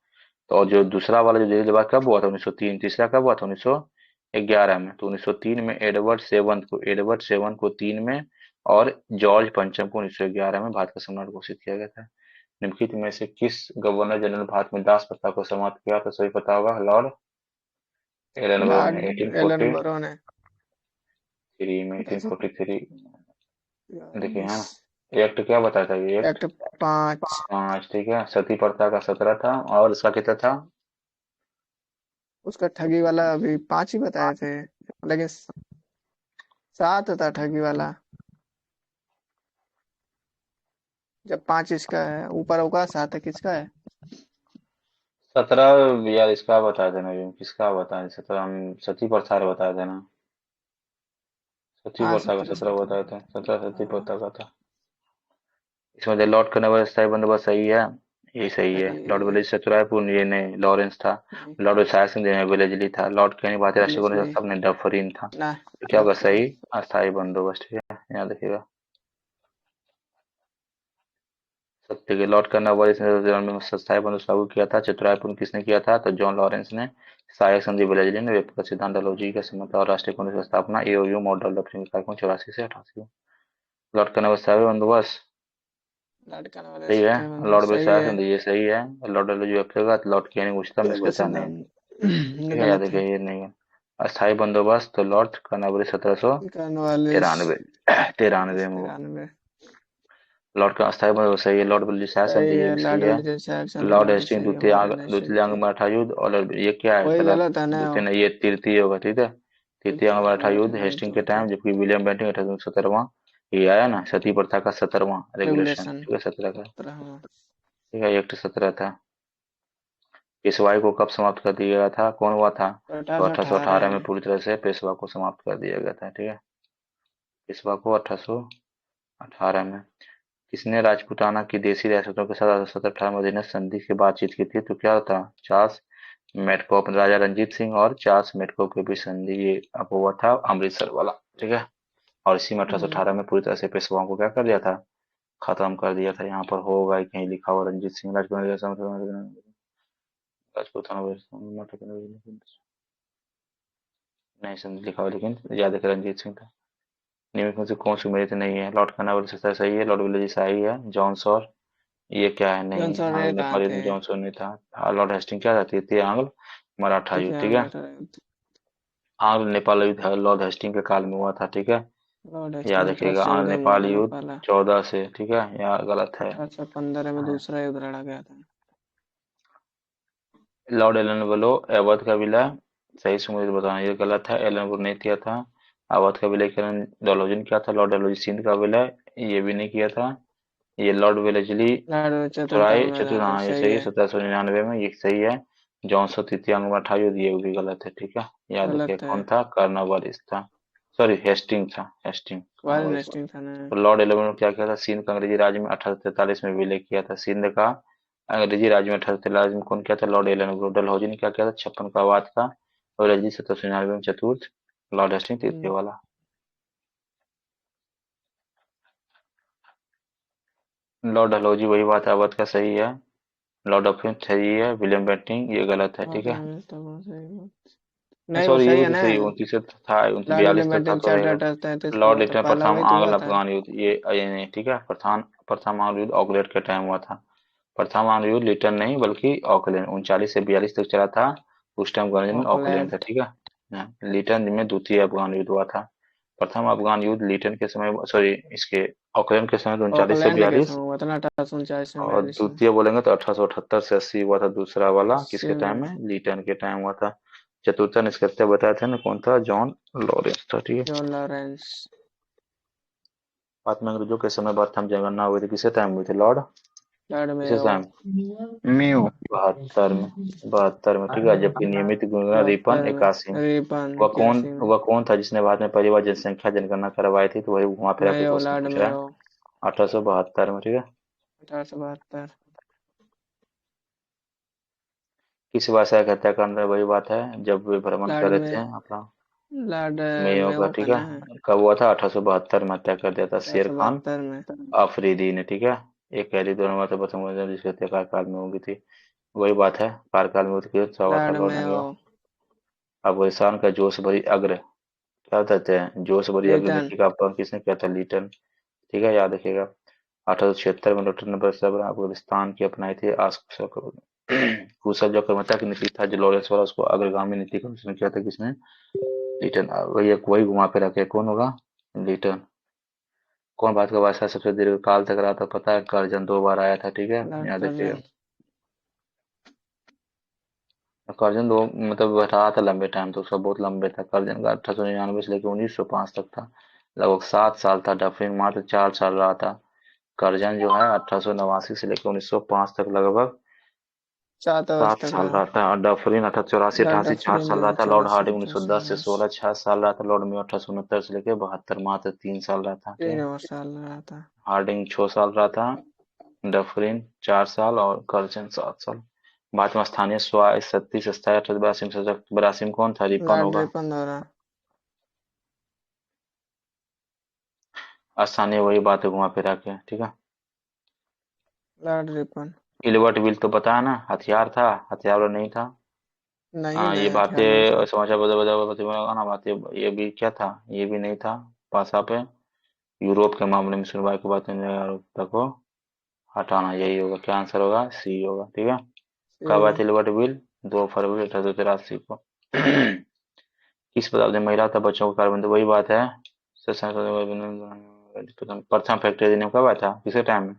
तो और जो दूसरा वाला जो दिल्ली दरबार कब हुआ था? 1903। तीसरा कब हुआ था? 1911 में। तो 1903 में एडवर्ड सेवंत को 3 में और जॉर्ज पंचम को 1911 में भारत का सम्राट घोषित किया गया था। निम्नलिखित में से किस गवर्नर जनरल भारत में दास प्रथा को समाप्त किया? तो सही पता होगा, लॉर्ड एलन बरो ने लॉर्ड एलन बरो ने 1843 में। 1843 देखिए, है 19 ना। एक्ट क्या बताता है ये एक्ट? एक्ट 5। 5, ठीक है। सती प्रथा का 17 था और इसका कितना था? उसका ठगी वाला अभी 5 ही बताए थे, लेकिन 7 था ठगी वाला। जब 5 इसका है, ऊपर होगा 7 किसका है? 17 यार इसका बता देना, ये किसका बता? 17 हम सती प्रथा बता देना। सती हाँ प्रथा का 17 17 17 बताए थे, 17 सती हाँ प्रथा का था। इसमें लॉर्ड कर्नवालिस स्थायी बंदोबस्त सही है, ये सही है। लॉर्ड सही। वेलेस्ली चतुराईपुर ये नहीं, लॉरेंस था। नहीं, लॉर्ड विशाल सिंह वेलेजली था। लॉर्ड कैनी भारतीय राष्ट्रीय कांग्रेस वेलेस्ली सबने डफरिन था। ना। तो क्या होगा डफरिन। सही? अस्थायी बंदोबस्त, ठीक है, याद रखिएगा। सत्य के लॉर्ड कर्नवालिस ने में स्थायी बंदोबस्त लागू किया था। चतुराईपुर किसने किया था? तो जॉन लॉरेंस ने। सहायक संधि वेलेजली ने। व्यक्तिगत सिद्धांत डलहौजी का समता और राष्ट्रीय कांग्रेस की स्थापना एओयू मॉडल डफरिन कार्यक्रम 84 से 88। लॉर्ड कर्नवालिस स्थायी बंदोबस्त लड़का वाले सही है। स्थायी लॉर्ड बंदोबस्त सही विशाल है। सिंह ये सही है। लॉर्ड डलहौजी व्यक्तिगत, लॉर्ड केनी उच्चतम व्यक्तिगत इसमें था नहीं, सिद्धांत ठीक है, याद गलत है। रखिए ये नहीं है। अस्थायी बंदोबस्त तो लॉर्ड कर्नवालिस 15 तिरानवे तिरानवे में वो। 93। लॉर्ड का अस्थायी बंदोबस्त सही है। लॉर्ड विशाल सिंह सही ये है, भी सही लॉर्ड है। विलियम सैक्सन लॉर्ड बिल्कुल हेस्टिंग सही है, मॉडर्न द्वितीय स्ट्रिंग अंग थे। मराठा युद्ध, और ये क्या है वही गलत? गलत है ना। द्वितीय नहीं, ये तृतीय होगा, ठीक है। तृतीय अंग मराठा युद्ध हेस्टिंग के टाइम, जबकि विलियम बेंटिंग 1817वां ये आया ना, सती प्रथा का 17वां रेगुलेशन, रेगुलेशन ठीक है, 17 का, 17। ठीक है, एक्ट 17 था। पेशवाई को कब समाप्त कर दिया गया था? कौन हुआ था? तो 1818 1818 में में। पूरी तरह से पेशवा को समाप्त कर दिया गया था, ठीक है। पेशवा को 1818 में। किसने राजपूताना की देशी रियासतों के साथ 1718 में अधीनस्थ संधि की बातचीत की थी? तो क्या था? चार्ल्स मेटकॉप, राजा रंजीत सिंह और चार्ल्स मेटकॉप के बीच संधि ये अब हुआ था, अमृतसर वाला, ठीक है। और इसी में 1818 में पूरी तरह से पेशवाओं को क्या कर दिया था? खत्म कर दिया था। यहाँ पर होगा ही कहीं लिखा हुआ, रंजीत सिंह राजपूताना नहीं संधि लिखा हुआ, लेकिन याद है कि रंजीत सिंह था। निम्नलिखित में से कौन सी मेरिट नहीं है? लॉर्ड कर्नवालिस सही सही है। लॉर्ड विलेजी सही है। जॉनसॉर ये क्या है? नहीं है। जॉनसन रे आंग्ल कहाँ नेपाली थे? में जॉनसॉन नहीं था। लॉर्ड हेस्टिंग क्या था? तृतीय आंग्ल मराठा युद्ध, तृतीय ठीक है। मराठा युद्ध। आंग्ल नेपाल युद्ध लॉर्ड हेस्टिंग के काल में हुआ था, ठीक है, लॉर्ड याद हेस्टिंग रखिएगा। आंग्ल 1814 में हुआ नेपाल था युद्ध नेपाल। 14 से, ठीक है, यहाँ गलत है। 1815 में दूसरा युद्ध लड़ा गया था। लॉर्ड एलन अवध का विलय, सही से मुझे बताना, ये गलत है। एलन ने किया था। अवध का विलय किरण डलहौजी ने किया था। लॉर्ड डलहौजी सिंध का विलय ये भी नहीं किया था। ये लॉर्ड वेलेस्ली लॉर्ड चौराहे चतुर्थाम में चतुर, जहाँ तक हाँ ये सही सही है। है। 1799 में, ये सही है। जॉनसन तृतीय अंग मराठा युद्ध ये भी गलत है, ठीक है, याद रखिए। गलत है। कौन था? कर्नवालिस था, सॉरी हेस्टिंग था, हेस्टिंग वारेन कर्नवालिस। हेस्टिंग था ना। तो लॉर्ड एलेवन ने क्या किया था? सिंध का अंग्रेजी राज में 1843 में विलय किया था। सिंध का अंग्रेजी राज में 1843 में कौन किया था? Lord Elon. डलहौजी ने क्या किया था? 56 का आवाज का। और रजी 1799 में चतुर्थ। लॉर्ड हेस्टिंग तृतीय हम्म, वाला। लॉर्ड डलहौजी वही बात है, अवध का सही है। लॉर्ड ऑफ सही है। विलियम बेंटिंग ये गलत है, ठीक है। नहीं नहीं वो सॉरी, ये सही भी है तो ना। सही, 29 से था, लॉर्ड विलियम 42 तक था बेंटिंक तो रहेगा। 4-33 को लॉर्ड हुआ था, लिटन पहला प्रथम वही तो आंग्ल हुआ था। अफगान युद्ध ये नहीं, ठीक है। प्रथम प्रथम आंग्ल युद्ध ऑकलैंड के टाइम हुआ था। प्रथम आंग्ल युद्ध लिटन नहीं बल्कि ऑकलैंड 39 से 42 तक चला था। उस time governor general Auckland Auckland. था, ठीक है। हाँ, लिटन में द्वितीय अफगान युद्ध हुआ था। प्रथम अफगान युद्ध लिटन के समय, सॉरी इसके ऑकलैंड के समय तो 39 से ऑकलैंड के 42, समय हुआ था ना 1839 में और 42 में। द्वितीय बोलेंगे तो 1878 से 80 हुआ था दूसरा वाला, किसके टाइम में में, लिटन के टाइम हुआ था। चतुर्थ निष्कर्ता बताया था ना, कौन था, जॉन लॉरेंस था, ठीक है। John Lawrence. बाद में अंग्रेजों के समय प्रथम जनगणना हुई थी, किसे टाइम हुई थी, लॉर्ड लॉर्ड किसे मेयो। टाइम, मेयो 72 में, 72 में, ठीक है। जबकि नियमित जनगणना रिपन 72 में, 81। रिपन वह कौन 81 में। वह कौन था जिसने बाद में पहली बार जनसंख्या जनगणना करवाई थी, तो वही घुमा फिरा के मेयो, क्वेश्चन लॉर्ड पूछ रहा है। मेयो। 1872 में, ठीक है। 1872। किस भाषा का हत्याकांड, वही बात है जब वे भ्रमण कर लॉर्ड रहे थे में अपना, लॉर्ड मेयो का, मेयो का ठीक ना है। कब हुआ था, 1872 में हत्या कर दिया था शेर खान 1872 में। अफरीदी ने, ठीक है। एक पहली दोनों में तो प्रथम हुआ जिसकी हत्या कार्यकाल में होगी थी, वही बात है। कार्यकाल में उसकी हत्या हुआ था Lord Lord Mayo. Mayo. Afghanistan का जोश भरी अग्र, क्या कहते हैं, जोश भरी अग्र लिटन। नीति का अपहरण किसने किया था, लीटन, ठीक है, याद रखिएगा। 1876 में डॉक्टर ने अफगानिस्तान की अपनाई थी कुशल जो कर्मठा की नीति था, जो लॉरेंस वाला, उसको अग्रगामी नीति का अनुसरण किया था किसने, लीटन। वही वही घुमा फिरा के कौन होगा, लीटन। कौन भारत का वायसराय सबसे दीर्घ काल तक रहा था, पता है, कर्जन 2 बार आया था, ठीक है, लॉर्ड याद रखिएगा। कर्जन। कर्जन 2 मतलब रहा था लंबे टाइम, तो उसका बहुत लंबे था। कर्जन का 1899 से लेकर 1905 तक था, लगभग 7 साल था। डफरिन मात्र 4 साल रहा था। कर्जन जो है 1889 से लेकर 1905 तक लगभग 7 वर्ष 7 तक साल रहा। रहा था। और डफरिन 1884 लॉर्ड 88 4 डफरिन साल जो रहा है था। लॉर्ड 84 हार्डिंग 1910 से 88। 16 6 साल रहा था। लॉर्ड मेयो 1869 से लेकर 72 मात्र 3 साल रहा था, ठीक है। 3 और साल रहा था। हार्डिंग 6 साल रहा था, डफरिन 4 साल और कर्जन 7 साल। बाद में स्थानीय स्वायत्त 37 स्थायी 1882 में सजग 82 में कौन था, रिपन लॉर्ड होगा। रिपन द्वारा। स्थानीय वही बात है घुमा फिरा के, ठीक है। Lord Ripon. इलवर्ट विल तो पता है ना, हथियार था, हथियार वाला नहीं था। नहीं हाँ, ये नहीं, हथियार नहीं बातें था। समाचार बदल बदल बदल ना बातें, ये भी क्या था, ये भी नहीं था। पासा पे यूरोप के मामले में सुनवाई की बात को हटाना, यही होगा, क्या आंसर होगा, सी होगा, ठीक है। कब आया ये था इलवर्ट विल, 2 फरवरी 1883 को। किस पदार्थ में महिला तथा बच्चों को कार्बन, वही बात है। प्रथम फैक्ट्री अधिनियम कब आया था, किसके टाइम में,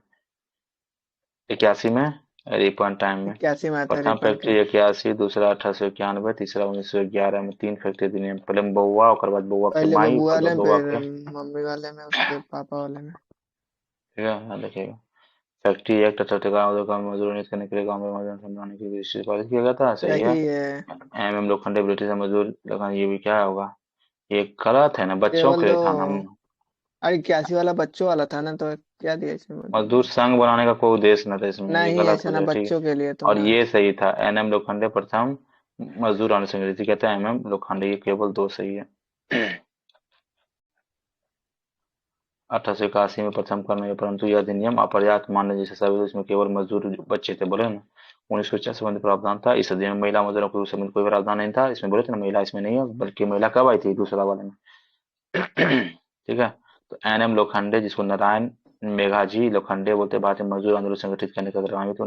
81 में, रिपन टाइम में। 81 में आता है प्रथम रिपन के। फैक्ट्री 81, दूसरा 1891, तीसरा 1911 में। 3 फैक्ट्री अधिनियम, पहले में बउआ, और बाद बउआ के पहले माई, बबू और वाले बाद में, बउआ फिर के, मम्मी वाले में, उसके पापा वाले में। ठीक है, याद रखिएगा। फैक्ट्री एक्ट चट्टग्राम का मजदूर नियुक्त करने के लिए गाँव में मजदूर समझाने के लिए विशेष पारित किया गया था, सही है। यही है। लोखंडे ब्रिटिश मजदूर लगा, ये भी क्या होगा, ये गलत है ना, बच्चों केवल के दो। लिए था ना। अरे 81 वाला बच्चों वाला था ना, तो क्या दिया इसमें मजदूर मजदूर में। संघ बनाने का कोई उद्देश्य न था इसमें, ये नहीं, गलत ऐसा हो ना, जाएगा, ठीक है। बच्चों के लिए तो और ना। ये सही था, लोखंडे प्रथम मजदूर अनुसंघ कहते हैं, लोखंडे, ये केवल 2 सही है। 1881 में प्रथम कर में, परंतु यह अधिनियम अपर्याप्त मान्य जैसे साबित, इसमें केवल मजदूर बच्चे थे, बोले ना। 1950 संबंधित प्रावधान था इस अधिनियम में, महिला मजदूरों को संबंधित कोई प्रावधान नहीं था इसमें, बोले थे ना, महिला इसमें नहीं है, बल्कि महिला कब आई थी, दूसरा वाले में। ठीक है। तो लोखंडे, जिसको नारायण मेघाजी लोखंडे बोलते, भारतीय मजदूर आंदोलन संगठित करने का ग्रामीण तो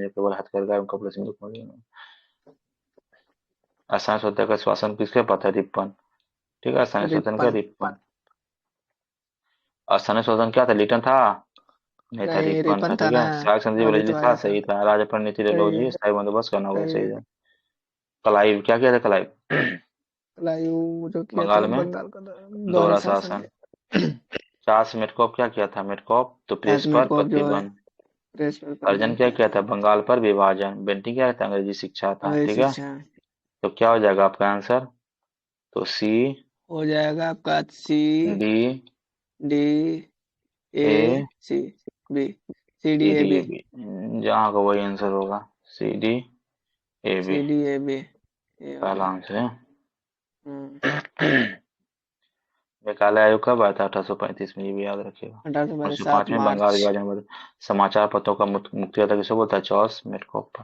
केवल हथकरघा एवं कपड़े से। असहाय सत्ता का शासन किसके पास है, रिपन, ठीक है, असहाय शासन का रिपन। रिपन। असहाय शासन क्या था, लिटन था, नहीं था, नहीं, रिपन था, रिपन था ठीक ना। है। साग संजीव अभी रजनी तो था, आया था। सही था। राजा पर नीति सही डेलहौजी है। स्थायी बंदोबस्त करना होगा, सही सही है। है। क्लाइव क्या किया था, क्लाइव लायू जो किया बंगाल था में बंगाल का दोहरा द्वारा शासन शासन। किया। चार्ल्स मेटकॉफ क्या किया था, मेटकॉफ तो प्रेस एस्मेट पर को जो है प्रतिबंध। प्रेस पर अर्जन प्रतिबंध क्या किया किया था। था, बंगाल पर विभाजन। बेंटिंग क्या था, अंग्रेजी शिक्षा था, अंग्रेजी ठीक है। शिक्षा। तो क्या हो जाएगा आपका आंसर, तो सी, हो जाएगा आपका C. D, D. A. A, C. B. C D C A D A B. B, जहाँ का वही आंसर होगा, C D A B C D A B, ये पहला वाला। आंसर है। हम्म। मेघालय आयोग कब आया था, 1835 में, ये भी याद रखिएगा। 18 1905 7 में बंगाल मार्च। विभाजन के बाद समाचार पत्रों का मुक्तिदाता किसे बोलता है, Charles Metcalfe.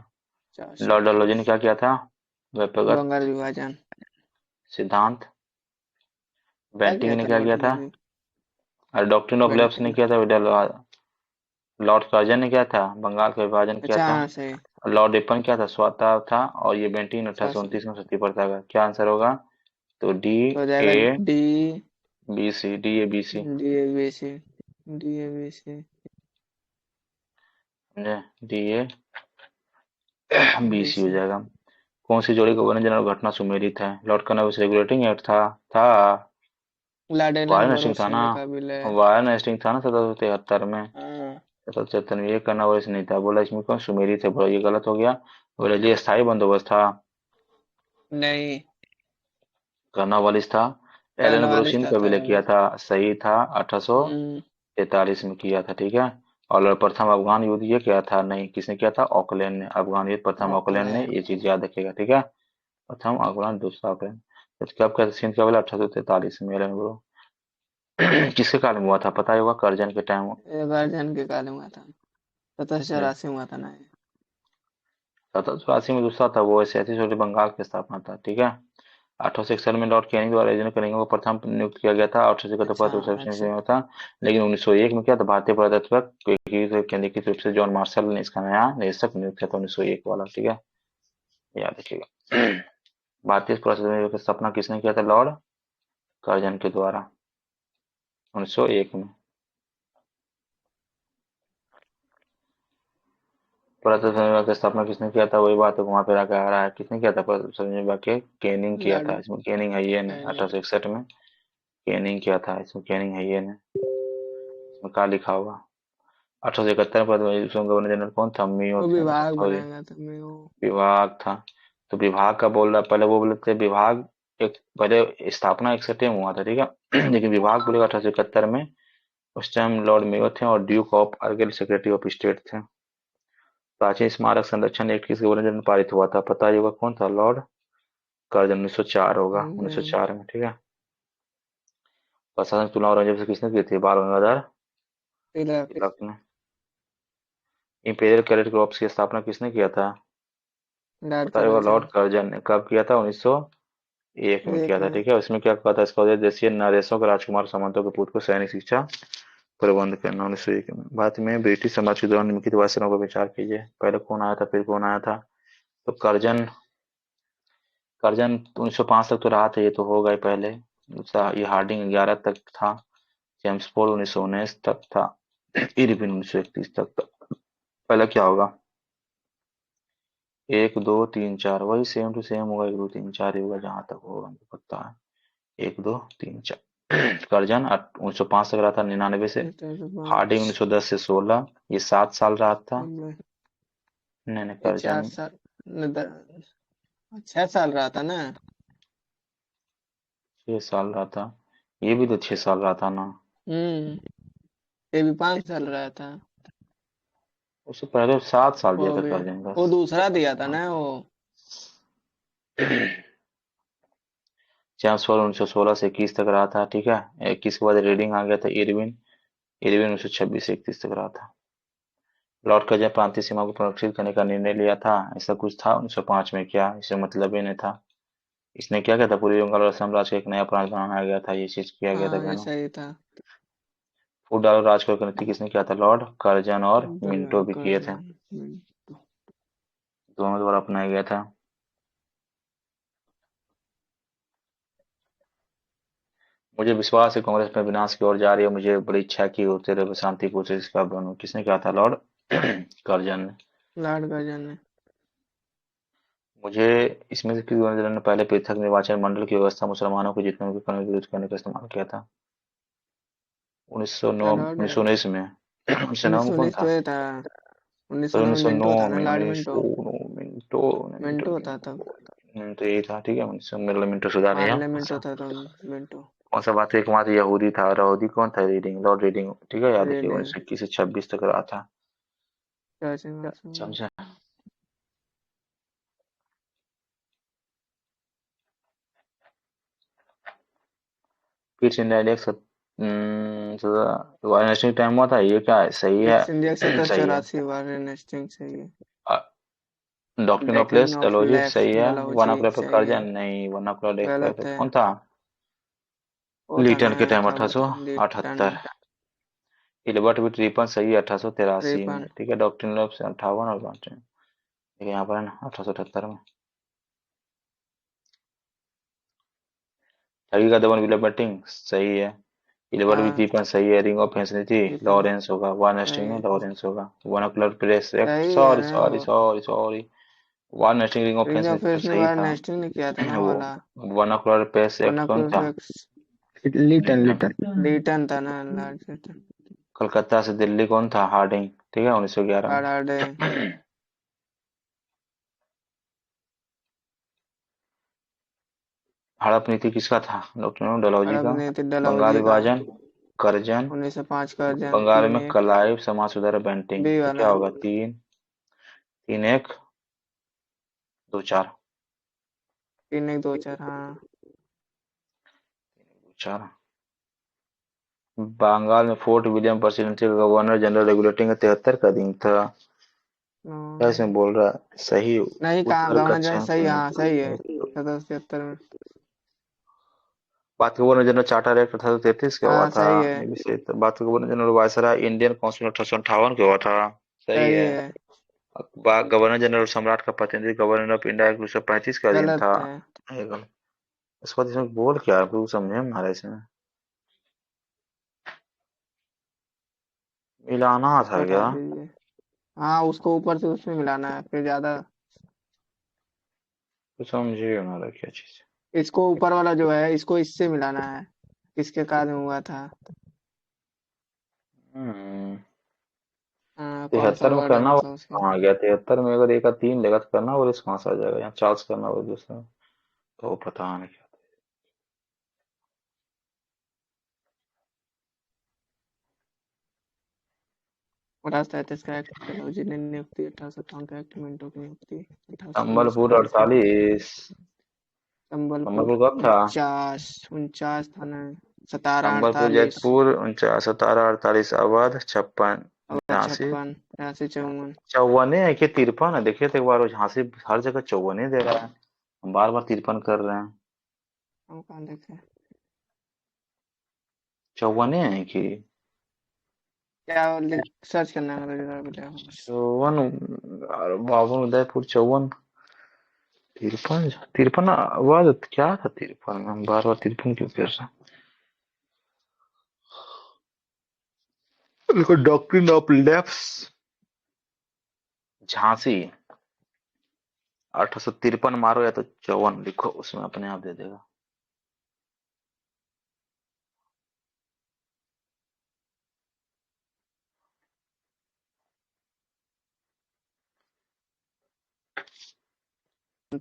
Charles Lord Dalhousie ने मेटकाफ। क्या किया था, व्यक्तिगत बंगाल विभाजन। सिद्धांत। क्या बेंटिंग किया ने था क्या लॉर्ड किया था, डलहौजी। और डॉक्ट्रिन ऑफ लैप्स ने बेंटिंग। किया था, लॉर्ड कर्जन ने क्या था, बंगाल का विभाजन किया अच्छा, था। हाँ सही। लॉर्ड रिपन क्या था, स्वतः था। और ये बेंटिंग 1829 शासन। में 70 पर था, क्या आंसर होगा, तो डी, तो हो जाएगा ए, D. BC, DABC, DABC, DABC, समझे? DABC हो जाएगा। कौन सी जोड़ी गवर्नर जनरल घटना सुमेलित है? लॉर्ड कर्नवालिस रेगुलेटिंग एक्ट था। लाडेन वारेन हेस्टिंग था भरोसे ना, के काबिल है। वारेन हेस्टिंग था ना 1773 में। हाँ 1773 में, ये कर्नवालिस नहीं था। बोला इसमें कौन सुमेलित है, बोला ये गलत हो गया। बोला ये स्थायी बंदोबस्त था, नहीं, कर्नवालिस था। एलन कर्नवालिस ब्रोसिन था का विलय तब। किया था, सही था, 1843 में किया था, ठीक है। और प्रथम अफगान युद्ध ये क्या था, नहीं, किसने किया था? ऑकलैंड ने। अफगान युद्ध प्रथम ऑकलैंड ने, ये ऑकलैंड। चीज याद रखिएगा, ठीक है। प्रथम अफगान, दूसरा ऑकलैंड। तो कब का सिंध का विलय? 1843 में, एलन ब्रो। किसके काल में हुआ था, पता ही होगा, करजन के टाइम। ये वर्जन के काल में हुआ था। 1784 में हुआ था ना ये। 1784 में दूसरा था, वो ऐसे छोटे बंगाल की स्थापना था, ठीक है। 1861 में लॉर्ड कैनिंग द्वारा रीजनल कनिंघम को प्रथम नियुक्त किया गया था। 1871 अच्छा पर अच्छा। में था। लेकिन 1901 में क्या था, भारतीय पुरातत्व केंद्रीकृत रूप से जॉन मार्शल ने इसका नया निदेशक नियुक्त किया था, 1901 वाला, ठीक है, याद रखिएगा। भारतीय पुरातत्व की स्थापना किसने किया था? लॉर्ड कर्जन के द्वारा, 1901 में। पुरातत्व विभाग की स्थापना किसने किया था? वही बात है, घुमा फिरा के आ रहा है। किसने किया था पुरातत्व विभाग के? केनिंग किया लाड था। इसमें केनिंग है ये ने, कैनिंग। 1861 में केनिंग किया था। इसमें केनिंग है ये ने, इसमें क्या लिखा हुआ? 1871 में गवर्नर जनरल कौन था? मियो वो थे, विभाग सॉरी, बनाया गया था मैं वो। विभाग था। तो विभाग का बोल रहा, पहले वो बोले थे विभाग, एक पहले स्थापना 61 में हुआ था, ठीक है। लेकिन विभाग बोलेगा 1871 में। उस टाइम लॉर्ड मेयो थे और duke of Argyll secretary of state थे। प्राचीन स्मारक संरक्षण एक्ट किस गवर्नर जनरल पारित हुआ था, पता ही होगा, कौन था? लॉर्ड कर्जन, 1904 होगा, नहीं, 1904 में, ठीक है। प्रशासन चुनाव औरंगजेब से किसने की थी? बाल गंगाधर तिलक। तिलक ने। इंपीरियल कैडेट कॉर्प्स की स्थापना किसने किया था? लॉर्ड पता होगा, लॉर्ड कर्जन। कर्जन ने। कब किया था? 1901 में एक किया था, में। ठीक है। उसमें क्या कहा था? इसका उद्देश्य देशीय नरेशों के राजकुमार सामंतों के पुत्र को सैनिक शिक्षा प्रबंध करना, 1901 में। भारत में ब्रिटिश साम्राज्य के दौरान निम्नलिखित वायसरायों पर विचार कीजिए। पहले कौन आया था, फिर कौन आया था? तो कर्जन, कर्जन 1905 तक तो रहा था, ये तो होगा ही पहले। दूसरा ये हार्डिंग 11 तक था। जेम्स पोल 1919 तक था। इरविन 1931 तक था। पहले क्या होगा? 1 2 3 4, वही सेम टू सेम होगा, 1 2 3 4 ही होगा, जहां तक होगा हमको पता है। 1 2 3 4। कर्जन 1905 तक रहा था, 99 से। हार्डिंग 1905। 1910 से 16, ये 7 साल रहा था। नहीं नहीं, ये चार कर्जन साल 6 साल रहा था ना। 6 साल रहा था। ये भी तो 6 साल रहा था ना। ये भी 5 साल रहा था। उससे पहले 7 साल दिया वो था भी, कर्जन का। वो दूसरा दिया था हाँ। ना वो। जेम्स पॉल 1916 से 21 तक रहा था, ठीक है। 21 के बाद रीडिंग आ गया था इरविन। इरविन 1926 से 31 तक रहा था। लॉर्ड कर्जन प्रांतीय सीमा को पुनरीक्षित करने का निर्णय लिया था, ऐसा कुछ था 1905 में क्या? इससे मतलब ही नहीं था। इसने क्या किया था? पूर्वी बंगाल और असम राज्य का एक नया प्रांत बनाया गया था, ये चीज किया गया था हाँ ये बहनों। सही था। फूट डालो राज को नीति किसने किया था? लॉर्ड कर्जन, और मिंटो भी किए थे, कर्जन। दोनों द्वारा अपनाया गया था। मुझे विश्वास है कांग्रेस में विनाश की ओर जा रही है, मुझे बड़ी इच्छा है कि वो तेरे शांति पूछे इसका बनूं। किसने कहा था? लॉर्ड कर्जन ने। लॉर्ड कर्जन ने। मुझे इसमें से किस गवर्नर ने पहले पृथक निर्वाचन मंडल की व्यवस्था मुसलमानों को जितने उनके कर्ण विरोध करने का इस्तेमाल किया था? 1909, क्या लॉर्ड? 1919 में। 1909 उन्नीस में सौ कौन उन्नीस था? तो ये था। उन्नीस सौ सॉरी, नौ में 1909 मिंटो था ना, में, लॉर्ड मिंटो। 1909 मिनटो, मिनटो मिंटो था तब। नहीं, तो यही था, ठीक है। 1900 मिनटो, मिनटो सुधार दिया। पार्लियामेंटो था तो मिंटो। कौन सा बात है, एकमात्र यहूदी था, यहूदी कौन था? रीडिंग, लॉर्ड रीडिंग, ठीक है, याद रखिए। रीडिंग। 1921 से 26 तक रहा था, कर्जन। समझे? फिर इंडिया इंडेक्स नेशनल टाइम हुआ था, ये क्या है, सही है? किस इंडिया सत्रह सही है। चौरासी वारेन हेस्टिंग्स सही है। डॉक्ट्रिन ऑफ डैकिन प्लेस ऑफ डलहौजी लेफ्ट सही है। डलहौजी वर्नाकुलर पर सही कर्जन है। नहीं, वर्नाकुलर गलत है। कौन था? वो था लीटन ना, के टाइम क्या बोलते हैं, लिटन। 1878। इल्बर्ट भी ट्रिपन सही है, 1883 में, रिपन। ठीक है। डॉक्ट्रिन ऑफ 58 और डॉक्ट्रिन, ठीक है, यहाँ पर है ना, 1878 में। ठगी का दमन विला बैटिंग सही है। इलेवर भी हाँ तीपन सही है। रिंग ऑफ हेंसिनिटी टिफिन लॉरेंस होगा। वन सही हेस्टिंग में है। लॉरेंस होगा। One of colour place act सही है सॉरी ना सॉरी वो। Sorry sorry. One Hasting ring of ring of हेंसिनिटी तो फेस ने सही बार था। नेस्टिंग ने किया था ना वो वाला। One of colour place one act of कौन था? लिटन लिटन। लिटन। लीटन था ना लार्ज लीटन। कलकत्ता से दिल्ली कौन था? हार्डिंग। ठीक है 1911 हार्ड हार्ड है। में। हड़प नीति किसका था? डॉक्टर डलहौजी हड़प का। नीति बंगाल डलहौजी का। विभाजन करजन। 1905 का अर्जन बंगाल तीन में एक कलाइव समाज सुधार बेंटिंग बी तो क्या वाला। होगा? तीन तीन एक दो चार। 3 1 2 4 हाँ। चार। बंगाल में फोर्ट विलियम प्रेसिडेंसी का गवर्नर जनरल रेगुलेटिंग का 73 का दिन था। क्या इसमें बोल रहा है? सही नहीं कहाँ उत्तर गवर्नर जनरल कक्षा सही हाँ सही है 1773 में। बात का गवर्नर जनरल चार्टर एक्ट 1833 का हुआ हाँ था। सही है। ये भी सही था। बात का governor general viceroy Indian council 1858 का हुआ था। सही सही है। है। गवर्नर जनरल और सम्राट का प्रतिनिधि गवर्नर ऑफ इंडिया 1935 का दिन गलत था। है। इसको इसमें बोल क्या है? तू समझे हमारे इसमें मिलाना था हटा क्या? दीजिए। हाँ उसको ऊपर से उसमें मिलाना है फिर ज्यादा। तू समझे हमारा क्या चीज? इसको ऊपर वाला जो है इसको इससे मिलाना है। किसके कारण हुआ था। हम्म हाँ कौन सा 73 में वर्ड है करना मतलब उसके। कहाँ आ गया? 73 में अगर एक का तीन लेगा तो करना और इस कहाँ से आ जाएगा? यहाँ चार्ल्स करना और दूसरा तो पता नहीं क्या। राष्ट्र तैतीस का एक्ट डलहौजी ने नियुक्ति 1858 का एक्ट मिंटो की नियुक्ति 1819 का संबलपुर राष्ट्र। 48। संबलपुर संबलपुर कब था? 49 था ना। 17 संबलपुर 48 जैतपुर 49 17 48 अवध 56 और 79। 56 83 54। चौवने है कि 53 है? देखिए तो एक बार वो झांसी हर जगह चौवने दे रहा है। हम बार बार 53 कर रहे हैं। हम कहाँ देखे। चौवने है कि क्या सर्च करना है मेरे मिलेगा कुछ। चौवन? बावन उदयपुर 54। 53 53 अवध क्या था? 53 हम बार बार 53 क्यों कर रहे हैं? देखो डॉक्ट्रिन ऑफ लेफ्ट झांसी 1853 मारो या तो 54 लिखो उसमें अपने आप दे देगा।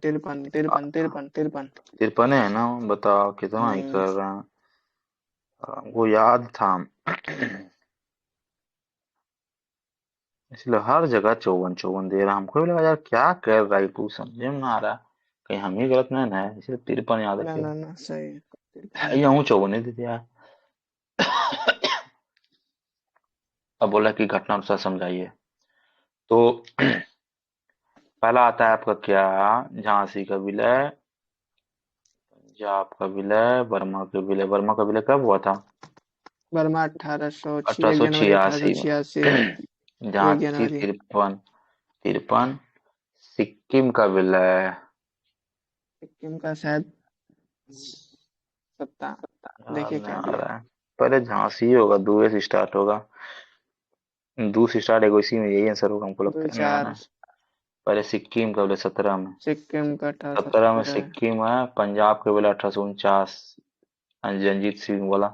तिरपन तिरपन तिरपन तिरपन। 53 है ना? बताओ कितना ही हम्म। कर रहे हैं। हमको याद था इसलिए हर जगह 54 54 दे रहा। हमको भी लगा यार क्या कर रहा है तू, समझे में ना आ रहा। कहीं हम ही गलत नहीं ना है? इसलिए 53 याद ना रखे। ना ना सही है तिरपन है। ये हूँ 54 दे दिया। अब बोला कि घटना अनुसार समझाइए। तो पहला आता है आपका क्या? झांसी का विलय, पंजाब का विलय, बर्मा का विलय। बर्मा का विलय कब हुआ था? बर्मा 1806 अठारह 1 जनवरी छियासी में। 1886। एक झांसी जनवरी 53 53। सिक्किम का विलय सिक्किम का शायद सत्ता। याद देखिए नहीं क्या आ दिया। रहा है। पहले झांसी ही होगा, दूर से स्टार्ट होगा। दूर से स्टार्ट है, इसी में यही आंसर होगा हमको दो लगता है। ना चार ना पहले सिक्किम का विलय 17 में। सिक्किम का 17 में 1817 है। सिक्किम है। पंजाब का विलय 1849 रंजीत सिंह बोला।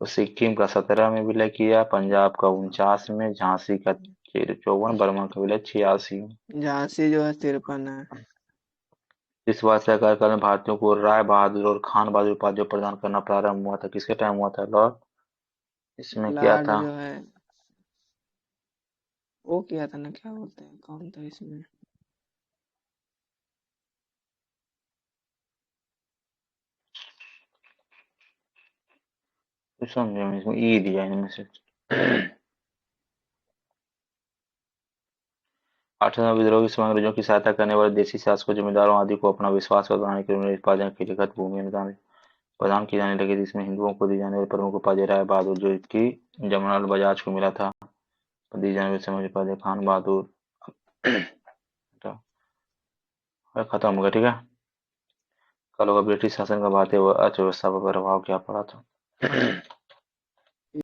तो सिक्किम का 17 में विलय किया, पंजाब का 49 में, झांसी का 54, बर्मा का विलय 86 में। झांसी जो है 53 है। इस बात से कार्यकाल में भारतीयों को राय बहादुर और खान बहादुर उपाधियां प्रदान करना प्रारंभ हुआ था। किसके टाइम हुआ था लॉर्ड? इसमें क्या लॉर्ड था? जो है वो किया था ना क्या बोलते हैं कौन था इसमें। तो समझो इसमें ई दिया इनमें से। 8वें विद्रोह के समय अंग्रेजों की सहायता करने वाले देसी शासकों जमींदारों आदि को अपना विश्वास बनाने के लिए उत्पादन के लिए खत भूमि अनुदान प्रदान की जाने लगी, जिसमें हिंदुओं को दी जाने वाली प्रमुख उपाधि राय बहादुर जो कि जमनालाल बजाज को मिला था, दी जाने वाली समय उपाधि खान बहादुर। तो खत्म हो गया। ठीक है। कल होगा ब्रिटिश शासन का भारतीय अर्थव्यवस्था पर प्रभाव क्या पड़ा था।